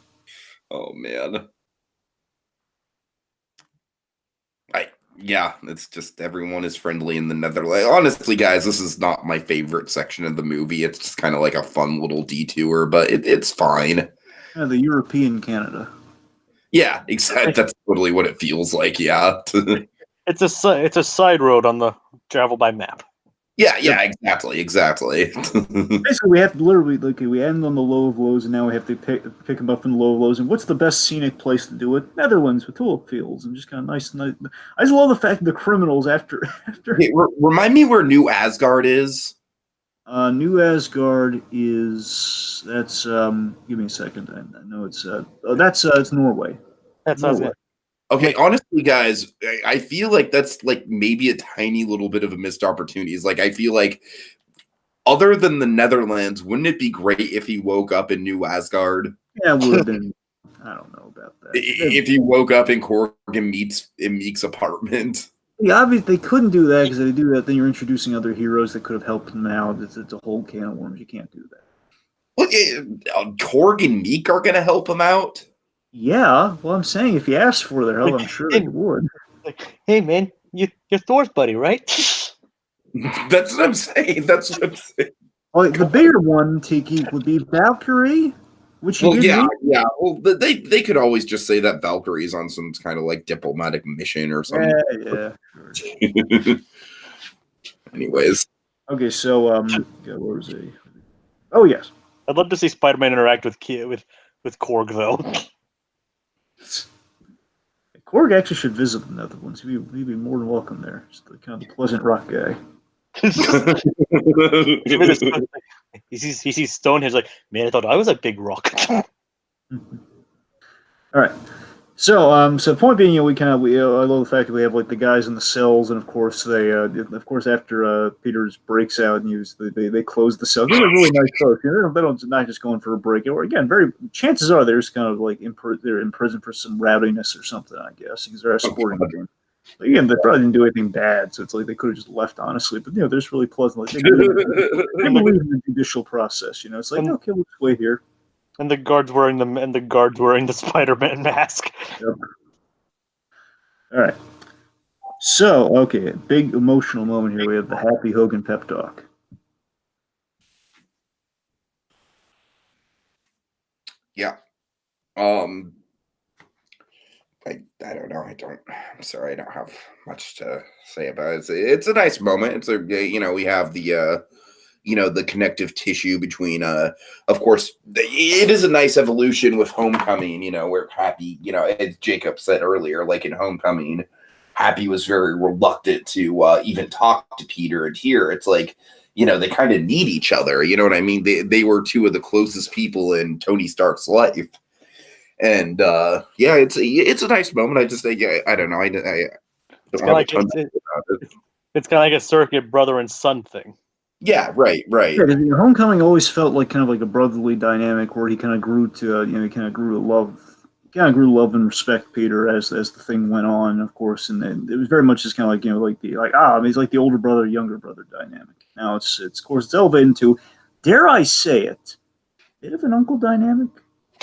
Oh, man. It's just everyone is friendly in the Netherlands. Honestly, guys, this is not my favorite section of the movie. It's just kind of like a fun little detour, but it's fine. The European Canada. Yeah, exactly. That's totally what it feels like. Yeah, it's a side road on the travel by map. Yeah, exactly. Basically, we have to literally we end on the low of lows, and now we have to pick them up in the low of lows. And what's the best scenic place to do it? Netherlands with tulip fields, and just kind of nice. I just love the fact that the criminals after. Hey, remind me where New Asgard is. New Asgard is give me a second. I know it's it's Norway. That's Norway. Okay, honestly, guys, I feel like that's like maybe a tiny little bit of a missed opportunity. Like I feel like other than the Netherlands, wouldn't it be great if he woke up in New Asgard? Yeah, it would have been. I don't know about that. If he woke up in Corgan Meek's apartment. Yeah, obviously they couldn't do that because if they do that, then you're introducing other heroes that could have helped him out. It's a whole can of worms. You can't do that. Well, Korg and Meek are going to help him out? Yeah, well, I'm saying if you asked for their help, I'm sure they would. Hey, man, you're Thor's buddy, right? That's what I'm saying. Well, the bigger one, Tiki, would be Valkyrie. Yeah. Well, they could always just say that Valkyrie's on some kind of like diplomatic mission or something. Yeah. Sure. Anyways. Okay, so where was he? Oh yes. I'd love to see Spider-Man interact with Korg though. Korg actually should visit the Netherlands. He'd be more than welcome there. Just the kind of pleasant rock guy. He sees Stonehenge like, man, I thought I was a big rock. All right. So the point being, I love the fact that we have like the guys in the cells, and of course after Peters breaks out and they close the cell. They're really nice folks. They don't not just going for a break. Or again, chances are they're just kind of like they're in prison for some rowdiness or something, I guess, because they're escorting them. But again, they probably didn't do anything bad, so it's like they could have just left, honestly. But they're just really pleasant. Like, they believe in the judicial process. It's like, okay, we'll just wait here. And the guards wearing the Spider-Man mask. Yep. All right. So, okay, big emotional moment here. We have the Happy Hogan pep talk. Yeah. I don't know. I'm sorry. I don't have much to say about it. It's a nice moment. It's we have the connective tissue between, of course, it is a nice evolution with Homecoming, where Happy, as Jacob said earlier, like in Homecoming, Happy was very reluctant to even talk to Peter. And here it's like, they kind of need each other. You know what I mean? They were two of the closest people in Tony Stark's life. And it's a nice moment. I just think, I don't know. I don't have a ton about it. It's kind of like a surrogate brother and son thing. Yeah, right. Yeah, Homecoming always felt like kind of like a brotherly dynamic where he kind of grew to love and respect Peter as the thing went on, of course, and then it was very much just kind of like he's like the older brother, younger brother dynamic. Now it's of course it's elevated into, dare I say it, bit of an uncle dynamic.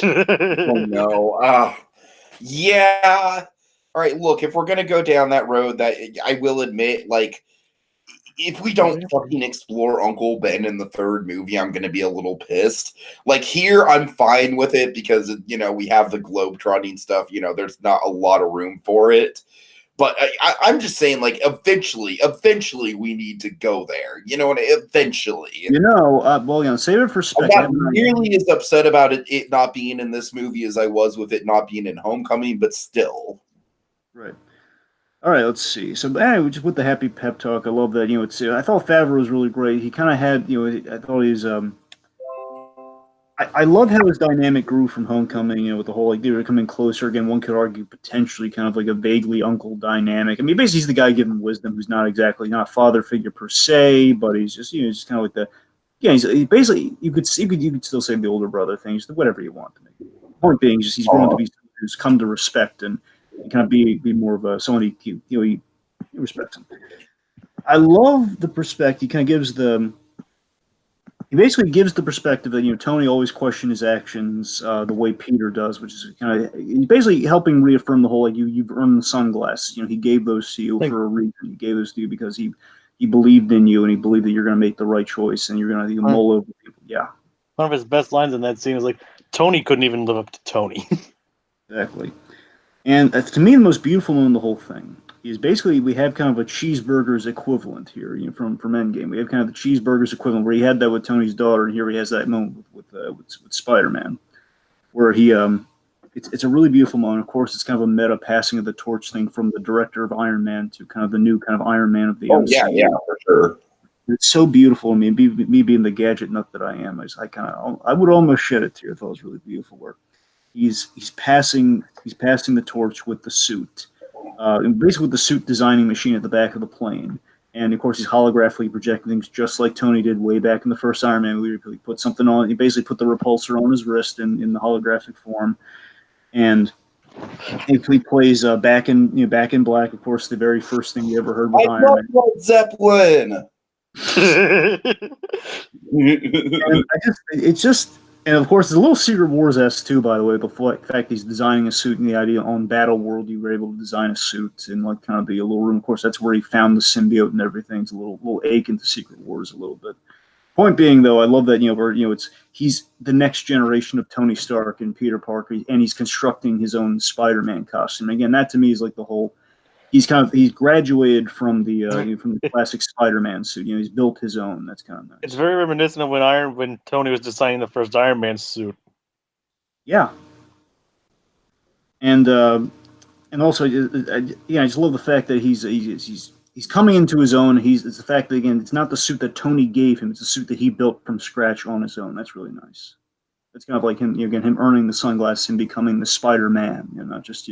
Oh no. Yeah. All right, look, if we're gonna go down that road, that I will admit, like, if we don't fucking explore Uncle Ben in the third movie, I'm gonna be a little pissed. Like, here, I'm fine with it because we have the globetrotting stuff. There's not a lot of room for it. But I'm just saying, like, eventually, we need to go there. Eventually. Save it for spec. I'm not nearly as upset about it not being in this movie as I was with it not being in Homecoming, but still. Right. All right, let's see. So, anyway, just with the happy pep talk, I love that. I thought Favreau was really great. He kind of had, I thought he's, I love how his dynamic grew from Homecoming, with the whole, like, they were coming closer. Again, one could argue potentially kind of like a vaguely uncle dynamic. I mean, basically, he's the guy giving wisdom who's not a father figure per se, but he's just, just kind of like he's basically, you could still say the older brother thing, just whatever you want to make. The point being, just he's grown to be who's come to respect and kind of be more of someone he respects him. I love the perspective. He basically gives the perspective that Tony always questioned his actions the way Peter does, which is kind of basically helping reaffirm the whole you've earned the sunglasses. He gave those to you for a reason. He gave those to you because he believed in you and he believed that you're going to make the right choice and you're going to mull over people. Yeah. One of his best lines in that scene is like, Tony couldn't even live up to Tony. Exactly. And to me, the most beautiful moment in the whole thing is basically we have kind of a cheeseburgers equivalent here, from Endgame. We have kind of the cheeseburgers equivalent where he had that with Tony's daughter, and here he has that moment with Spider-Man, where he it's a really beautiful moment. Of course, it's kind of a meta passing of the torch thing from the director of Iron Man to kind of the new kind of Iron Man of the MCU. Yeah, for sure. It's so beautiful. I mean, me being the gadget nut that I am, I would almost shed a tear. I thought it was really beautiful work. He's passing the torch with the suit, and basically with the suit designing machine at the back of the plane. And of course, he's holographically projecting things just like Tony did way back in the first Iron Man movie. He put something on. He basically put the repulsor on his wrist in the holographic form, and he plays Back in Black. Of course, the very first thing you ever heard with Iron Man. Led Zeppelin. And of course, it's a little Secret Wars-esque too, by the way. The fact he's designing a suit and the idea on Battle World, you were able to design a suit and like kind of be a little room. Of course, that's where he found the symbiote and everything. It's a little ache into Secret Wars a little bit. Point being, though, I love that he's the next generation of Tony Stark and Peter Parker, and he's constructing his own Spider-Man costume. Again, that to me is like the whole. He's graduated from the classic Spider-Man suit. He's built his own. That's kind of nice. It's very reminiscent of when Tony was designing the first Iron Man suit. Yeah, and also, I just love the fact that he's coming into his own. It's the fact that, again, it's not the suit that Tony gave him; it's a suit that he built from scratch on his own. That's really nice. It's kind of like him, again, him earning the sunglasses and becoming the Spider-Man, not just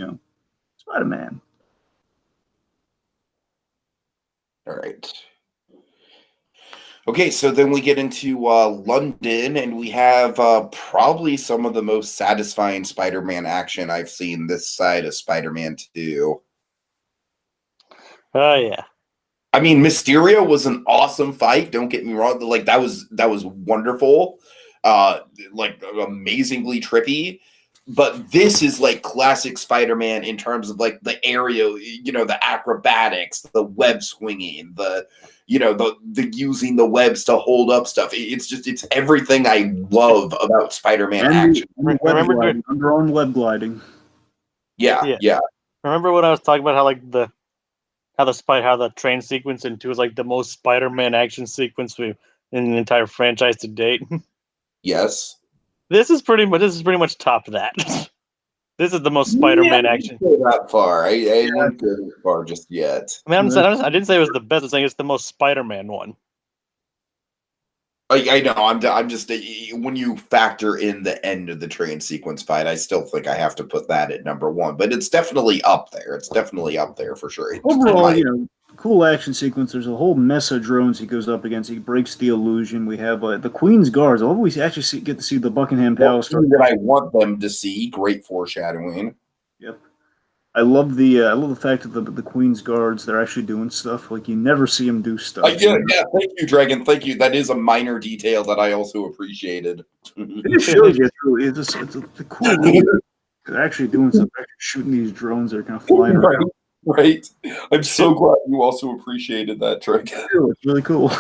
Spider-Man. All right. Okay, so then we get into London, and we have probably some of the most satisfying Spider-Man action I've seen this side of Spider-Man 2. Oh yeah. I mean, Mysterio was an awesome fight. Don't get me wrong; like that was wonderful, like amazingly trippy. But this is like classic Spider-Man in terms of like the aerial, the acrobatics, the web swinging, the using the webs to hold up stuff. It's everything I love about Spider-Man action. And Remember underarm web gliding. Yeah. Remember when I was talking about how the train sequence in 2 is like the most Spider-Man action sequence in the entire franchise to date? Yes. This is pretty much top that. This is the most Spider-Man action. I wouldn't go that far. I wouldn't go that far just yet. I mean, I didn't say it was the best. I'm saying it's the most Spider-Man one. I know. I'm just when you factor in the end of the train sequence fight, I still think I have to put that at number 1. But it's definitely up there. It's definitely up there for sure. Overall, cool action sequence. There's a whole mess of drones he goes up against. He breaks the illusion. We have the Queen's Guards. Although we actually get to see the Buckingham Palace. That I want them to see. Great foreshadowing. Yep. I love the fact that the Queen's Guards, they're actually doing stuff. Like, you never see them do stuff. Yeah, thank you, Dragon. Thank you. That is a minor detail that I also appreciated. It just shows you it's the cool. They're actually doing stuff. They're actually shooting these drones. They're kind of flying around. Right. I'm so glad you also appreciated that, Dragon. It's really cool.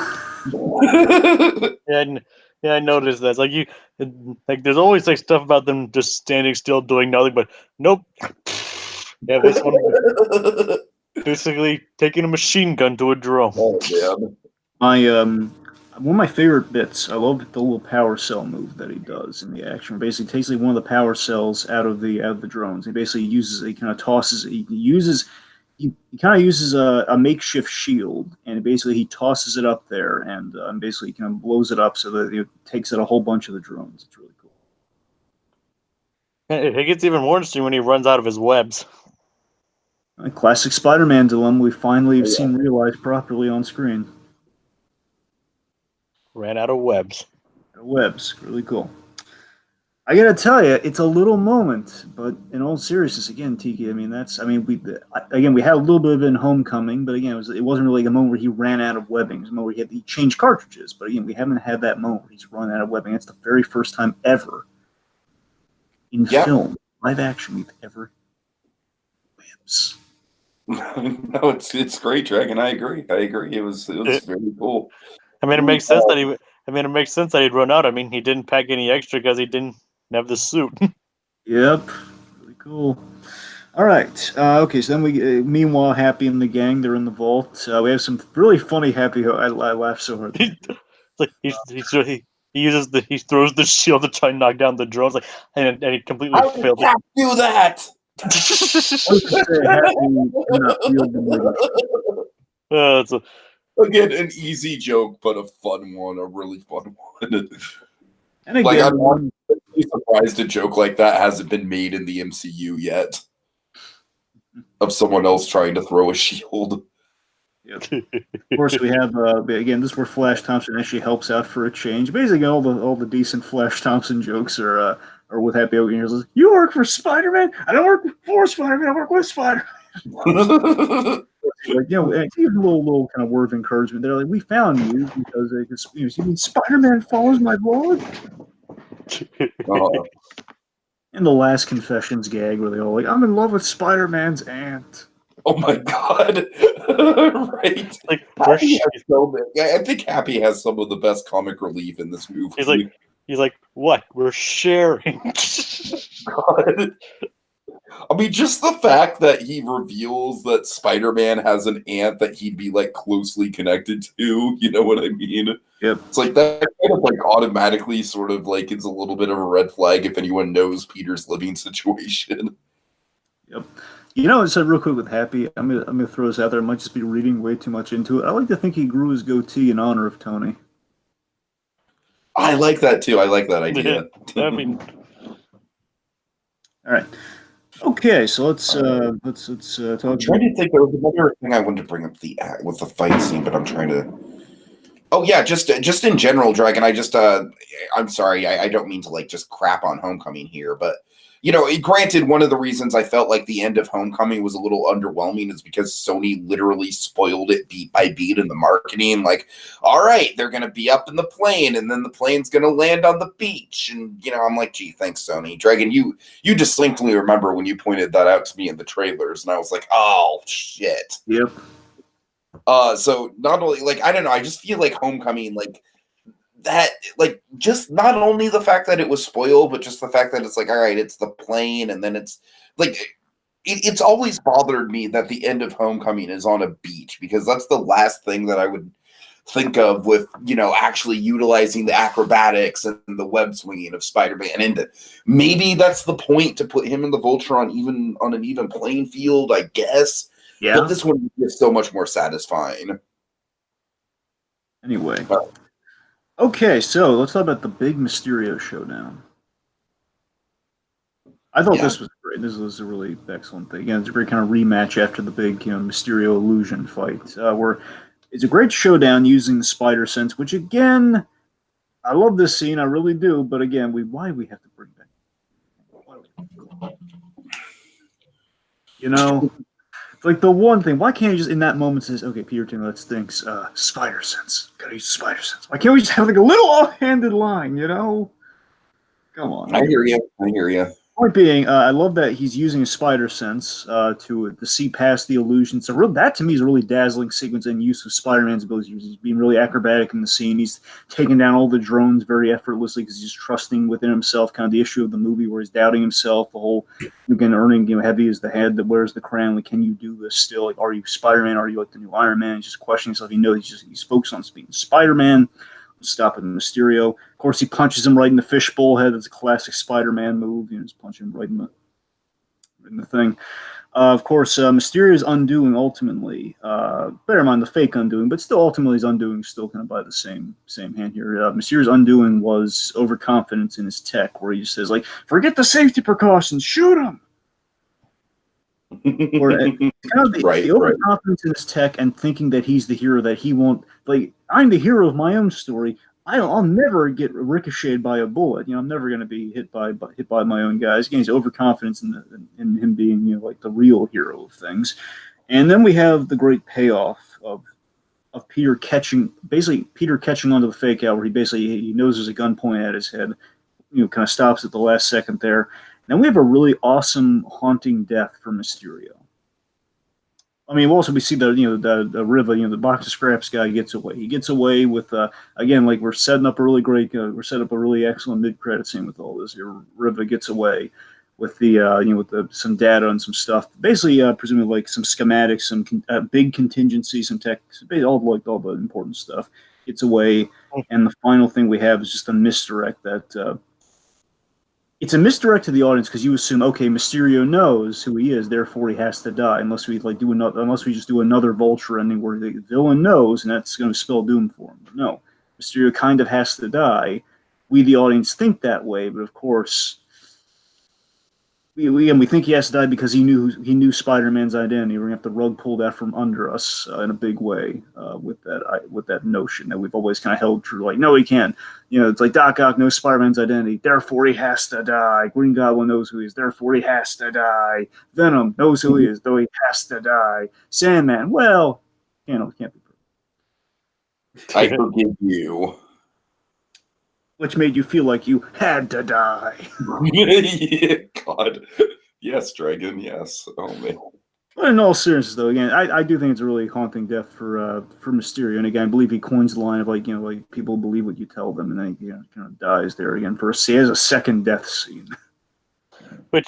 Yeah, I noticed that. It's there's always like stuff about them just standing still doing nothing, but nope. Yeah, this one basically taking a machine gun to a drone. Oh man. One of my favorite bits, I love the little power cell move that he does in the action. Basically takes one of the power cells out of the drones. He basically kind of tosses it. He kind of uses a makeshift shield, and basically he tosses it up there and basically kind of blows it up so that it takes out a whole bunch of the drones. It's really cool. It gets even more interesting when he runs out of his webs. A classic Spider-Man dilemma we finally have seen realized properly on screen. Ran out of webs. Webs, really cool. I gotta tell you, it's a little moment, but in all seriousness, again, Tiki. I mean, we had a little bit of it in Homecoming, but again, it wasn't really a moment where he ran out of webbing. It was a moment where he changed cartridges, but again, we haven't had that moment where he's run out of webbing. That's the very first time ever in film, live action, we've ever webs. No, it's great, Dragon. I agree. It was very cool. I mean, it makes sense that he'd run out. I mean, he didn't pack any extra because he didn't have the suit. Yep, really cool. All right. Okay. So then meanwhile, Happy and the gang, they're in the vault. We have some really funny Happy. I laughed so hard. He throws the shield to try and knock down the drones, and he completely failed. How do that? Again, an easy joke, but a fun one, a really fun one. And again, I'm surprised a joke like that hasn't been made in the MCU yet. Of someone else trying to throw a shield. Yep. Of course, we have again. This is where Flash Thompson actually helps out for a change. Basically, all the decent Flash Thompson jokes are with Happy Hogan. He's "You work for Spider-Man? I don't work for Spider-Man. I work with Spider-Man." Like, give a little kind of word of encouragement. They're like, "We found you because you mean Spider-Man follows my blog." And the last confessions gag where they all like, "I'm in love with Spider-Man's aunt." Oh my god! Right? I think Happy has some of the best comic relief in this movie. He's like, what? We're sharing. God. I mean, just the fact that he reveals that Spider-Man has an aunt that he'd be closely connected to, you know what I mean? Yep. It's that kind of automatically sort of is a little bit of a red flag if anyone knows Peter's living situation. Yep. So real quick with Happy, I'm gonna throw this out there. I might just be reading way too much into it. I like to think he grew his goatee in honor of Tony. I like that too. I like that idea. I mean, All right. Okay, so let's talk. I'm trying to think. There was another thing I wanted to bring up with the fight scene, but I'm trying to. Oh yeah, just in general, Dragon. I'm sorry, I don't mean to like just crap on Homecoming here, but granted, one of the reasons I felt like the end of Homecoming was a little underwhelming is because Sony literally spoiled it beat by beat in the marketing. Like, all right, they're gonna be up in the plane, and then the plane's gonna land on the beach, and I'm like, gee, thanks, Sony. Dragon, you distinctly remember when you pointed that out to me in the trailers, and I was like, oh shit. Yep. So not only like I don't know, I just feel like Homecoming like that, like just not only the fact that it was spoiled, but just the fact that it's like, all right, it's the plane, and then it's like it's always bothered me that the end of Homecoming is on a beach, because that's the last thing that I would think of with actually utilizing the acrobatics and the web swinging of Spider-Man. And maybe that's the point, to put him and the Vulture on an even playing field, I guess. Yeah. But this one is so much more satisfying. Anyway. Okay, so let's talk about the big Mysterio showdown. I thought this was great. This was a really excellent thing. Again, it's a great kind of rematch after the big Mysterio illusion fight, where it's a great showdown using the spider sense, which again, I love this scene, I really do. But again, why do we have to bring back? Like the one thing, why can't you just in that moment says, okay, Peter Tim, let's think spider sense. Gotta use spider sense. Why can't we just have like a little offhanded line, Come on. I hear you. Point being, I love that he's using a spider sense to see past the illusion. So that to me is a really dazzling sequence and use of Spider-Man's abilities. He's being really acrobatic in the scene. He's taking down all the drones very effortlessly because he's trusting within himself. Kind of the issue of the movie where he's doubting himself. The whole again earning heavy is the head that wears the crown. Like, can you do this still? Like, are you Spider-Man? Are you like the new Iron Man? He's just questioning himself. He knows he's focused on being Spider-Man. Stopping Mysterio. Of course, he punches him right in the fishbowl head. That's a classic Spider-Man move. Just punch him right in the thing. Of course, Mysterio's undoing ultimately. Bear in mind the fake undoing, but still ultimately his undoing is still kind of by the same hand here. Mysterio's undoing was overconfidence in his tech, where he just says like, "Forget the safety precautions, shoot him." Or kind of the overconfidence in his tech and thinking that he's the hero, that he won't, like, I'm the hero of my own story. I'll never get ricocheted by a bullet. I'm never going to be hit by my own guys. Again, he's overconfidence in him being like the real hero of things. And then we have the great payoff of Peter catching onto the fake out, where he knows there's a gun pointed at his head. Kind of stops at the last second there. Then we have a really awesome, haunting death for Mysterio. I mean, we see the Riva, the box of scraps guy gets away. He gets away with again, like we're setting up a really great, we're setting up a really excellent mid-credit scene with all this. Riva gets away with some data and some stuff. Basically, presumably like some schematics, some big contingency, some tech, all the important stuff. Gets away, and the final thing we have is just a misdirect that. It's a misdirect to the audience because you assume, okay, Mysterio knows who he is, therefore he has to die. Unless we just do another Vulture ending where the villain knows, and that's going to spell doom for him. But no, Mysterio kind of has to die. We, the audience, think that way, but of course, we think he has to die because he knew Spider-Man's identity. We're gonna have the rug pulled out from under us in a big way with that notion that we've always kind of held true. Like, no, he can't. It's like Doc Ock knows Spider-Man's identity, therefore he has to die. Green Goblin knows who he is, therefore he has to die. Venom knows who he is, though he has to die. Sandman, well, can't be perfect. I forgive you. Which made you feel like you had to die. Yeah, God. Yes, Dragon, yes. Oh, man. But in all seriousness, though, again, I do think it's a really haunting death for Mysterio. And again, I believe he coins the line of like people believe what you tell them, and then he kind of dies there again. He has a second death scene. Which,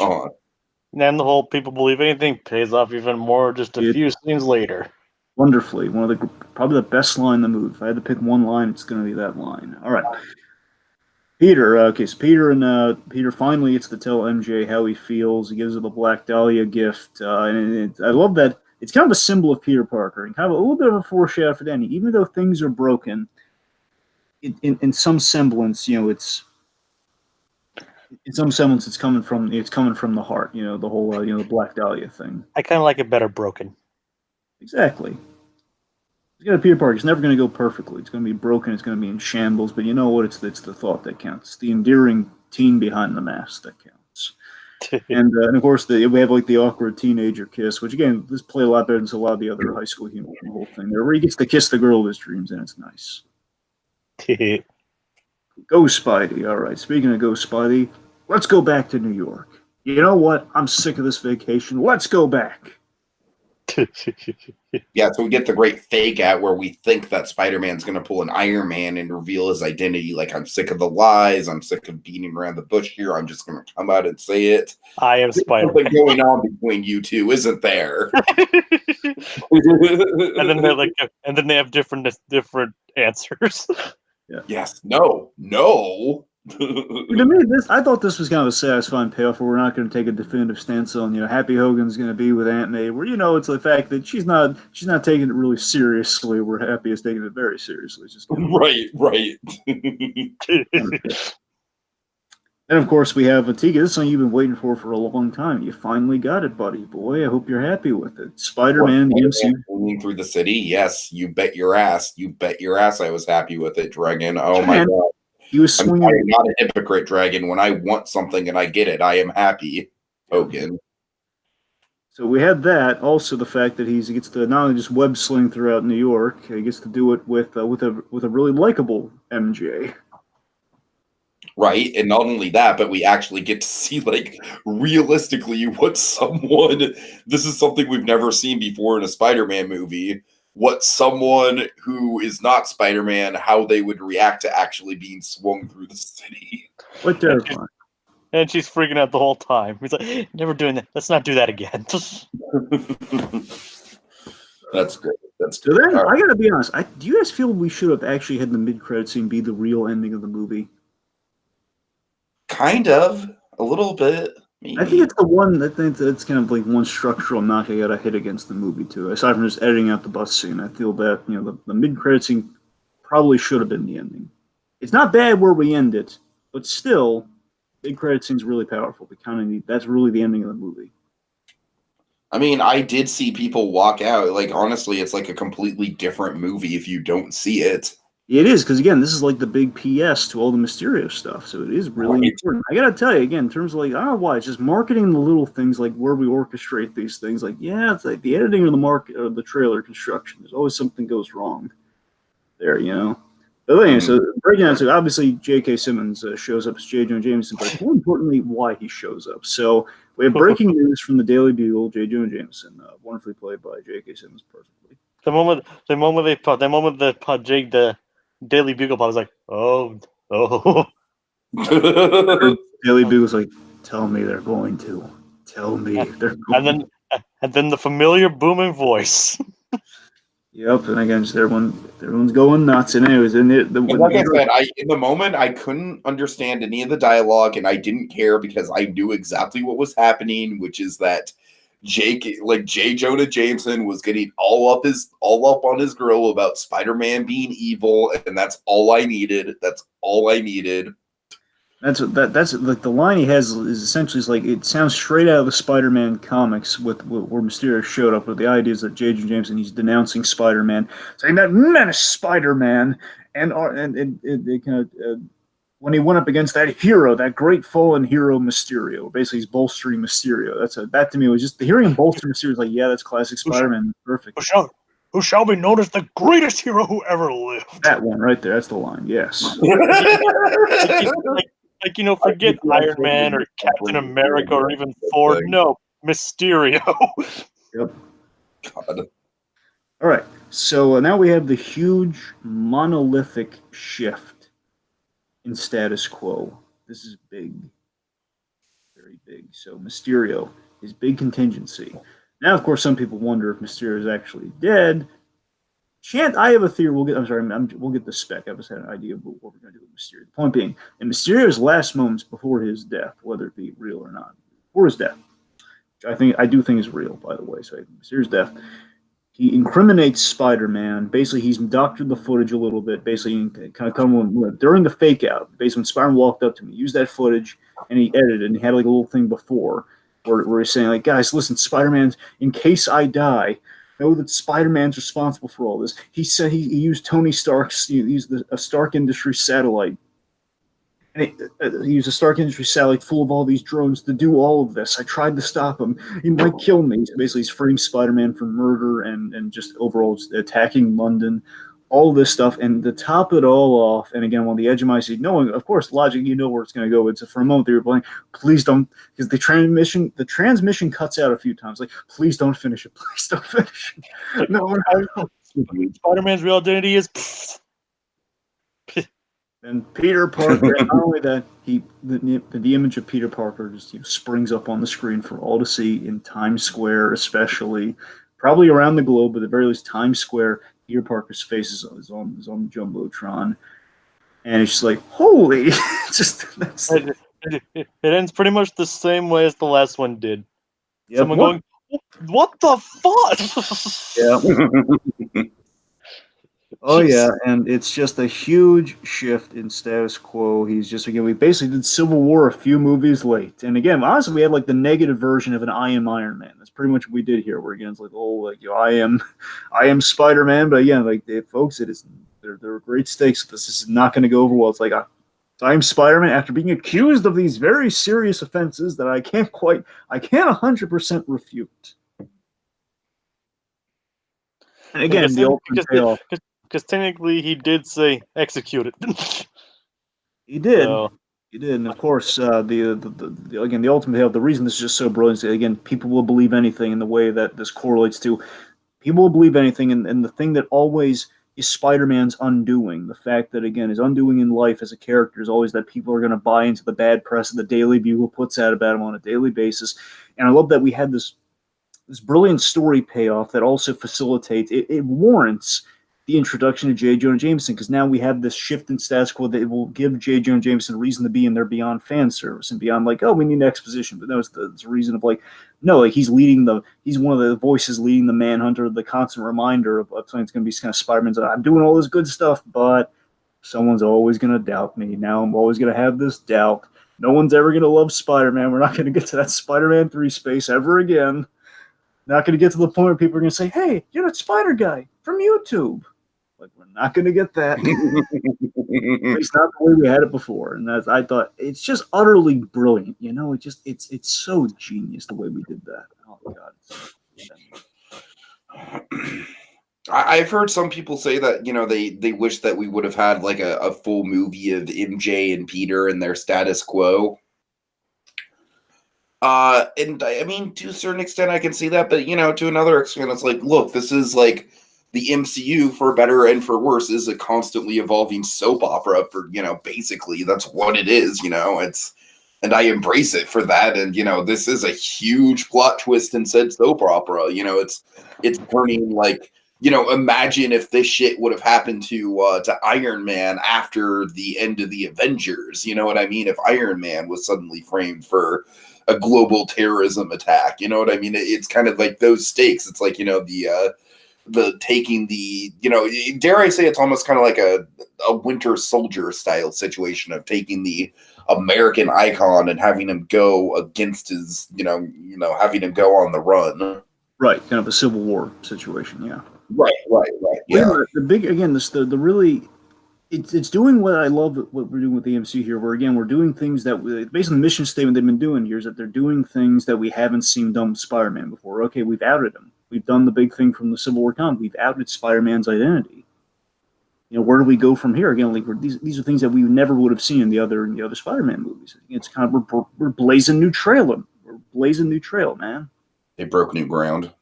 then the whole people believe anything pays off even more just a few scenes later. Wonderfully. Probably the best line in the movie. If I had to pick one line, it's going to be that line. All right. Peter, so Peter finally gets to tell MJ how he feels. He gives her the Black Dahlia gift, and I love that. It's kind of a symbol of Peter Parker, and kind of a little bit of a foreshadow for Danny. Even though things are broken, in some semblance, it's coming from the heart. The whole the Black Dahlia thing. I kind of like it better broken. Exactly. It's got a Peter Parker. It's never going to go perfectly. It's going to be broken. It's going to be in shambles. But you know what? It's the thought that counts. It's the endearing teen behind the mask that counts. and of course, we have like the awkward teenager kiss, which again, this play a lot better than a lot of the other high school humor in the whole thing. There, where he gets to kiss the girl of his dreams, and it's nice. Go Spidey. All right. Speaking of Go Spidey, let's go back to New York. You know what? I'm sick of this vacation. Let's go back. Yeah, so we get the great fake out where we think that Spider-Man's going to pull an Iron Man and reveal his identity. Like, I'm sick of the lies. I'm sick of beating around the bush here. I'm just going to come out and say it. I am Spider-Man. There's something going on between you two, isn't there? And then they're like, and then they have different answers. Yeah. Yes. No. To me, I thought this was kind of a satisfying payoff where we're not going to take a definitive stance on, Happy Hogan's going to be with Aunt May, where, it's the fact that she's not taking it really seriously, where Happy is taking it very seriously. It's just right. And of course, we have Tiki. This is something you've been waiting for a long time. You finally got it, buddy boy. I hope you're happy with it. Spider-Man, the MCU. Moving through the city. Yes, you bet your ass. You bet your ass I was happy with it, Dragon. Oh, my God. He was swinging. I'm not a hypocrite, Dragon. When I want something and I get it, I am happy. Hogan. So we had that. Also, the fact that he gets to not only just web sling throughout New York, he gets to do it with a really likable MJ. Right, and not only that, but we actually get to see, like, realistically what someone. This is something we've never seen before in a Spider-Man movie. What someone who is not Spider-Man, how they would react to actually being swung through the city. What terrifying. And she's freaking out the whole time. He's like, never doing that. Let's not do that again. That's good. That's good. So then, right. I gotta be honest. Do you guys feel we should have actually had the mid-credit scene be the real ending of the movie? Kind of. A little bit. Maybe. I think it's the one that it's kind of like one structural knock I got to hit against the movie too. Aside from just editing out the bus scene, I feel that the mid-credit scene probably should have been the ending. It's not bad where we end it, but still, mid-credit scene's really powerful. We kind of need that's really the ending of the movie. I mean, I did see people walk out. Like, honestly, it's like a completely different movie if you don't see it. It is, because again, this is like the big PS to all the Mysterio stuff, so it is really important. I gotta tell you, again, in terms of like, I don't know why, it's just marketing the little things, like where we orchestrate these things. Like, yeah, it's like the editing of the trailer construction. There's always something goes wrong there, But anyway, so breaking down, so obviously J.K. Simmons shows up as J. Jonah Jameson, but more importantly, why he shows up. So we have breaking news from the Daily Bugle, J. Jonah Jameson, wonderfully played by J.K. Simmons perfectly. The moment the Daily Bugle pop was like, oh. Daily Bugle's like, tell me they're going to. Tell me they're going and then the familiar booming voice. Yep, and again, just everyone's going nuts. And anyways, like I said, in the moment I couldn't understand any of the dialogue, and I didn't care because I knew exactly what was happening, which is that J. Jonah Jameson was getting all up on his grill about Spider-Man being evil, and that's all I needed. That's all I needed. That's like the line he has is essentially like it sounds straight out of the Spider-Man comics with where Mysterio showed up. With the idea is that J. Jonah Jameson, he's denouncing Spider-Man, saying that menace Spider-Man, and it kind of. When he went up against that hero, that great fallen hero Mysterio. Basically, he's bolstering Mysterio. That to me was just the hearing him bolster Mysterio. Like, yeah, that's classic Spider-Man. Perfect. Who shall be known as the greatest hero who ever lived? That one right there. That's the line. Yes. Forget Iron Man or Captain America or even Thor. No, Mysterio. Yep. God. All right. So now we have the huge monolithic shift in status quo. This is big. Very big. So Mysterio is big contingency. Now, of course, some people wonder if Mysterio is actually dead. I have a theory. We'll get the spec. I just had an idea of what we're going to do with Mysterio. The point being, in Mysterio's last moments before his death, whether it be real or not, before his death, which I do think is real, by the way. So Mysterio's death, he incriminates Spider-Man. Basically, he's doctored the footage a little bit. Basically, kind of come during the fake out. Basically, when Spider-Man walked up to him, he used that footage and he edited. And he had like a little thing before where he's saying like, guys, listen, Spider-Man's in case I die, know that Spider-Man's responsible for all this. He said he used Tony Stark's, he used a Stark Industries satellite. And he used a Stark Industries satellite full of all these drones to do all of this. I tried to stop him. He might kill me. So basically, he's framed Spider-Man for murder and just overall just attacking London, all this stuff. And to top it all off, and again, on the edge of my seat, knowing, of course, logic, you know where it's going to go. It's for a moment they were playing, please don't, because the transmission cuts out a few times. Like, please don't finish it. Please don't finish it. No, Spider-Man's real identity is. And Peter Parker, not only that, the image of Peter Parker just springs up on the screen for all to see in Times Square, especially, probably around the globe, but at the very least, Times Square. Peter Parker's face is on the jumbotron, and it's just like, holy! It ends pretty much the same way as the last one did. Yep. Someone going, "What the fuck?" Yeah. Oh yeah, and it's just a huge shift in status quo. He's just again, we basically did Civil War a few movies late, and again, honestly, we had like the negative version of an I Am Iron Man. That's pretty much what we did here. Where again, it's like, oh, like I am Spider Man, but again, like folks, there are great stakes. This is not going to go over well. It's like I'm Spider Man after being accused of these very serious offenses that I can't 100% refute. And again, the ultimate payoff. Because technically he did say execute it. He did. So. He did. And of course, the ultimate payoff, the reason this is just so brilliant is, again, people will believe anything in the way that this correlates to. People will believe anything, and the thing that always is Spider-Man's undoing, the fact that, again, his undoing in life as a character is always that people are going to buy into the bad press that the Daily Bugle puts out about him on a daily basis. And I love that we had this brilliant story payoff that also facilitates, it warrants the introduction of J. Jonah Jameson, because now we have this shift in status quo that will give J. Jonah Jameson a reason to be in there beyond fan service and beyond like, oh, we need exposition. But no, it's the reason of like, no, like he's one of the voices leading the Manhunter, the constant reminder of something that's going to be kind of Spider-Man's. I'm doing all this good stuff, but someone's always going to doubt me. Now I'm always going to have this doubt. No one's ever going to love Spider-Man. We're not going to get to that Spider-Man 3 space ever again. Not going to get to the point where people are going to say, hey, you're that Spider guy from YouTube. Like, we're not going to get that. It's not the way we had it before. And I thought, it's just utterly brilliant. You know, it's so genius the way we did that. Oh, God. I've heard some people say that, you know, they wish that we would have had like a full movie of MJ and Peter and their status quo. And I mean, to a certain extent, I can see that, but, you know, to another extent, it's like, look, this is like the MCU, for better and for worse, is a constantly evolving soap opera for, you know, basically that's what it is, you know, and I embrace it for that. And, you know, this is a huge plot twist in said soap opera. You know, it's turning like, you know, imagine if this shit would have happened to Iron Man after the end of the Avengers. You know what I mean? If Iron Man was suddenly framed for a global terrorism attack, you know what I mean? It's kind of like those stakes. It's like, you know, the taking the, you know, dare I say, it's almost kind of like a Winter Soldier style situation of taking the American icon and having him go against his, you know, having him go on the run. Right, kind of a Civil War situation, yeah. Right. Yeah. The big, again, the really, it's doing what I love what we're doing with the MCU here, where again we're doing things that based on the mission statement they've been doing here is that they're doing things that we haven't seen done with Spider-Man before. Okay, we've outed him. We've done the big thing from the Civil War comic. We've outed Spider-Man's identity. You know, where do we go from here? Again, like these are things that we never would have seen in the other Spider-Man movies. It's kind of we're blazing new trail. We're blazing new trail, man. They broke new ground.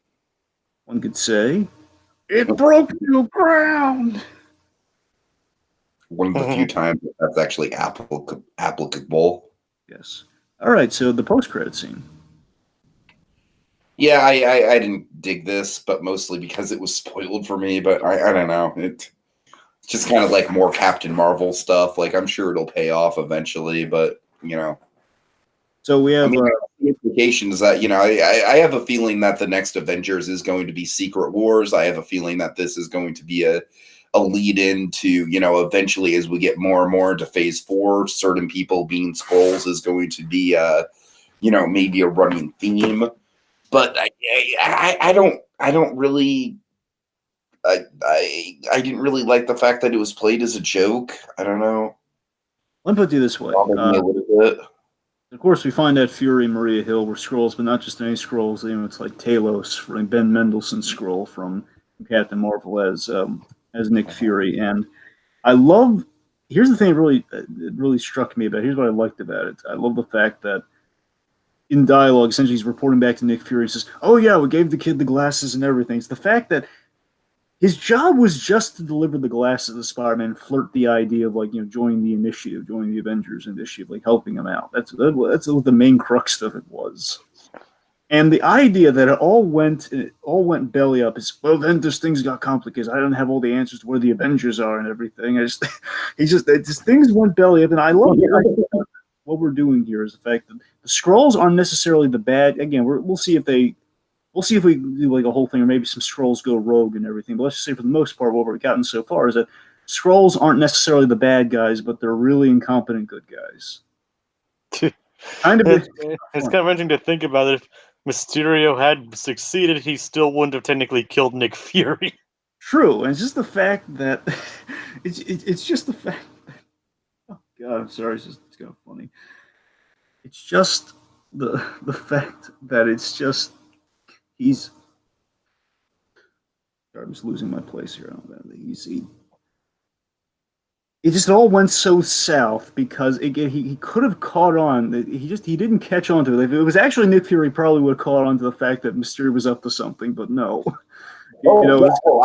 One could say it broke new ground. One of the few times that's actually applicable. Yes. All right. So the post-credit scene. Yeah, I didn't dig this, but mostly because it was spoiled for me. But I don't know. It's just kind of like more Captain Marvel stuff. Like, I'm sure it'll pay off eventually, but, you know. So we have... the implications that, I have a feeling that the next Avengers is going to be Secret Wars. I have a feeling that this is going to be a lead into, eventually as we get more and more into Phase 4, certain people being Skrulls is going to be, maybe a running theme. But I don't really. I didn't really like the fact that it was played as a joke. I don't know. Let me put it this way. Bothered me a little bit. Of course, we find out Fury and Maria Hill were Skrulls, but not just any Skrulls. It's like Talos, Ben Mendelsohn's Skrull from Captain Marvel as Nick Fury. And I love. Here's the thing it really struck me about. Here's what I liked about it. I love the fact that in dialogue, essentially, he's reporting back to Nick Fury. He says, "Oh yeah, we gave the kid the glasses and everything." It's the fact that his job was just to deliver the glasses to Spider-Man, flirt the idea of joining the initiative, joining the Avengers initiative, helping him out. That's what the main crux of it was. And the idea that it all went belly up is, well, then this things got complicated. I don't have all the answers to where the Avengers are and everything. Things went belly up, and I love the idea. What we're doing here is the fact that the Skrulls aren't necessarily the bad. Again, we'll see if we do a whole thing, or maybe some Skrulls go rogue and everything. But let's just say for the most part, what we've gotten so far is that Skrulls aren't necessarily the bad guys, but they're really incompetent good guys. It's kind of interesting to think about it. If Mysterio had succeeded, he still wouldn't have technically killed Nick Fury. True, and it's just the fact that it's just the fact. Oh God, I'm sorry. It's kind of funny. It's just the fact that it's just. I'm just losing my place here. It just all went so south because he could have caught on. He didn't catch on to it. If it was actually Nick Fury, he probably would have caught on to the fact that Mysterio was up to something. But no.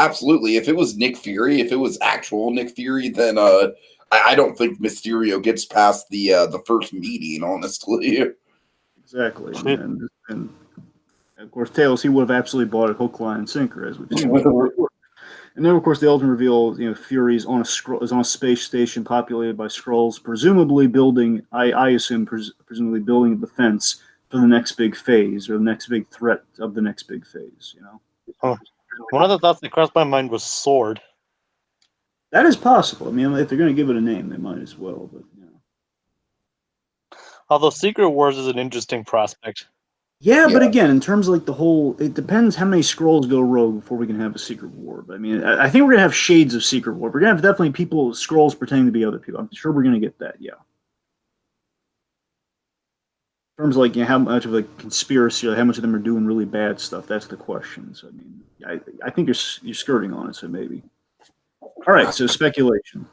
Absolutely. If it was Nick Fury, if it was actual Nick Fury, then I don't think Mysterio gets past the first meeting. Honestly. Exactly, and of course, Tails, he would have absolutely bought a hook, line, and sinker, as we've seen. And then, of course, they ultimately reveal, Fury is on a space station populated by Skrulls, presumably building, I assume, presumably building a defense for the next big phase, or the next big threat of the next big phase, One of the thoughts that crossed my mind was Sword. That is possible. I mean, if they're going to give it a name, they might as well, but, Although Secret Wars is an interesting prospect. Yeah, but again, in terms of it depends how many Skrulls go rogue before we can have a Secret War. I mean, I think we're going to have shades of Secret War. We're going to have definitely Skrulls pretending to be other people. I'm sure we're going to get that, yeah. In terms of how much of a conspiracy, how much of them are doing really bad stuff, that's the question. So, I mean, I think you're skirting on it, so maybe. All right, so speculation.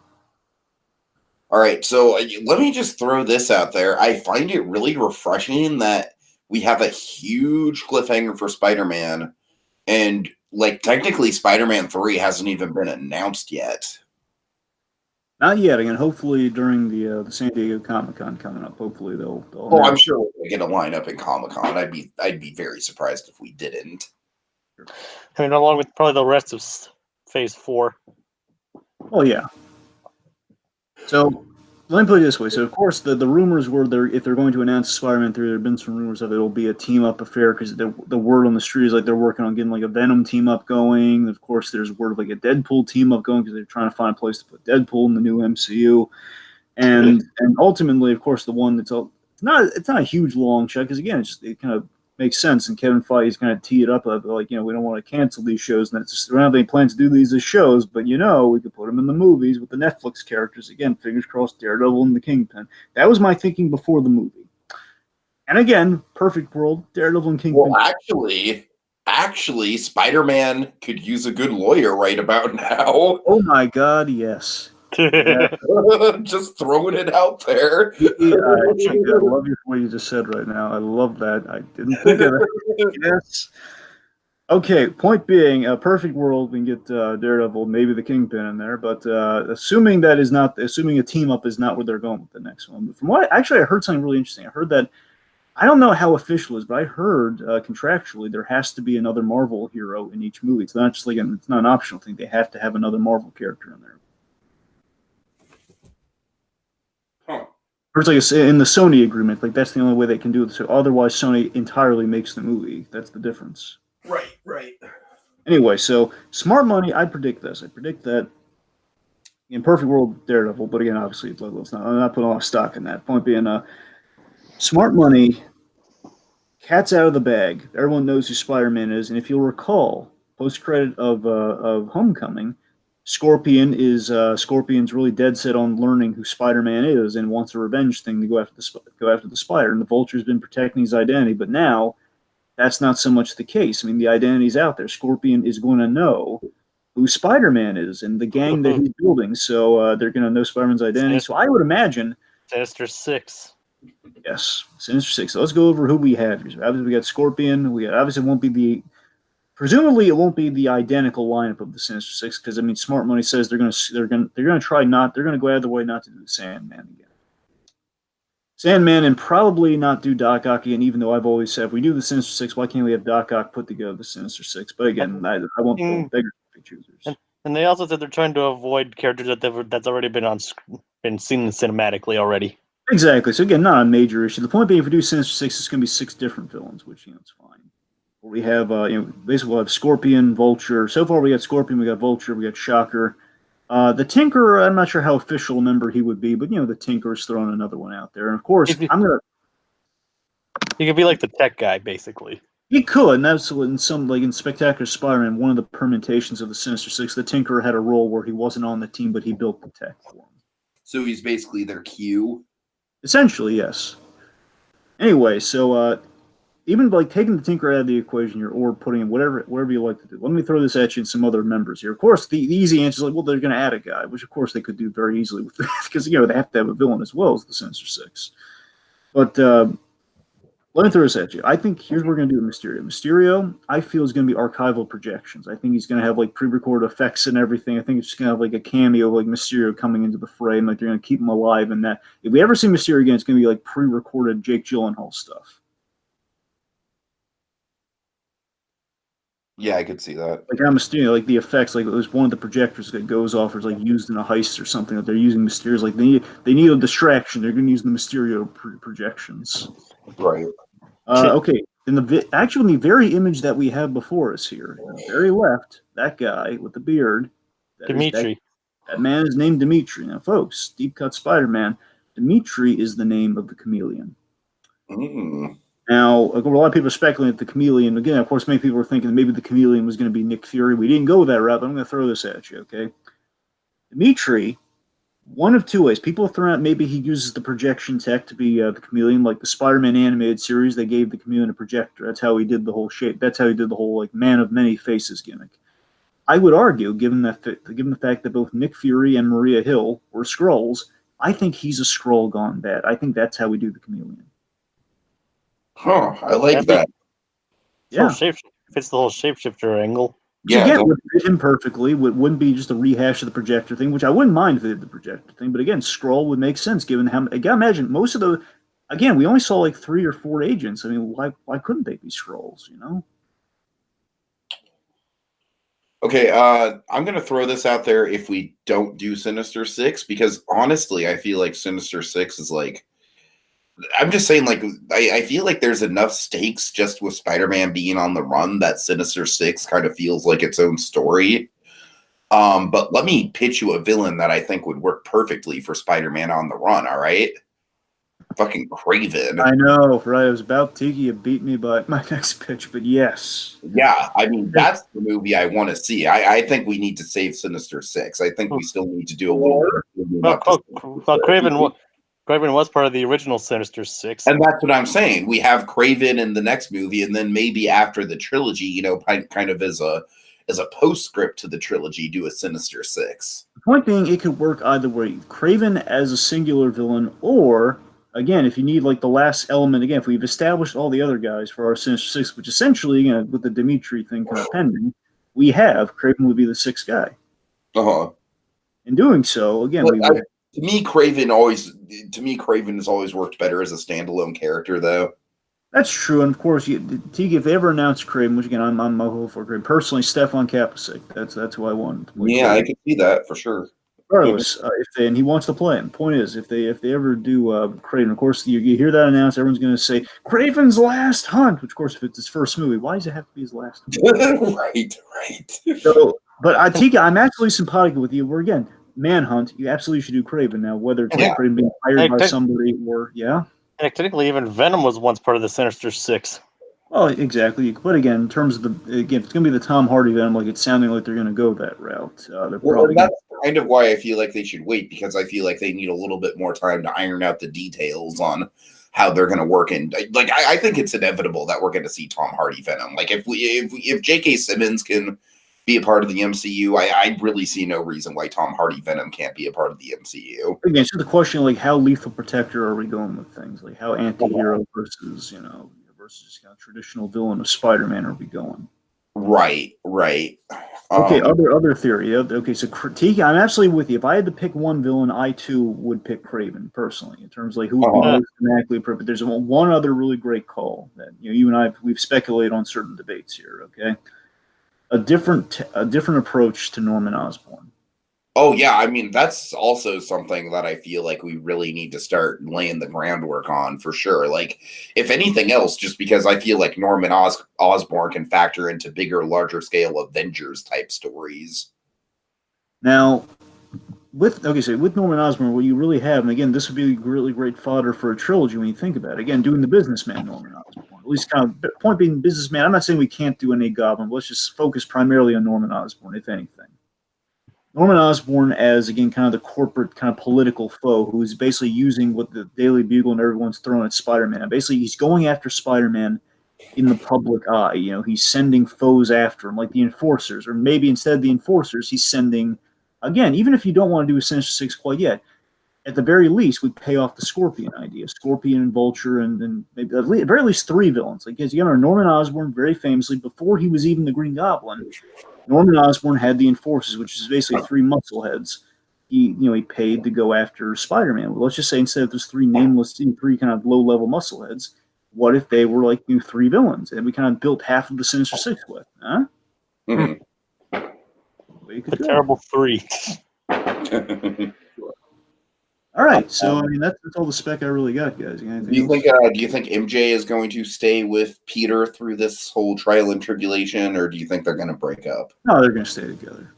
All right, so let me just throw this out there. I find it really refreshing that we have a huge cliffhanger for Spider-Man, and technically Spider-Man 3 hasn't even been announced yet. Not yet. Again, hopefully during the San Diego Comic-Con coming up, hopefully they'll I'm sure we'll get a lineup in Comic-Con. I'd be very surprised if we didn't. I mean, along with probably the rest of Phase 4. Oh yeah. So let me put it this way. So of course the rumors were if they're going to announce Spider-Man 3, there have been some rumors of it'll be a team up affair because the word on the street is they're working on getting a Venom team up going. Of course, there's word of a Deadpool team up going because they're trying to find a place to put Deadpool in the new MCU. And ultimately, of course, the one it's not a huge long shot because again, it kind of makes sense. And Kevin Feige's kind of teed it up we don't want to cancel these shows, and it's just we don't have any plans to do these as shows, but we could put them in the movies with the Netflix characters again. Fingers crossed, Daredevil and the Kingpin. That was my thinking before the movie. And again, perfect world, Daredevil and Kingpin. Well, actually, Spider-Man could use a good lawyer right about now. Oh my God, yes. Yeah. Just throwing it out there. I love what you just said right now. I love that. I didn't think of it. Yes. Okay, point being, a perfect world, we can get Daredevil, maybe the Kingpin in there, but assuming a team up is not where they're going with the next one. But from what I heard something really interesting. I heard that, I don't know how official it is, but I heard contractually there has to be another Marvel hero in each movie. It's not just it's not an optional thing. They have to have another Marvel character in there. Huh. Or it's like in the Sony agreement, like that's the only way they can do it. So otherwise, Sony entirely makes the movie. That's the difference. Right. Anyway, so smart money. I predict this. I predict that in perfect world, Daredevil. But again, obviously, I'm not putting a lot of stock in that. Point being, smart money. Cat's out of the bag. Everyone knows who Spider-Man is, and if you'll recall, post-credit of Homecoming, Scorpion's really dead set on learning who Spider-Man is and wants a revenge thing to go after the Spider. And the Vulture's been protecting his identity, but now that's not so much the case. I mean, the identity's out there. Scorpion is going to know who Spider-Man is and the gang that he's building, so they're going to know Spider-Man's identity. So I would imagine Sinister Six. Yes, Sinister Six. So let's go over who we have here. So obviously, we got Scorpion. Obviously, presumably it won't be the identical lineup of the Sinister Six because I mean, Smart Money says they're going to try not, they're going to go out of their way not to do the Sandman again. Sandman and probably not do Doc Ock again. Even though I've always said if we do the Sinister Six, why can't we have Doc Ock put together the Sinister Six? But again, I won't put bigger choosers. And they also said they're trying to avoid characters that's already been seen cinematically already. Exactly. So again, not a major issue. The point being, if we do Sinister Six, it's going to be 6 different villains, which it's fine. We have basically we'll have Scorpion, Vulture. So far, we got Scorpion, we got Vulture, we got Shocker. The Tinker, I'm not sure how official a member he would be, but the Tinker's throwing another one out there, and of course, He could be like the tech guy, basically. He could, and that's in in Spectacular Spider-Man, one of the permutations of the Sinister Six. The Tinker had a role where he wasn't on the team, but he built the tech for him. So he's basically their Q. Essentially, yes. Anyway, so even like taking the Tinker out of the equation here, or putting in whatever you like to do. Let me throw this at you and some other members here. Of course, the easy answer is like, well, they're going to add a guy, which of course they could do very easily with because they have to have a villain as well as the Sinister Six. But let me throw this at you. I think here's what we're going to do with Mysterio. Mysterio, I feel, is going to be archival projections. I think he's going to have like pre-recorded effects and everything. I think it's just going to have like a cameo of like Mysterio coming into the frame. Like they're going to keep him alive and that. If we ever see Mysterio again, it's going to be like pre-recorded Jake Gyllenhaal stuff. Yeah, I could see that. Like on Mysterio, like the effects, like it was one of the projectors that goes off, or is like used in a heist or something. That they're using Mysterio's like they need a distraction. They're going to use the Mysterio projections. Right. Okay. In the very image that we have before us here, on the very left, that guy with the beard, Dimitri. That man is named Dimitri. Now, folks, Deep Cut Spider-Man, Dimitri is the name of the chameleon. Mm. Now, a lot of people are speculating that the chameleon, again, of course, many people were thinking that maybe the chameleon was going to be Nick Fury. We didn't go that route, but I'm going to throw this at you, okay? Dimitri, one of two ways. People have thrown out maybe he uses the projection tech to be the chameleon, like the Spider-Man animated series. They gave the chameleon a projector. That's how he did the whole shape. That's how he did the whole like man of many faces gimmick. I would argue, given the fact that both Nick Fury and Maria Hill were Skrulls, I think he's a Skrull gone bad. I think that's how we do the chameleon. Huh, I like that. Yeah. Fits the whole shapeshifter angle. Yeah, again, would fit him perfectly. Wouldn't be just a rehash of the projector thing, which I wouldn't mind if they did the projector thing. But again, Skrull would make sense given how. Again, imagine most of the. Again, we only saw like 3 or 4 agents. I mean, why couldn't they be Skrulls? Okay, I'm going to throw this out there if we don't do Sinister Six, because honestly, I feel like Sinister Six is like, I'm just saying, like, I feel like there's enough stakes just with Spider-Man being on the run that Sinister Six kind of feels like its own story. But let me pitch you a villain that I think would work perfectly for Spider-Man on the run, all right? Fucking Kraven. I know, right? It was about Tiki. You beat me by my next pitch, but yes. Yeah, I mean, that's the movie I want to see. I think we need to save Sinister Six. I think we still need to do a little bit. Kraven was part of the original Sinister Six. And that's what I'm saying. We have Kraven in the next movie, and then maybe after the trilogy, kind of as a postscript to the trilogy, do a Sinister Six. The point being, it could work either way. Kraven as a singular villain, or again, if you need like the last element, again, if we've established all the other guys for our Sinister Six, which essentially, with the Dimitri thing kind of pending, we have Kraven would be the 6th guy. In doing so, again, to me, Kraven has always worked better as a standalone character, though. That's true, and of course, Tiki, if they ever announce Kraven, which again, I'm hopeful for Kraven. Personally, Stefan Kapusek. That's who I want. Yeah, I can see that for sure. regardless, if they, and he wants to play him. Point is, if they ever do Craven, of course, you hear that announced, everyone's going to say Craven's last hunt. Which, of course, if it's his first movie, why does it have to be his last hunt? Right. So, but Tiki, I'm actually simpatico with you. Where again, Manhunt, you absolutely should do Craven now, whether it's like Craven being hired by somebody or And technically, even Venom was once part of the Sinister Six. Oh, exactly. But again, in terms of the if it's going to be the Tom Hardy Venom, like it's sounding like they're going to go that route. They're probably that's kind of why I feel like they should wait, because I feel like they need a little bit more time to iron out the details on how they're going to work. And like I think it's inevitable that we're going to see Tom Hardy Venom. Like if J.K. Simmons can be a part of the MCU, I really see no reason why Tom Hardy Venom can't be a part of the MCU. Again, so the question, like, how lethal protector are we going with things? Like, how anti-hero versus, versus kind of traditional villain of Spider-Man are we going? Right. Okay, other theory. Okay, so Tiki, I'm absolutely with you. If I had to pick one villain, I too would pick Craven personally. In terms of like who would be most thematically appropriate. There's one other really great call that you and I we've speculated on certain debates here. Okay, a different approach to Norman Osborn. Oh, yeah. I mean, that's also something that I feel like we really need to start laying the groundwork on for sure. Like, if anything else, just because I feel like Norman Osborn can factor into bigger, larger scale Avengers type stories. Now, with Norman Osborn, what you really have, and again, this would be really great fodder for a trilogy when you think about it. Again, doing the businessman Norman Osborn. At least kind of point being businessman. I'm not saying we can't do any Goblin, but let's just focus primarily on Norman Osborn, if anything. Norman Osborn as, again, kind of the corporate kind of political foe who's basically using what the Daily Bugle and everyone's throwing at Spider-Man. Basically, he's going after Spider-Man in the public eye. He's sending foes after him, like the Enforcers, or maybe instead of the Enforcers, he's sending, again, even if you don't want to do a Sinister Six quite yet, at the very least, we'd pay off the Scorpion idea. Scorpion and Vulture and maybe at the very least 3 villains. Like, again, Norman Osborn, very famously, before he was even the Green Goblin, Norman Osborn had the Enforcers, which is basically 3 muscle heads. He paid to go after Spider-Man. Well, let's just say instead of those 3 nameless, 3 kind of low-level muscle heads, what if they were like 3 villains, and we kind of built half of the Sinister Six with? Huh? Mm-hmm. The terrible 3. All right, so I mean that's all the spec I really got, guys. Do you think MJ is going to stay with Peter through this whole trial and tribulation, or do you think they're going to break up? No, they're going to stay together.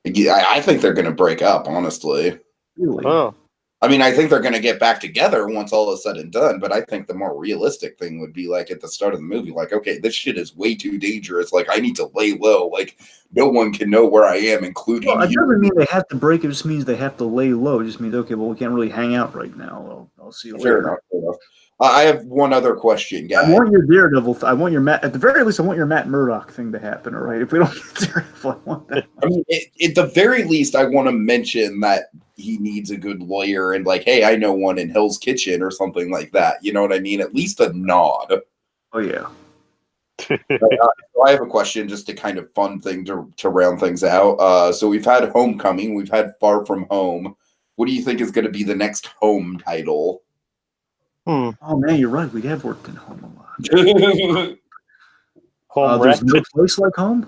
Yeah, I think they're going to break up, honestly. Really? Oh. I mean, I think they're going to get back together once all is said and done, but I think the more realistic thing would be like at the start of the movie, like, okay, this shit is way too dangerous. Like, I need to lay low. Like, no one can know where I am, including you. It doesn't mean they have to break. It just means they have to lay low. It just means, okay, well, we can't really hang out right now. I'll see you later. Fair enough. I have one other question, guys. I want your Daredevil. I want your Matt. At the very least, I want your Matt Murdock thing to happen. All right. If we don't get Daredevil, I want that. I mean, at the very least, I want to mention that he needs a good lawyer and like, hey, I know one in Hell's Kitchen or something like that. You know what I mean? At least a nod. Oh yeah. So I have a question, just a kind of fun thing to round things out. So we've had Homecoming, we've had Far From Home. What do you think is going to be the next Home title? Oh man, you're right. We have worked in Home a lot. There's no place like Home.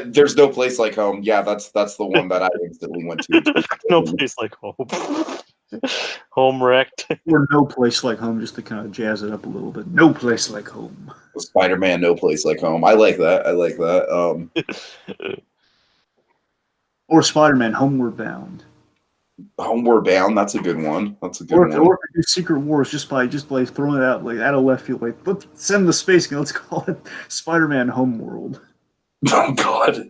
There's no place like Home. Yeah, that's the one that I instantly went to. No place like Home. Home wrecked. Or No Place Like Home, just to kind of jazz it up a little bit. No Place Like Home. Spider-Man, No Place Like Home. I like that. Or Spider-Man, Homeward Bound. Homeward Bound. That's a good one. Or if we do Secret Wars just by throwing it out like out of left field, like let's send the space game. Let's call it Spider-Man Homeworld. Oh God.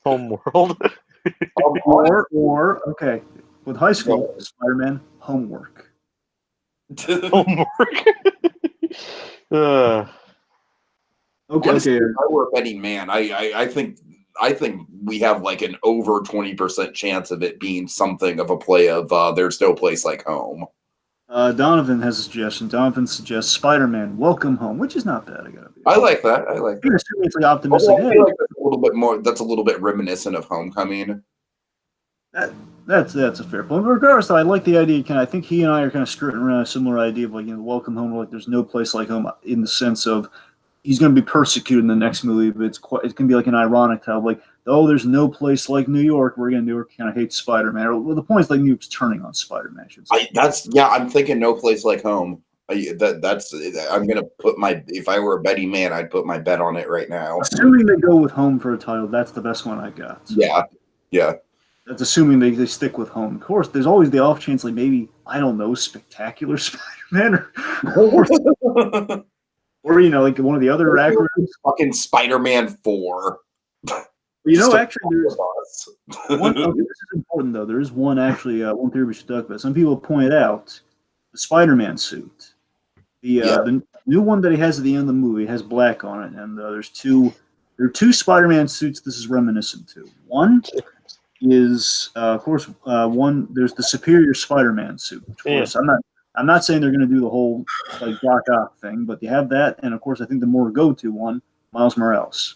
Homeworld. or okay, with high school Spider-Man Homework. Homework. Okay. If I were a betting man, I think we have like an over 20% chance of it being something of a play of There's No Place Like Home. Donovan has a suggestion. Donovan suggests Spider-Man Welcome Home, which is not bad. I like that. You're seriously optimistic. I feel like that's a little bit more. That's a little bit reminiscent of Homecoming. That's a fair point. But regardless, though, I like the idea. I think he and I are kind of skirting around a similar idea of Welcome Home. Like there's no place like home in the sense of he's going to be persecuted in the next movie, but it's going to be like an ironic type. Like oh, there's no place like New York. We're going to do it. Kind of hate Spider-Man. Well, the point is like New York's turning on Spider-Man. I should say. I'm thinking no place like home. I'm gonna put if I were a betting man, I'd put my bet on it right now. Assuming they go with home for a title, that's the best one I got. So. Yeah. That's assuming they stick with home. Of course, there's always the off chance, like maybe I don't know, Spectacular Spider-Man, or like one of the other acronyms. Fucking Spider-Man 4. Actually, there's one. Okay, this is important though. There is one actually. One theory we should talk about. Some people have pointed out the Spider-Man suit. The new one that he has at the end of the movie has black on it, and there are two Spider-Man suits this is reminiscent to. One is, of course, there's the Superior Spider-Man suit. Of course, I'm not saying they're going to do the whole like Doc Ock thing, but you have that, and of course, I think the more go-to one, Miles Morales.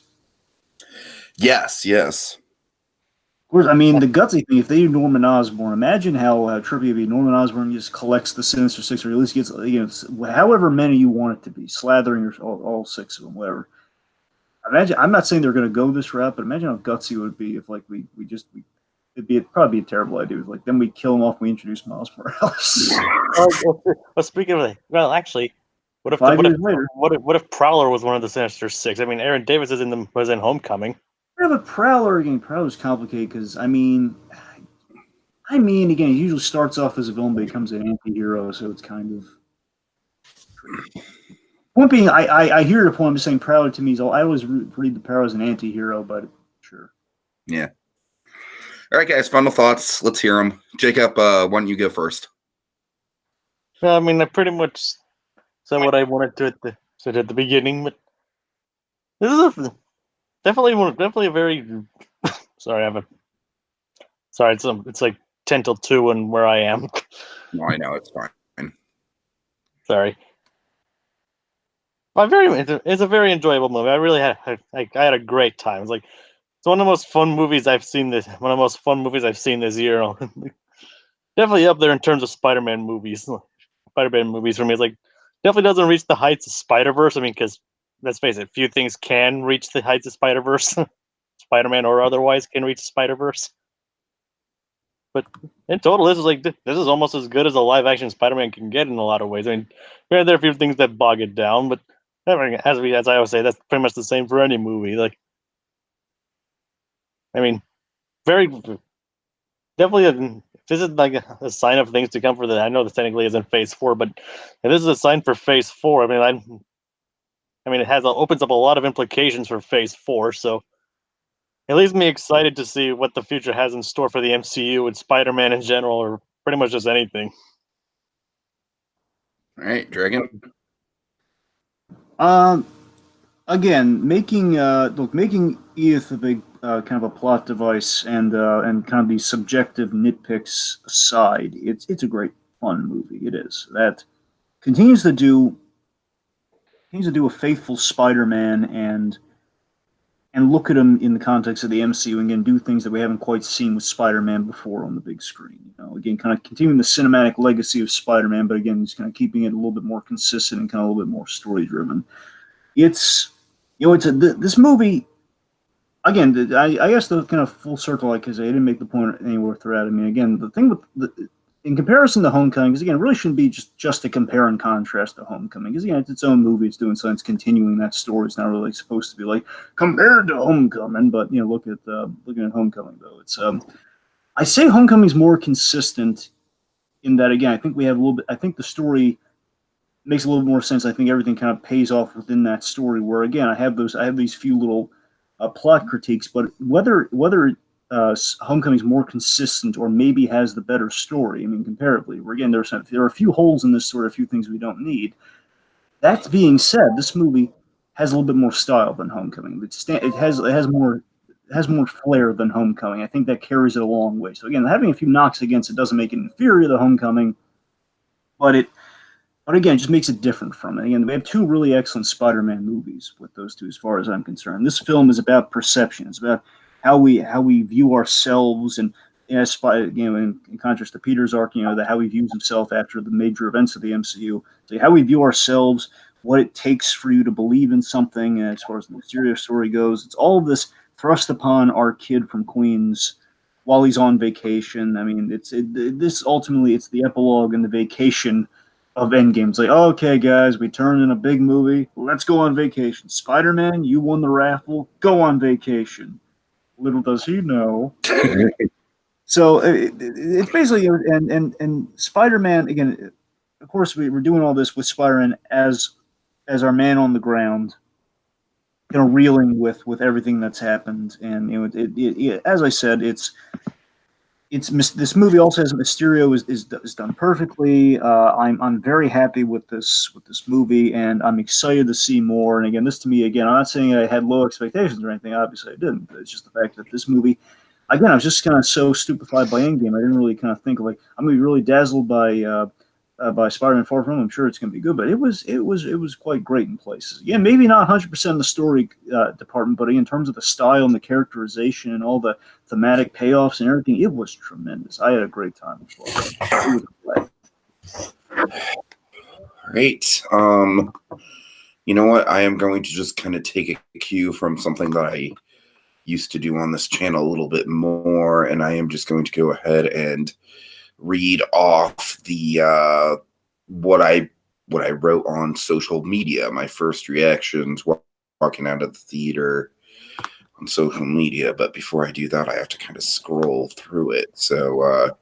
Yes. Of course, I mean, the gutsy thing, if they do Norman Osborn, imagine how trippy it'd be. Norman Osborn just collects the Sinister Six, or at least gets, however many you want it to be, slathering all six of them, whatever. Imagine, I'm not saying they're going to go this route, but imagine how gutsy it would be if, like, it'd probably be a terrible idea. Like, then we kill him off, we introduce Miles Morales. Well, speaking of that, actually, what if Prowler was one of the Sinister Six? I mean, Aaron Davis was in Homecoming. Yeah, but Prowler's complicated because I mean, again, he usually starts off as a villain, but becomes an anti-hero, so it's kind of. Point being, I hear your point. I'm just saying, Prowler to me is I always read the Prowler as an anti-hero, but sure. Yeah. All right, guys. Final thoughts. Let's hear them. Jacob, why don't you go first? Well, I mean, I pretty much said what I wanted to at the beginning, but this is definitely a very. Sorry, it's like 10 till 2 and where I am. No, I know it's fine. Sorry. It's a very enjoyable movie. I really had a great time. It's one of the most fun movies I've seen this. One of the most fun movies I've seen this year. Definitely up there in terms of Spider-Man movies. Spider-Man movies for me, definitely doesn't reach the heights of Spider-Verse. I mean, because let's face it, few things can reach the heights of Spider-Verse. Spider-Man or otherwise can reach Spider-Verse. But in total, this is almost as good as a live-action Spider-Man can get in a lot of ways. I mean, there are a few things that bog it down, but as I always say, that's pretty much the same for any movie. I mean, definitely. This is like a sign of things to come for I know this technically isn't Phase 4, but if this is a sign for Phase 4, I mean, it opens up a lot of implications for Phase 4, so it leaves me excited to see what the future has in store for the MCU and Spider-Man in general, or pretty much just anything. All right, Dragon. Again, making Edith a big kind of a plot device and kind of these subjective nitpicks aside, it's a great fun movie. It is. That continues to do a faithful Spider-Man and look at him in the context of the MCU and again do things that we haven't quite seen with Spider-Man before on the big screen. Again, kind of continuing the cinematic legacy of Spider-Man, but again, just kind of keeping it a little bit more consistent and kind of a little bit more story-driven. It's this movie. Again, I guess the kind of full circle, because I didn't make the point anywhere throughout. I mean, again, the thing in comparison to Homecoming, because again, it really shouldn't be just a compare and contrast to Homecoming, because again, it's its own movie, it's doing something, it's continuing that story. It's not really supposed to be like compared to Homecoming, but looking at Homecoming though, it's I say Homecoming's more consistent in that again, I think we have a little bit. I think the story makes a little more sense. I think everything kind of pays off within that story. Where again, I have these few little plot critiques, but whether Homecoming's more consistent or maybe has the better story. I mean, comparatively, where again there are a few holes in this story, a few things we don't need. That being said, this movie has a little bit more style than Homecoming. It has more flair than Homecoming. I think that carries it a long way. So again, having a few knocks against it doesn't make it inferior to Homecoming, but again, it just makes it different from it. Again, we have two really excellent Spider-Man movies with those two, as far as I'm concerned. This film is about perception. It's about how we view ourselves, and in contrast to Peter's arc, that how he views himself after the major events of the MCU. So how we view ourselves, what it takes for you to believe in something, and as far as the mysterious story goes, it's all of this thrust upon our kid from Queens while he's on vacation. I mean, this ultimately it's the epilogue and the vacation of Endgame. It's like, okay, guys, we turned in a big movie. Let's go on vacation. Spider-Man, you won the raffle. Go on vacation. Little does he know. So it's basically and Spider-Man again. Of course, we're doing all this with Spider-Man as our man on the ground, reeling with everything that's happened. And as I said, it's this movie also has Mysterio is done perfectly. I'm very happy with this movie, and I'm excited to see more. And again, this to me, again, I'm not saying I had low expectations or anything. Obviously, I didn't. But it's just the fact that this movie, again, I was just kind of so stupefied by Endgame. I didn't really kind of think like I'm gonna be really dazzled by Spider-Man Far From Home. I'm sure it's going to be good, but it was quite great in places. Yeah, maybe not 100% in the story department, but in terms of the style and the characterization and all the thematic payoffs and everything, it was tremendous. I had a great time as well. It was Great. You know what? I am going to just kind of take a cue from something that I used to do on this channel a little bit more, and I am just going to go ahead and read off the what I wrote on social media, my first reactions walking out of the theater on social media. But before I do that, I have to kind of scroll through it. So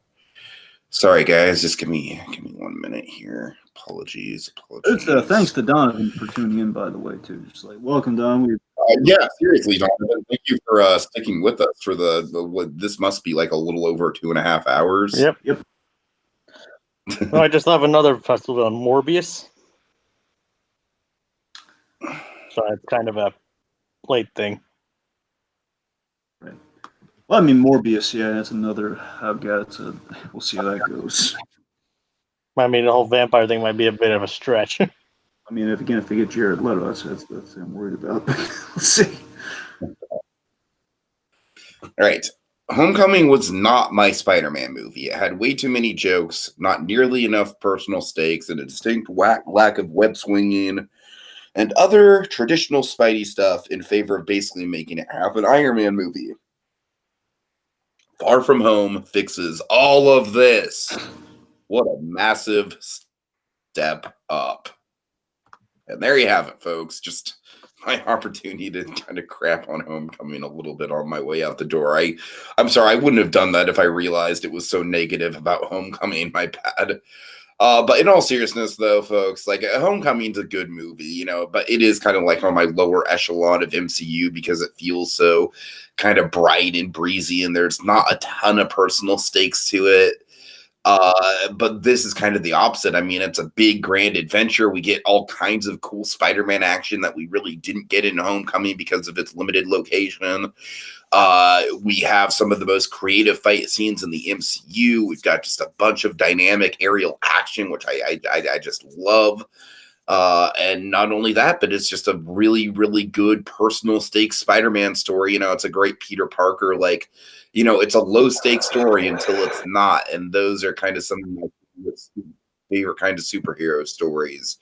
sorry guys, just give me 1 minute here. Apologies. Thanks to Donovan for tuning in, by the way, too. Just like, welcome, Don. Yeah, seriously, Donovan. Thank you for sticking with us for the what this must be like a little over 2.5 hours. Yep. Well, I just have another festival on Morbius. So it's kind of a late thing. Right. Well, I mean, Morbius, yeah, that's another. We'll see how that goes. I mean, the whole vampire thing might be a bit of a stretch. I mean, if they get Jared Leto, that's what I'm worried about. Let's see. All right. Homecoming was not my Spider-Man movie. It had way too many jokes, not nearly enough personal stakes, and a distinct lack of web swinging and other traditional Spidey stuff in favor of basically making it half an Iron Man movie. Far From Home fixes all of this. What a massive step up. And there you have it, folks. Just my opportunity to kind of crap on Homecoming a little bit on my way out the door. I'm sorry, I wouldn't have done that if I realized it was so negative about Homecoming. My bad. But in all seriousness, though, folks, like Homecoming's a good movie, but it is kind of like on my lower echelon of MCU because it feels so kind of bright and breezy, and there's not a ton of personal stakes to it. But this is kind of the opposite. I mean, it's a big, grand adventure. We get all kinds of cool Spider-Man action that we really didn't get in Homecoming because of its limited location. We have some of the most creative fight scenes in the MCU. We've got just a bunch of dynamic aerial action, which I just love. And not only that, but it's just a really, really good personal stakes Spider-Man story. It's a great Peter Parker, it's a low stakes story until it's not. And those are kind of some of my favorite kind of superhero stories.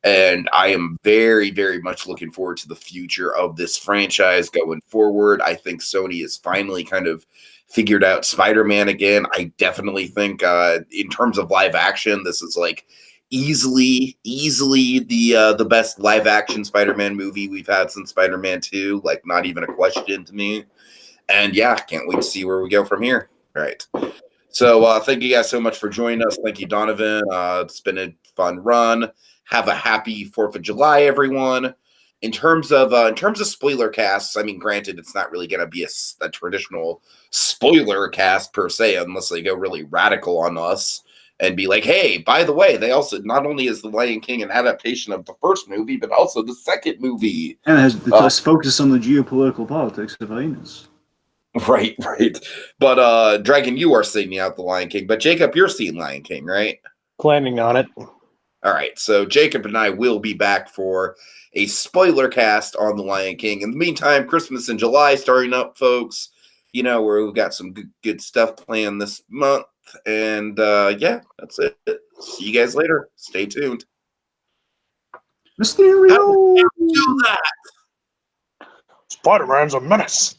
And I am very, very much looking forward to the future of this franchise going forward. I think Sony has finally kind of figured out Spider-Man again. I definitely think in terms of live action, this is like easily the best live action Spider-Man movie we've had since Spider-Man 2. Like, not even a question to me. And yeah, can't wait to see where we go from here. All right. So thank you guys so much for joining us. Thank you, Donovan. It's been a fun run. Have a happy 4th of July, everyone. In terms of spoiler casts, I mean, granted, it's not really going to be a traditional spoiler cast per se, unless they go really radical on us and be like, hey, by the way, they also, not only is The Lion King an adaptation of the first movie, but also the second movie. And it has focus on the geopolitical politics of Hyenas. Right. But Dragon, you are seeing out The Lion King, but Jacob, you're seeing Lion King, right? Planning on it. All right, so Jacob and I will be back for a spoiler cast on The Lion King. In the meantime, Christmas in July starting up, folks. Where we've got some good stuff planned this month. And yeah, that's it. See you guys later. Stay tuned. Mysterio! Do that. Spider-Man's a menace.